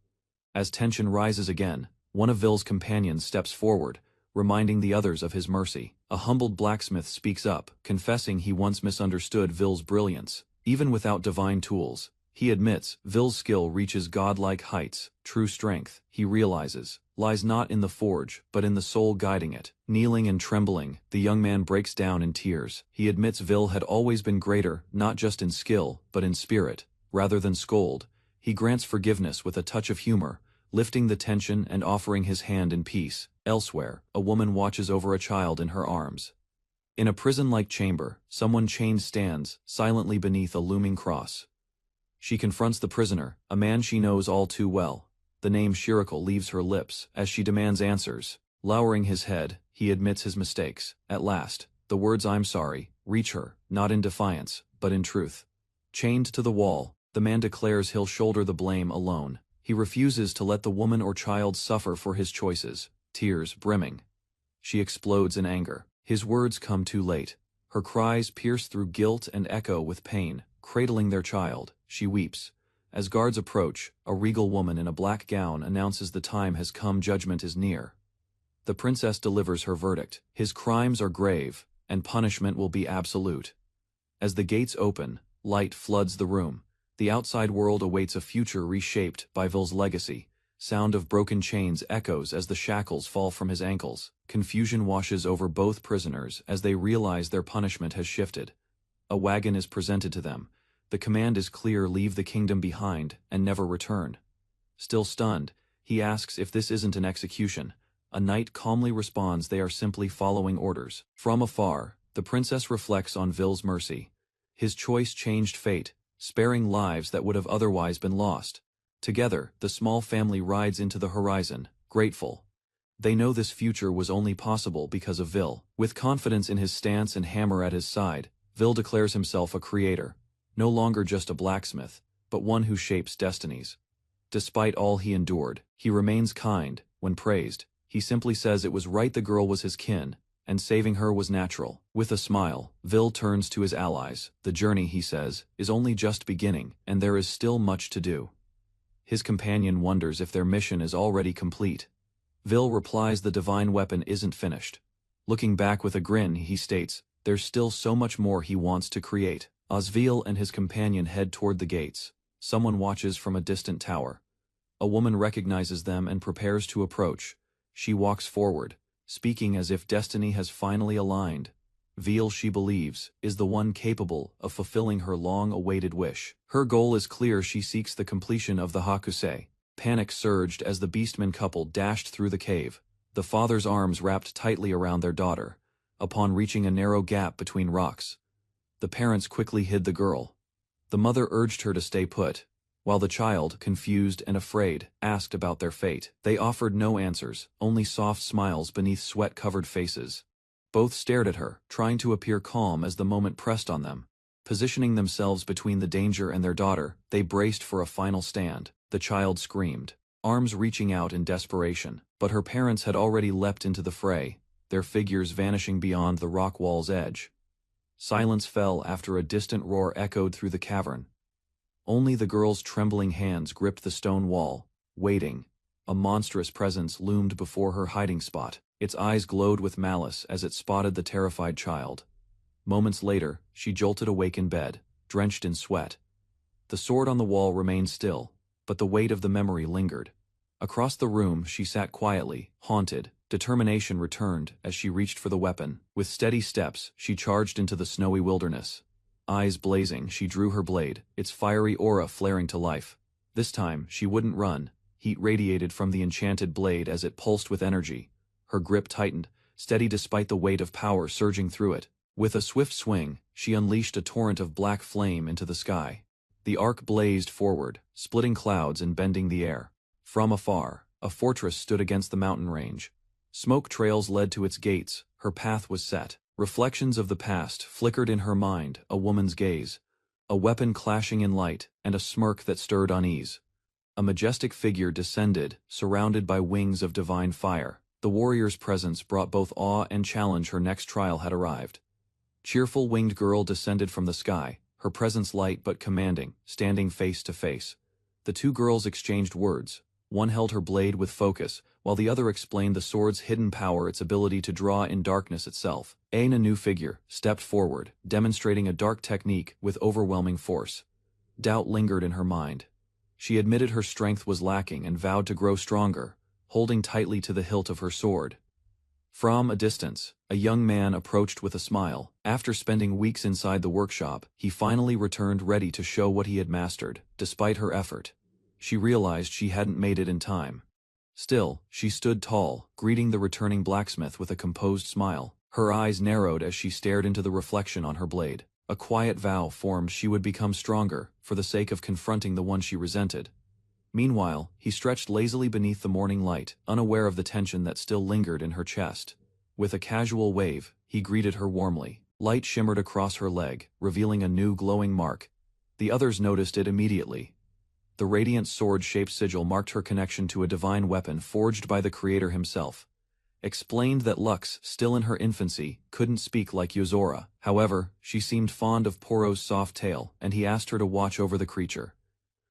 As tension rises again, one of Vil's companions steps forward, reminding the others of his mercy. A humbled blacksmith speaks up, confessing he once misunderstood Vil's brilliance. Even without divine tools, he admits Vil's skill reaches godlike heights. True strength, he realizes, lies not in the forge, but in the soul guiding it. Kneeling and trembling, the young man breaks down in tears. He admits Vil had always been greater, not just in skill, but in spirit. Rather than scold, he grants forgiveness with a touch of humor, lifting the tension and offering his hand in peace. Elsewhere, a woman watches over a child in her arms. In a prison-like chamber, someone chained stands, silently beneath a looming cross. She confronts the prisoner, a man she knows all too well. The name Shirako leaves her lips as she demands answers. Lowering his head, he admits his mistakes. At last, the words "I'm sorry" reach her, not in defiance, but in truth. Chained to the wall, the man declares he'll shoulder the blame alone. He refuses to let the woman or child suffer for his choices. Tears brimming. She explodes in anger. His words come too late. Her cries pierce through guilt and echo with pain. Cradling their child, she weeps. As guards approach, a regal woman in a black gown announces the time has come, judgment is near. The princess delivers her verdict. His crimes are grave, and punishment will be absolute. As the gates open, light floods the room. The outside world awaits a future reshaped by Vil's legacy. Sound of broken chains echoes as the shackles fall from his ankles. Confusion washes over both prisoners as they realize their punishment has shifted. A wagon is presented to them. The command is clear: leave the kingdom behind and never return. Still stunned, he asks if this isn't an execution. A knight calmly responds they are simply following orders. From afar, the princess reflects on Vil's mercy. His choice changed fate, sparing lives that would have otherwise been lost. Together, the small family rides into the horizon, grateful. They know this future was only possible because of Vil. With confidence in his stance and hammer at his side, Vil declares himself a creator, no longer just a blacksmith, but one who shapes destinies. Despite all he endured, he remains kind. When praised, he simply says it was right the girl was his kin, and saving her was natural. With a smile, Vil turns to his allies. The journey, he says, is only just beginning, and there is still much to do. His companion wonders if their mission is already complete. Vil replies the divine weapon isn't finished. Looking back with a grin, he states, there's still so much more he wants to create. As Vil and his companion head toward the gates, someone watches from a distant tower. A woman recognizes them and prepares to approach. She walks forward, speaking as if destiny has finally aligned. Vil, she believes, is the one capable of fulfilling her long-awaited wish. Her goal is clear: she seeks the completion of the Hapusai. Panic surged as the beastman couple dashed through the cave, the father's arms wrapped tightly around their daughter. Upon reaching a narrow gap between rocks, the parents quickly hid the girl. The mother urged her to stay put, while the child, confused and afraid, asked about their fate. They offered no answers, only soft smiles beneath sweat-covered faces. Both stared at her, trying to appear calm as the moment pressed on them. Positioning themselves between the danger and their daughter, they braced for a final stand. The child screamed, arms reaching out in desperation, but her parents had already leapt into the fray, their figures vanishing beyond the rock wall's edge. Silence fell after a distant roar echoed through the cavern. Only the girl's trembling hands gripped the stone wall, waiting. A monstrous presence loomed before her hiding spot. Its eyes glowed with malice as it spotted the terrified child. Moments later, she jolted awake in bed, drenched in sweat. The sword on the wall remained still, but the weight of the memory lingered. Across the room, she sat quietly, haunted. Determination returned as she reached for the weapon. With steady steps, she charged into the snowy wilderness. Eyes blazing, she drew her blade, its fiery aura flaring to life. This time, she wouldn't run. Heat radiated from the enchanted blade as it pulsed with energy. Her grip tightened, steady despite the weight of power surging through it. With a swift swing, she unleashed a torrent of black flame into the sky. The arc blazed forward, splitting clouds and bending the air. From afar, a fortress stood against the mountain range. Smoke trails led to its gates. Her path was set. Reflections of the past flickered in her mind, a woman's gaze, a weapon clashing in light, and a smirk that stirred unease. A majestic figure descended, surrounded by wings of divine fire. The warrior's presence brought both awe and challenge. Her next trial had arrived. Cheerful winged girl descended from the sky, her presence light but commanding, standing face to face. The two girls exchanged words. One held her blade with focus, while the other explained the sword's hidden power, its ability to draw in darkness itself. A new figure stepped forward, demonstrating a dark technique with overwhelming force. Doubt lingered in her mind. She admitted her strength was lacking and vowed to grow stronger, holding tightly to the hilt of her sword. From a distance, a young man approached with a smile. After spending weeks inside the workshop, he finally returned ready to show what he had mastered. Despite her effort, she realized she hadn't made it in time. Still, she stood tall, greeting the returning blacksmith with a composed smile. Her eyes narrowed as she stared into the reflection on her blade. A quiet vow formed: she would become stronger, for the sake of confronting the one she resented. Meanwhile, he stretched lazily beneath the morning light, unaware of the tension that still lingered in her chest. With a casual wave, he greeted her warmly. Light shimmered across her leg, revealing a new glowing mark. The others noticed it immediately. The radiant sword-shaped sigil marked her connection to a divine weapon forged by the creator himself. Explained that Lux, still in her infancy, couldn't speak like Yozora. However, she seemed fond of Porro's soft tail, and he asked her to watch over the creature.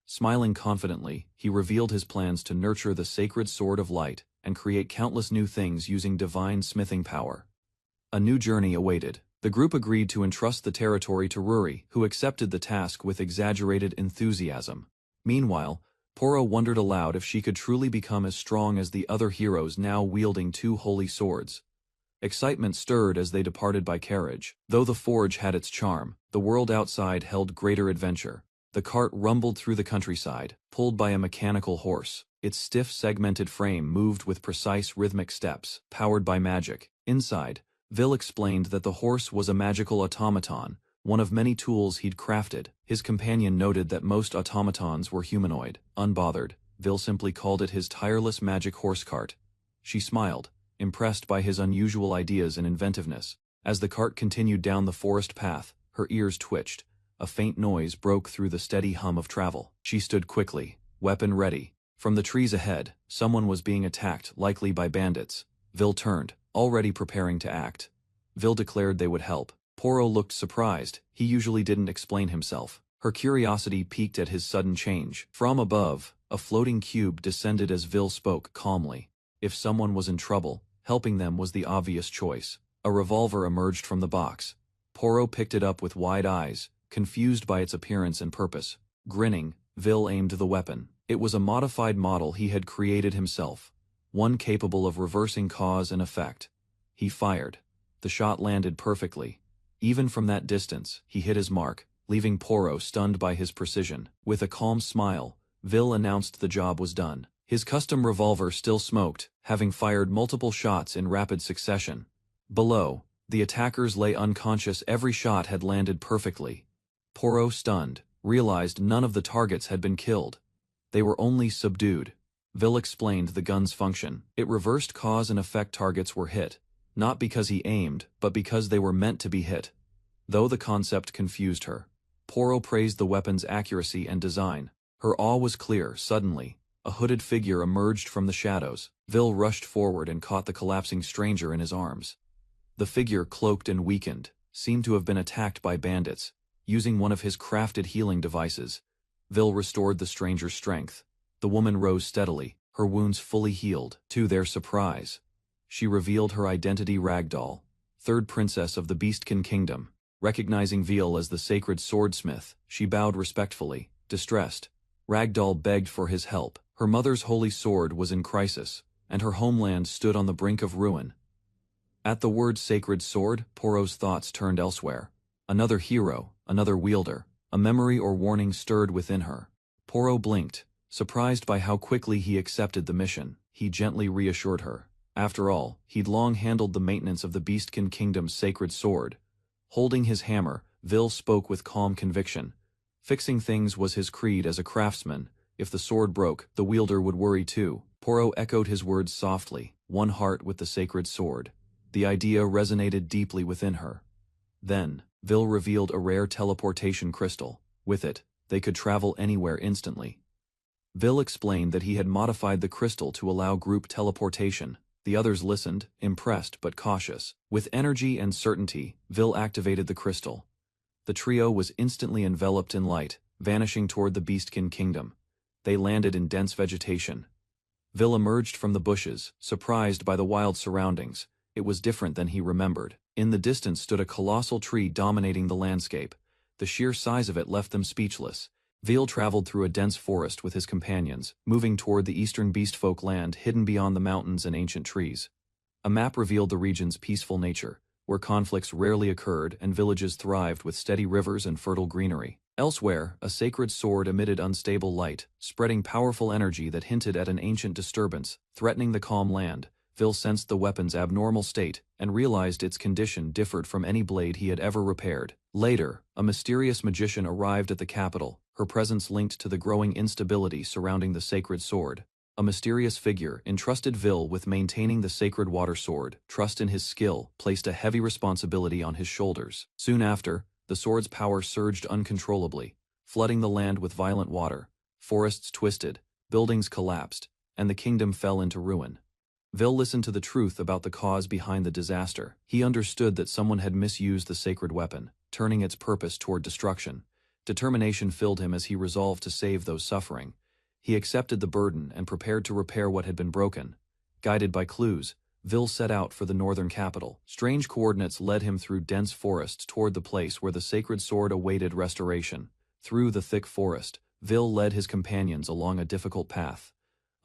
Smiling confidently, he revealed his plans to nurture the sacred sword of light and create countless new things using divine smithing power. A new journey awaited. The group agreed to entrust the territory to Ruri, who accepted the task with exaggerated enthusiasm. Meanwhile, Porro wondered aloud if she could truly become as strong as the other heroes now wielding two holy swords. Excitement stirred as they departed by carriage. Though the forge had its charm, the world outside held greater adventure. The cart rumbled through the countryside, pulled by a mechanical horse. Its stiff segmented frame moved with precise rhythmic steps, powered by magic. Inside, Vil explained that the horse was a magical automaton, one of many tools he'd crafted. His companion noted that most automatons were humanoid. Unbothered, Vil simply called it his tireless magic horse cart. She smiled, impressed by his unusual ideas and inventiveness. As the cart continued down the forest path, her ears twitched. A faint noise broke through the steady hum of travel. She stood quickly, weapon ready. From the trees ahead, someone was being attacked, likely by bandits. Vil turned, already preparing to act. Vil declared they would help. Porro looked surprised. He usually didn't explain himself. Her curiosity piqued at his sudden change. From above, a floating cube descended as Vil spoke calmly. If someone was in trouble, helping them was the obvious choice. A revolver emerged from the box. Porro picked it up with wide eyes, confused by its appearance and purpose. Grinning, Vil aimed the weapon. It was a modified model he had created himself, one capable of reversing cause and effect. He fired. The shot landed perfectly. Even from that distance, he hit his mark, leaving Porro stunned by his precision. With a calm smile, Vil announced the job was done. His custom revolver still smoked, having fired multiple shots in rapid succession. Below, the attackers lay unconscious. Every shot had landed perfectly. Porro, stunned, realized none of the targets had been killed. They were only subdued. Vil explained the gun's function. It reversed cause and effect. Targets were hit, not because he aimed, but because they were meant to be hit. Though the concept confused her, Porro praised the weapon's accuracy and design. Her awe was clear. Suddenly, a hooded figure emerged from the shadows. Vil rushed forward and caught the collapsing stranger in his arms. The figure, cloaked and weakened, seemed to have been attacked by bandits. Using one of his crafted healing devices, Vil restored the stranger's strength. The woman rose steadily, her wounds fully healed. To their surprise, she revealed her identity: Ragdoll, third princess of the Beastkin Kingdom. Recognizing Vil as the sacred swordsmith, she bowed respectfully. Distressed, Ragdoll begged for his help. Her mother's holy sword was in crisis, and her homeland stood on the brink of ruin. At the word sacred sword, Porro's thoughts turned elsewhere. Another hero, another wielder. A memory or warning stirred within her. Porro blinked, surprised by how quickly he accepted the mission. He gently reassured her. After all, he'd long handled the maintenance of the Beastkin Kingdom's sacred sword. Holding his hammer, Vil spoke with calm conviction. Fixing things was his creed as a craftsman. If the sword broke, the wielder would worry too. Porro echoed his words softly. One heart with the sacred sword. The idea resonated deeply within her. Then, Vil revealed a rare teleportation crystal. With it, they could travel anywhere instantly. Vil explained that he had modified the crystal to allow group teleportation. The others listened, impressed but cautious. With energy and certainty, Vil activated the crystal. The trio was instantly enveloped in light, vanishing toward the Beastkin Kingdom. They landed in dense vegetation. Vil emerged from the bushes, surprised by the wild surroundings. It was different than he remembered. In the distance stood a colossal tree dominating the landscape. The sheer size of it left them speechless. Vil traveled through a dense forest with his companions, moving toward the eastern beastfolk land hidden beyond the mountains and ancient trees. A map revealed the region's peaceful nature, where conflicts rarely occurred and villages thrived with steady rivers and fertile greenery. Elsewhere, a sacred sword emitted unstable light, spreading powerful energy that hinted at an ancient disturbance, threatening the calm land. Vil sensed the weapon's abnormal state and realized its condition differed from any blade he had ever repaired. Later, a mysterious magician arrived at the capital, her presence linked to the growing instability surrounding the sacred sword. A mysterious figure entrusted Vil with maintaining the sacred water sword. Trust in his skill placed a heavy responsibility on his shoulders. Soon after, the sword's power surged uncontrollably, flooding the land with violent water. Forests twisted, buildings collapsed, and the kingdom fell into ruin. Vil listened to the truth about the cause behind the disaster. He understood that someone had misused the sacred weapon, turning its purpose toward destruction. Determination filled him as he resolved to save those suffering. He accepted the burden and prepared to repair what had been broken. Guided by clues, Vil set out for the northern capital. Strange coordinates led him through dense forests toward the place where the sacred sword awaited restoration. Through the thick forest, Vil led his companions along a difficult path.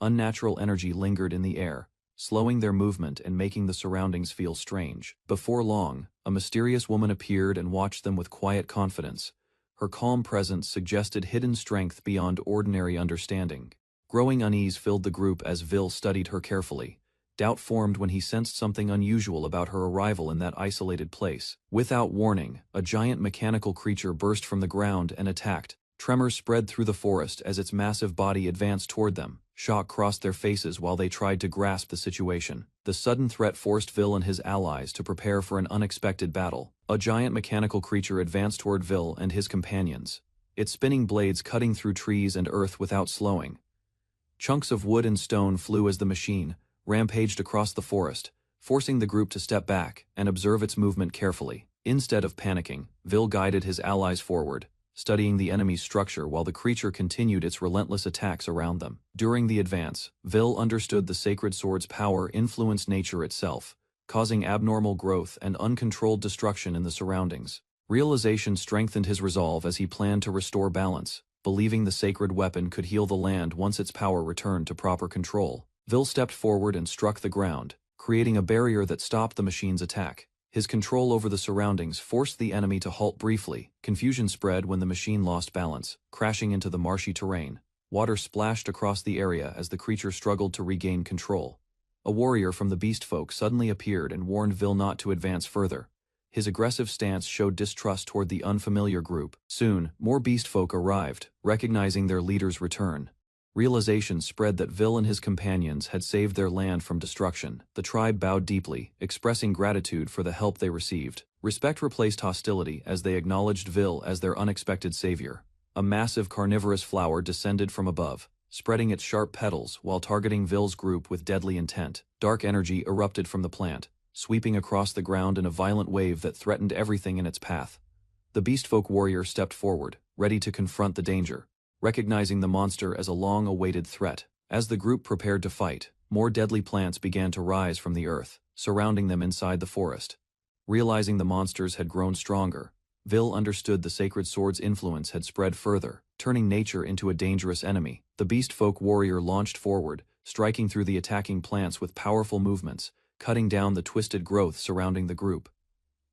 Unnatural energy lingered in the air, slowing their movement and making the surroundings feel strange. Before long, a mysterious woman appeared and watched them with quiet confidence. Her calm presence suggested hidden strength beyond ordinary understanding. Growing unease filled the group as Vil studied her carefully. Doubt formed when he sensed something unusual about her arrival in that isolated place. Without warning, a giant mechanical creature burst from the ground and attacked. Tremors spread through the forest as its massive body advanced toward them. Shock crossed their faces while they tried to grasp the situation. The sudden threat forced Vil and his allies to prepare for an unexpected battle. A giant mechanical creature advanced toward Vil and his companions, its spinning blades cutting through trees and earth without slowing. Chunks of wood and stone flew as the machine rampaged across the forest, forcing the group to step back and observe its movement carefully. Instead of panicking, Vil guided his allies forward, studying the enemy's structure while the creature continued its relentless attacks around them. During the advance, Vil understood the sacred sword's power influenced nature itself, causing abnormal growth and uncontrolled destruction in the surroundings. Realization strengthened his resolve as he planned to restore balance, believing the sacred weapon could heal the land once its power returned to proper control. Vil stepped forward and struck the ground, creating a barrier that stopped the machine's attack. His control over the surroundings forced the enemy to halt briefly. Confusion spread when the machine lost balance, crashing into the marshy terrain. Water splashed across the area as the creature struggled to regain control. A warrior from the beast folk suddenly appeared and warned Vil not to advance further. His aggressive stance showed distrust toward the unfamiliar group. Soon, more beast folk arrived, recognizing their leader's return. Realization spread that Vil and his companions had saved their land from destruction. The tribe bowed deeply, expressing gratitude for the help they received. Respect replaced hostility as they acknowledged Vil as their unexpected savior. A massive carnivorous flower descended from above, spreading its sharp petals while targeting Vil's group with deadly intent. Dark energy erupted from the plant, sweeping across the ground in a violent wave that threatened everything in its path. The beastfolk warrior stepped forward, ready to confront the danger, recognizing the monster as a long-awaited threat. As the group prepared to fight, more deadly plants began to rise from the earth, surrounding them inside the forest. Realizing the monsters had grown stronger, Vil understood the sacred sword's influence had spread further, turning nature into a dangerous enemy. The beastfolk warrior launched forward, striking through the attacking plants with powerful movements, cutting down the twisted growth surrounding the group.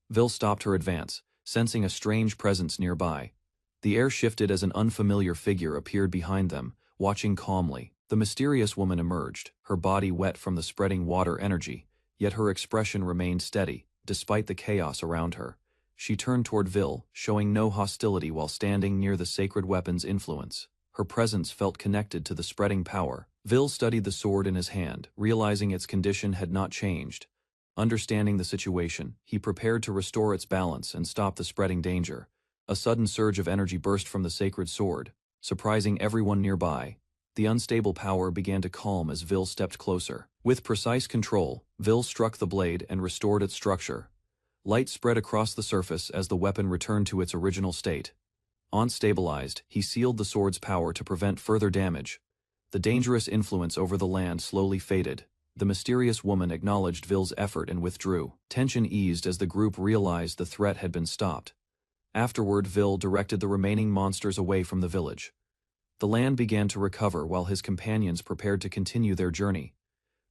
Vil stopped her advance, sensing a strange presence nearby. The air shifted as an unfamiliar figure appeared behind them, watching calmly. The mysterious woman emerged, her body wet from the spreading water energy, yet her expression remained steady, despite the chaos around her. She turned toward Vil, showing no hostility while standing near the sacred weapon's influence. Her presence felt connected to the spreading power. Vil studied the sword in his hand, realizing its condition had not changed. Understanding the situation, he prepared to restore its balance and stop the spreading danger. A sudden surge of energy burst from the sacred sword, surprising everyone nearby. The unstable power began to calm as Vil stepped closer. With precise control, Vil struck the blade and restored its structure. Light spread across the surface as the weapon returned to its original state. Once stabilized, he sealed the sword's power to prevent further damage. The dangerous influence over the land slowly faded. The mysterious woman acknowledged Vil's effort and withdrew. Tension eased as the group realized the threat had been stopped. Afterward, Vil directed the remaining monsters away from the village. The land began to recover while his companions prepared to continue their journey.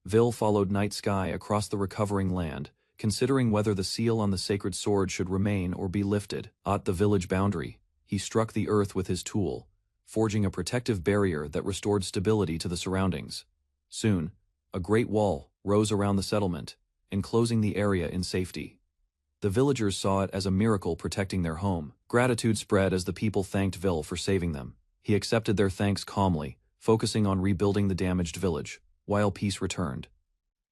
Vil followed Night Sky across the recovering land, considering whether the seal on the sacred sword should remain or be lifted. At the village boundary, he struck the earth with his tool, forging a protective barrier that restored stability to the surroundings. Soon, a great wall rose around the settlement, enclosing the area in safety. The villagers saw it as a miracle protecting their home. Gratitude spread as the people thanked Vil for saving them. He accepted their thanks calmly, focusing on rebuilding the damaged village, while peace returned.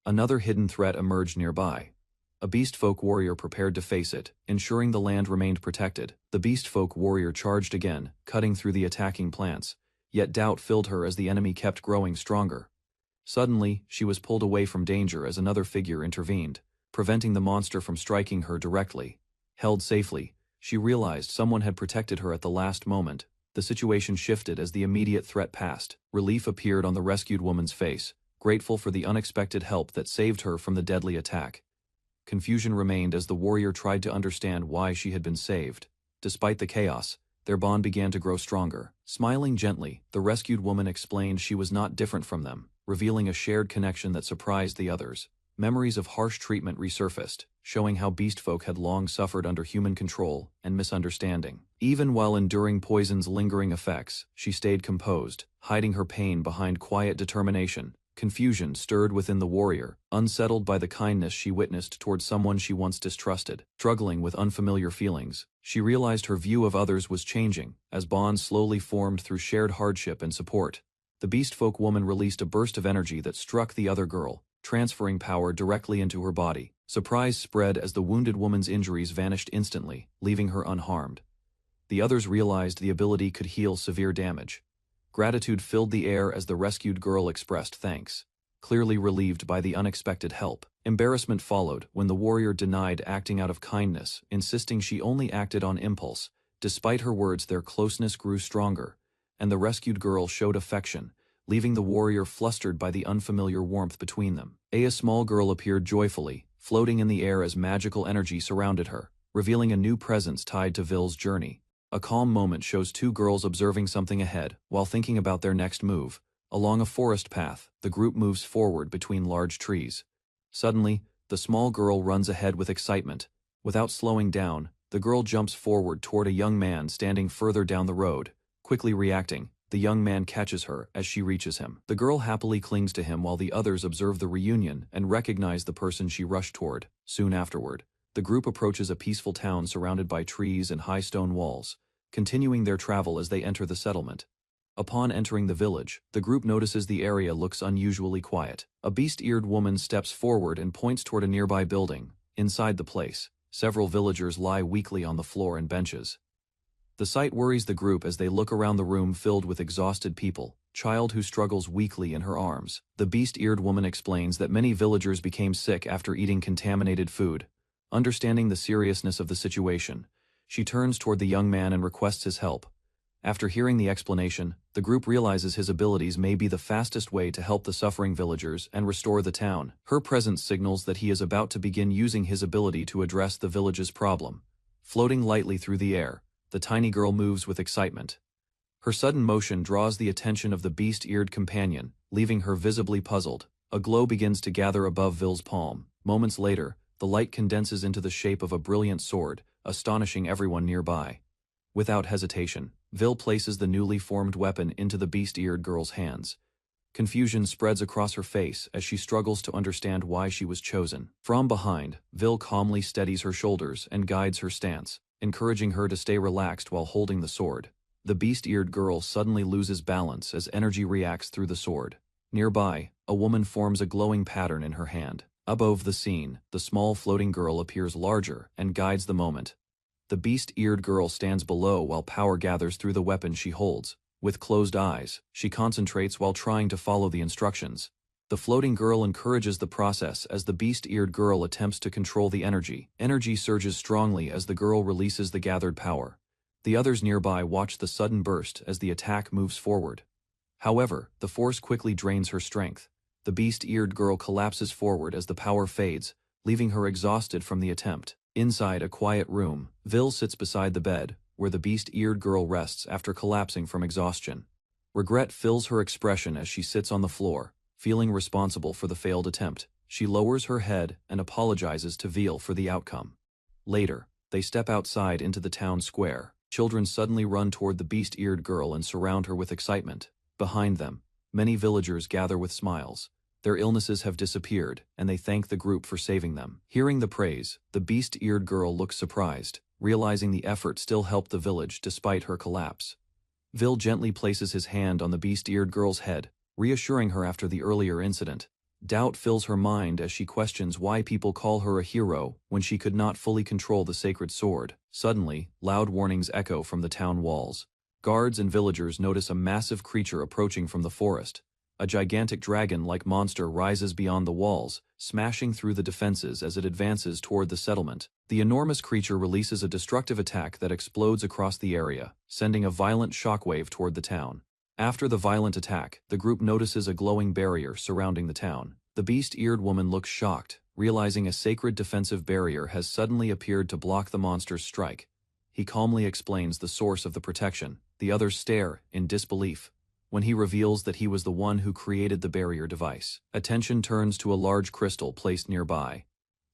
Another hidden threat emerged nearby. A beast-folk warrior prepared to face it, ensuring the land remained protected. The beast-folk warrior charged again, cutting through the attacking plants, yet doubt filled her as the enemy kept growing stronger. Suddenly, she was pulled away from danger as another figure intervened, preventing the monster from striking her directly. Held safely, She realized someone had protected her at the last moment. The situation shifted as the immediate threat passed. Relief appeared on the rescued woman's face, grateful for the unexpected help that saved her from the deadly attack. Confusion remained as the warrior tried to understand why she had been saved. Despite the chaos, their bond began to grow stronger. Smiling gently, the rescued woman explained she was not different from them, revealing a shared connection that surprised the others. Memories of harsh treatment resurfaced, showing how beastfolk had long suffered under human control and misunderstanding. Even while enduring poison's lingering effects, she stayed composed, hiding her pain behind quiet determination. Confusion stirred within the warrior, unsettled by the kindness she witnessed toward someone she once distrusted. Struggling with unfamiliar feelings, she realized her view of others was changing, as bonds slowly formed through shared hardship and support. The beastfolk woman released a burst of energy that struck the other girl, transferring power directly into her body. Surprise spread as the wounded woman's injuries vanished instantly, leaving her unharmed. The others realized the ability could heal severe damage. Gratitude filled the air as the rescued girl expressed thanks, clearly relieved by the unexpected help. Embarrassment followed when the warrior denied acting out of kindness, insisting she only acted on impulse. Despite her words, their closeness grew stronger, and the rescued girl showed affection, leaving the warrior flustered by the unfamiliar warmth between them. A small girl appeared joyfully, floating in the air as magical energy surrounded her, revealing a new presence tied to Vil's journey. A calm moment shows two girls observing something ahead, while thinking about their next move. Along a forest path, the group moves forward between large trees. Suddenly, the small girl runs ahead with excitement. Without slowing down, the girl jumps forward toward a young man standing further down the road. Quickly reacting, the young man catches her as she reaches him. The girl happily clings to him while the others observe the reunion and recognize the person she rushed toward. Soon afterward, the group approaches a peaceful town surrounded by trees and high stone walls, continuing their travel as they enter the settlement. Upon entering the village, the group notices the area looks unusually quiet. A beast-eared woman steps forward and points toward a nearby building. Inside the place, several villagers lie weakly on the floor and benches. The sight worries the group as they look around the room filled with exhausted people. Child who struggles weakly in her arms. The beast-eared woman explains that many villagers became sick after eating contaminated food. Understanding the seriousness of the situation, she turns toward the young man and requests his help. After hearing the explanation, the group realizes his abilities may be the fastest way to help the suffering villagers and restore the town. Her presence signals that he is about to begin using his ability to address the village's problem. Floating lightly through the air, the tiny girl moves with excitement. Her sudden motion draws the attention of the beast-eared companion, leaving her visibly puzzled. A glow begins to gather above Vil's palm. Moments later, the light condenses into the shape of a brilliant sword, astonishing everyone nearby. Without hesitation, Vil places the newly formed weapon into the beast-eared girl's hands. Confusion spreads across her face as she struggles to understand why she was chosen. From behind, Vil calmly steadies her shoulders and guides her stance, encouraging her to stay relaxed while holding the sword. The beast-eared girl suddenly loses balance as energy reacts through the sword. Nearby, a woman forms a glowing pattern in her hand. Above the scene, the small floating girl appears larger and guides the moment. The beast-eared girl stands below while power gathers through the weapon she holds. With closed eyes, she concentrates while trying to follow the instructions. The floating girl encourages the process as the beast-eared girl attempts to control the energy. Energy surges strongly as the girl releases the gathered power. The others nearby watch the sudden burst as the attack moves forward. However, the force quickly drains her strength. The beast-eared girl collapses forward as the power fades, leaving her exhausted from the attempt. Inside a quiet room, Vil sits beside the bed, where the beast-eared girl rests after collapsing from exhaustion. Regret fills her expression as she sits on the floor, feeling responsible for the failed attempt. She lowers her head and apologizes to Vil for the outcome. Later, they step outside into the town square. Children suddenly run toward the beast-eared girl and surround her with excitement. Behind them, many villagers gather with smiles. Their illnesses have disappeared, and they thank the group for saving them. Hearing the praise, the beast-eared girl looks surprised, realizing the effort still helped the village despite her collapse. Vil gently places his hand on the beast-eared girl's head, reassuring her after the earlier incident. Doubt fills her mind as she questions why people call her a hero when she could not fully control the sacred sword. Suddenly, loud warnings echo from the town walls. Guards and villagers notice a massive creature approaching from the forest. A gigantic dragon-like monster rises beyond the walls, smashing through the defenses as it advances toward the settlement. The enormous creature releases a destructive attack that explodes across the area, sending a violent shockwave toward the town. After the violent attack, the group notices a glowing barrier surrounding the town. The beast-eared woman looks shocked, realizing a sacred defensive barrier has suddenly appeared to block the monster's strike. He calmly explains the source of the protection. The others stare, in disbelief, when he reveals that he was the one who created the barrier device. Attention turns to a large crystal placed nearby.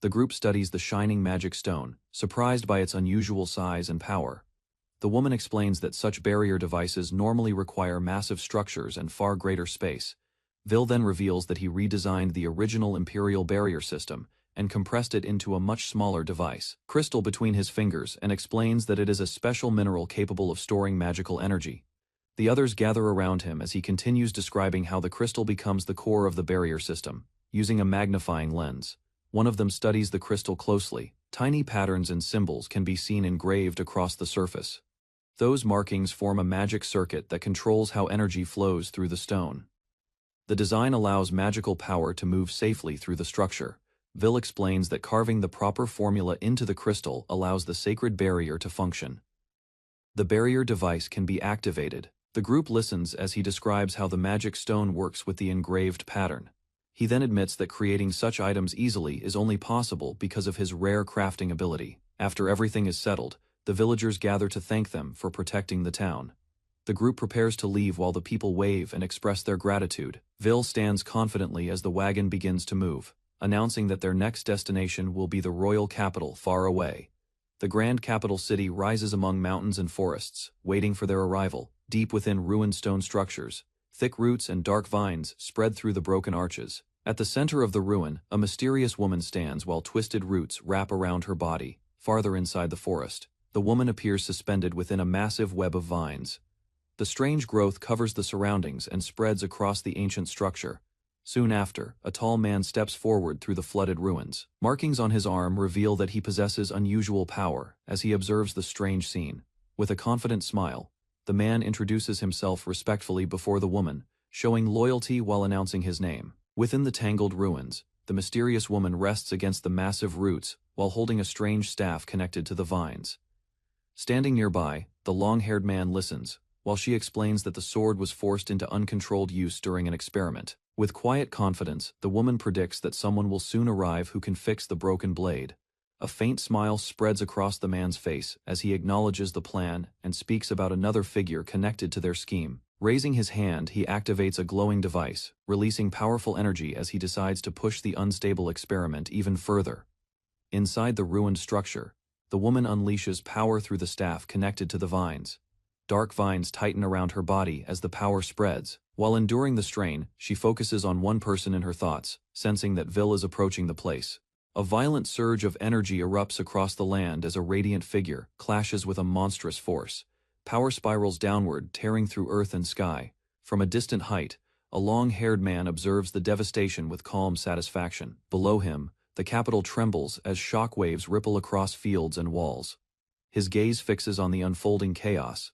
The group studies the shining magic stone, surprised by its unusual size and power. The woman explains that such barrier devices normally require massive structures and far greater space. Vil then reveals that he redesigned the original Imperial barrier system and compressed it into a much smaller device, crystal between his fingers, and explains that it is a special mineral capable of storing magical energy. The others gather around him as he continues describing how the crystal becomes the core of the barrier system, using a magnifying lens. One of them studies the crystal closely. Tiny patterns and symbols can be seen engraved across the surface. Those markings form a magic circuit that controls how energy flows through the stone. The design allows magical power to move safely through the structure. Vil explains that carving the proper formula into the crystal allows the sacred barrier to function. The barrier device can be activated. The group listens as he describes how the magic stone works with the engraved pattern. He then admits that creating such items easily is only possible because of his rare crafting ability. After everything is settled, the villagers gather to thank them for protecting the town. The group prepares to leave while the people wave and express their gratitude. Vil stands confidently as the wagon begins to move, announcing that their next destination will be the royal capital far away. The grand capital city rises among mountains and forests, waiting for their arrival. Deep within ruined stone structures, thick roots and dark vines spread through the broken arches. At the center of the ruin, a mysterious woman stands while twisted roots wrap around her body. Farther inside the forest, the woman appears suspended within a massive web of vines. The strange growth covers the surroundings and spreads across the ancient structure. Soon after, a tall man steps forward through the flooded ruins. Markings on his arm reveal that he possesses unusual power as he observes the strange scene. With a confident smile, the man introduces himself respectfully before the woman, showing loyalty while announcing his name. Within the tangled ruins, the mysterious woman rests against the massive roots while holding a strange staff connected to the vines. Standing nearby, the long-haired man listens, while she explains that the sword was forced into uncontrolled use during an experiment. With quiet confidence, the woman predicts that someone will soon arrive who can fix the broken blade. A faint smile spreads across the man's face as he acknowledges the plan and speaks about another figure connected to their scheme. Raising his hand, he activates a glowing device, releasing powerful energy as he decides to push the unstable experiment even further. Inside the ruined structure, the woman unleashes power through the staff connected to the vines. Dark vines tighten around her body as the power spreads. While enduring the strain, she focuses on one person in her thoughts, sensing that Vil is approaching the place. A violent surge of energy erupts across the land as a radiant figure clashes with a monstrous force. Power spirals downward, tearing through earth and sky. From a distant height, a long-haired man observes the devastation with calm satisfaction. Below him, the capital trembles as shock waves ripple across fields and walls. His gaze fixes on the unfolding chaos.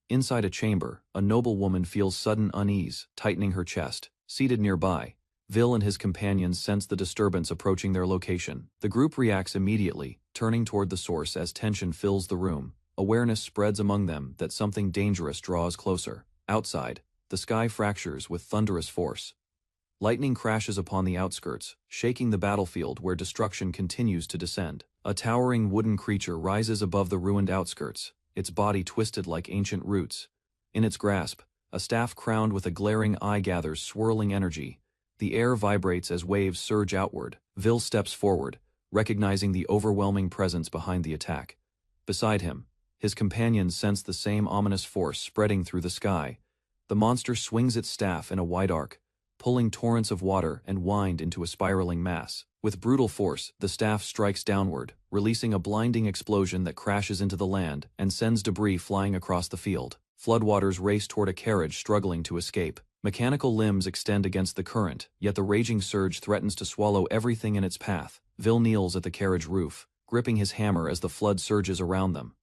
Inside a chamber, a noble woman feels sudden unease, tightening her chest. Seated nearby, Vil and his companions sense the disturbance approaching their location. The group reacts immediately, turning toward the source as tension fills the room. Awareness spreads among them that something dangerous draws closer. Outside, the sky fractures with thunderous force. Lightning crashes upon the outskirts, shaking the battlefield where destruction continues to descend. A towering wooden creature rises above the ruined outskirts, its body twisted like ancient roots. In its grasp, a staff crowned with a glaring eye gathers swirling energy. The air vibrates as waves surge outward. Vil steps forward, recognizing the overwhelming presence behind the attack. Beside him, his companions sense the same ominous force spreading through the sky. The monster swings its staff in a wide arc, pulling torrents of water and wind into a spiraling mass. With brutal force, the staff strikes downward, releasing a blinding explosion that crashes into the land and sends debris flying across the field. Floodwaters race toward a carriage struggling to escape. Mechanical limbs extend against the current, yet the raging surge threatens to swallow everything in its path. Vil kneels at the carriage roof, gripping his hammer as the flood surges around them.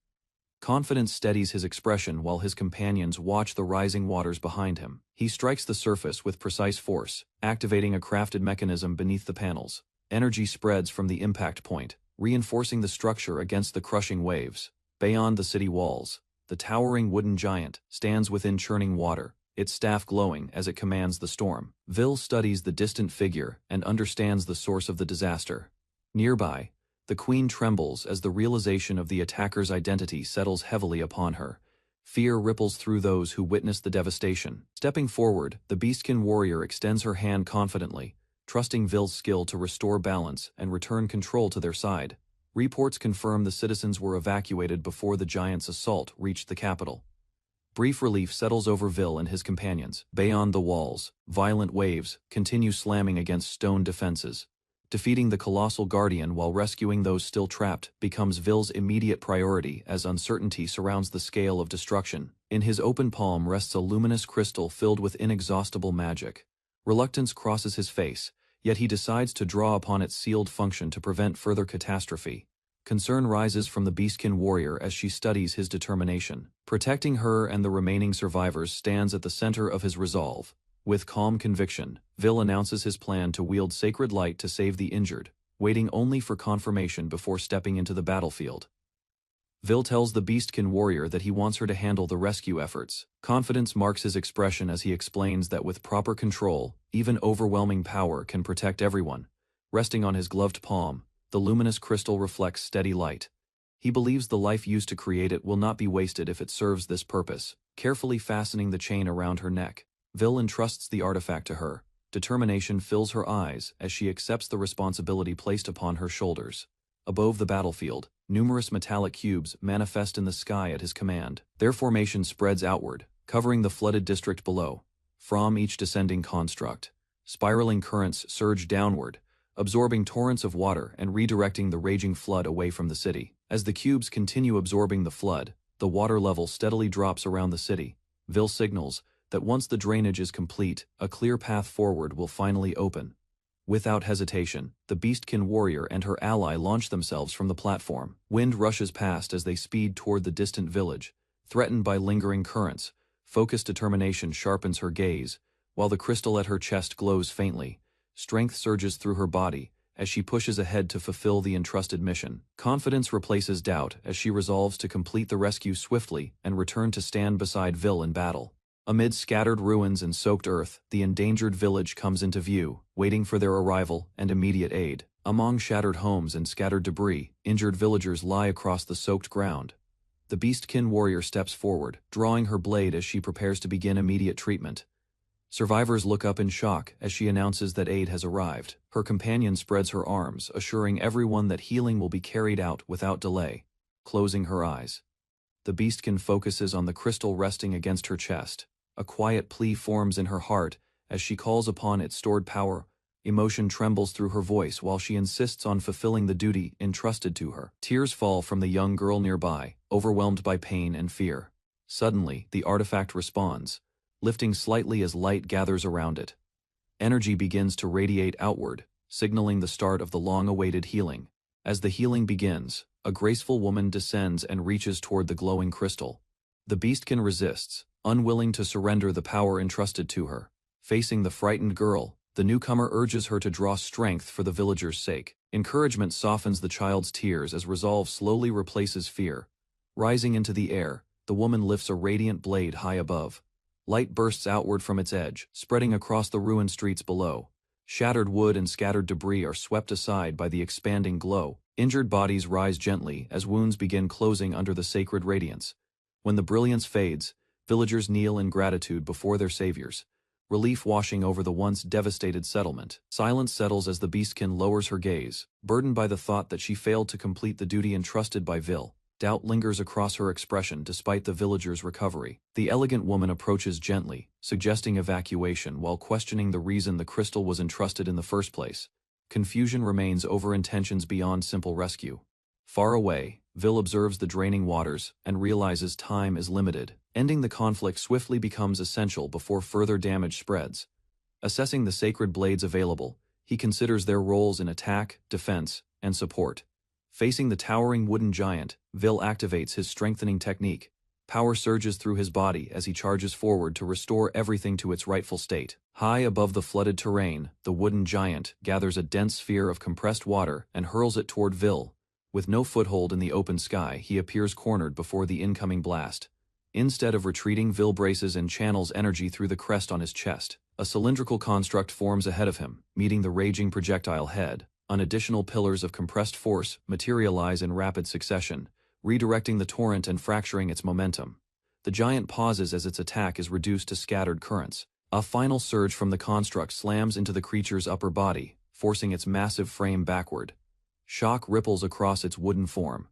Confidence steadies his expression while his companions watch the rising waters behind him. He strikes the surface with precise force, activating a crafted mechanism beneath the panels. Energy spreads from the impact point, reinforcing the structure against the crushing waves. Beyond the city walls, the towering wooden giant stands within churning water, its staff glowing as it commands the storm. Vil studies the distant figure and understands the source of the disaster. Nearby, the queen trembles as the realization of the attacker's identity settles heavily upon her. Fear ripples through those who witness the devastation. Stepping forward, the beastkin warrior extends her hand confidently, trusting Vil's skill to restore balance and return control to their side. Reports confirm the citizens were evacuated before the giant's assault reached the capital. Brief relief settles over Vil and his companions. Beyond the walls, violent waves continue slamming against stone defenses. Defeating the colossal guardian while rescuing those still trapped becomes Vil's immediate priority as uncertainty surrounds the scale of destruction. In his open palm rests a luminous crystal filled with inexhaustible magic. Reluctance crosses his face, yet he decides to draw upon its sealed function to prevent further catastrophe. Concern rises from the beastkin warrior as she studies his determination. Protecting her and the remaining survivors stands at the center of his resolve. With calm conviction, Vil announces his plan to wield sacred light to save the injured, waiting only for confirmation before stepping into the battlefield. Vil tells the beastkin warrior that he wants her to handle the rescue efforts. Confidence marks his expression as he explains that with proper control, even overwhelming power can protect everyone. Resting on his gloved palm, the luminous crystal reflects steady light. He believes the life used to create it will not be wasted if it serves this purpose. Carefully fastening the chain around her neck, Vil entrusts the artifact to her. Determination fills her eyes as she accepts the responsibility placed upon her shoulders. Above the battlefield, numerous metallic cubes manifest in the sky at his command. Their formation spreads outward, covering the flooded district below. From each descending construct, spiraling currents surge downward, absorbing torrents of water and redirecting the raging flood away from the city. As the cubes continue absorbing the flood, the water level steadily drops around the city. Vil signals that once the drainage is complete, a clear path forward will finally open. Without hesitation, the beastkin warrior and her ally launch themselves from the platform. Wind rushes past as they speed toward the distant village, threatened by lingering currents. Focused determination sharpens her gaze, while the crystal at her chest glows faintly. Strength surges through her body as she pushes ahead to fulfill the entrusted mission. Confidence replaces doubt as she resolves to complete the rescue swiftly and return to stand beside Vil in battle. Amid scattered ruins and soaked earth, the endangered village comes into view, waiting for their arrival and immediate aid. Among shattered homes and scattered debris, injured villagers lie across the soaked ground. The beastkin warrior steps forward, drawing her blade as she prepares to begin immediate treatment. Survivors look up in shock as she announces that aid has arrived. Her companion spreads her arms, assuring everyone that healing will be carried out without delay. Closing her eyes, the beastkin focuses on the crystal resting against her chest. A quiet plea forms in her heart as she calls upon its stored power. Emotion trembles through her voice while she insists on fulfilling the duty entrusted to her. Tears fall from the young girl nearby, overwhelmed by pain and fear. Suddenly, the artifact responds, lifting slightly as light gathers around it. Energy begins to radiate outward, signaling the start of the long-awaited healing. As the healing begins, a graceful woman descends and reaches toward the glowing crystal. The beastkin resists, unwilling to surrender the power entrusted to her. Facing the frightened girl, the newcomer urges her to draw strength for the villagers' sake. Encouragement softens the child's tears as resolve slowly replaces fear. Rising into the air, the woman lifts a radiant blade high above. Light bursts outward from its edge, spreading across the ruined streets below. Shattered wood and scattered debris are swept aside by the expanding glow. Injured bodies rise gently as wounds begin closing under the sacred radiance. When the brilliance fades, villagers kneel in gratitude before their saviors, relief washing over the once devastated settlement. Silence settles as the beastkin lowers her gaze, burdened by the thought that she failed to complete the duty entrusted by Vil. Doubt lingers across her expression despite the villagers' recovery. The elegant woman approaches gently, suggesting evacuation while questioning the reason the crystal was entrusted in the first place. Confusion remains over intentions beyond simple rescue. Far away, Vil observes the draining waters and realizes time is limited. Ending the conflict swiftly becomes essential before further damage spreads. Assessing the sacred blades available, he considers their roles in attack, defense, and support. Facing the towering wooden giant, Vil activates his strengthening technique. Power surges through his body as he charges forward to restore everything to its rightful state. High above the flooded terrain, the wooden giant gathers a dense sphere of compressed water and hurls it toward Vil. With no foothold in the open sky, he appears cornered before the incoming blast. Instead of retreating, Vil braces and channels energy through the crest on his chest. A cylindrical construct forms ahead of him, meeting the raging projectile head. Additional pillars of compressed force materialize in rapid succession, redirecting the torrent and fracturing its momentum. The giant pauses as its attack is reduced to scattered currents. A final surge from the construct slams into the creature's upper body, forcing its massive frame backward. Shock ripples across its wooden form.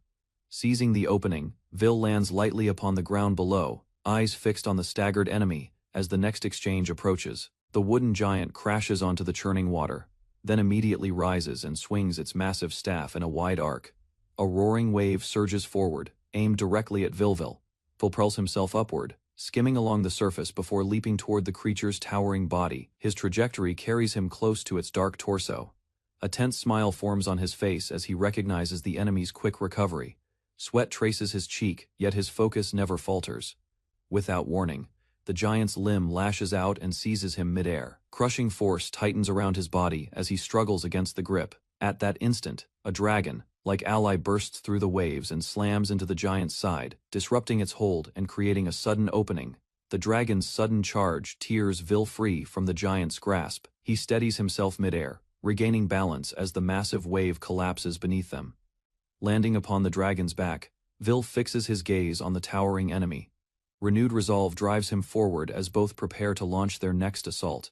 Seizing the opening, Vil lands lightly upon the ground below, eyes fixed on the staggered enemy. As the next exchange approaches, the wooden giant crashes onto the churning water, then immediately rises and swings its massive staff in a wide arc. A roaring wave surges forward, aimed directly at Vil propels himself upward, skimming along the surface before leaping toward the creature's towering body. His trajectory carries him close to its dark torso. A tense smile forms on his face as he recognizes the enemy's quick recovery. Sweat traces his cheek, yet his focus never falters. Without warning, the giant's limb lashes out and seizes him midair. Crushing force tightens around his body as he struggles against the grip. At that instant, a dragon, like ally, bursts through the waves and slams into the giant's side, disrupting its hold and creating a sudden opening. The dragon's sudden charge tears Vil free from the giant's grasp. He steadies himself midair, regaining balance as the massive wave collapses beneath them. Landing upon the dragon's back, Vil fixes his gaze on the towering enemy. Renewed resolve drives him forward as both prepare to launch their next assault.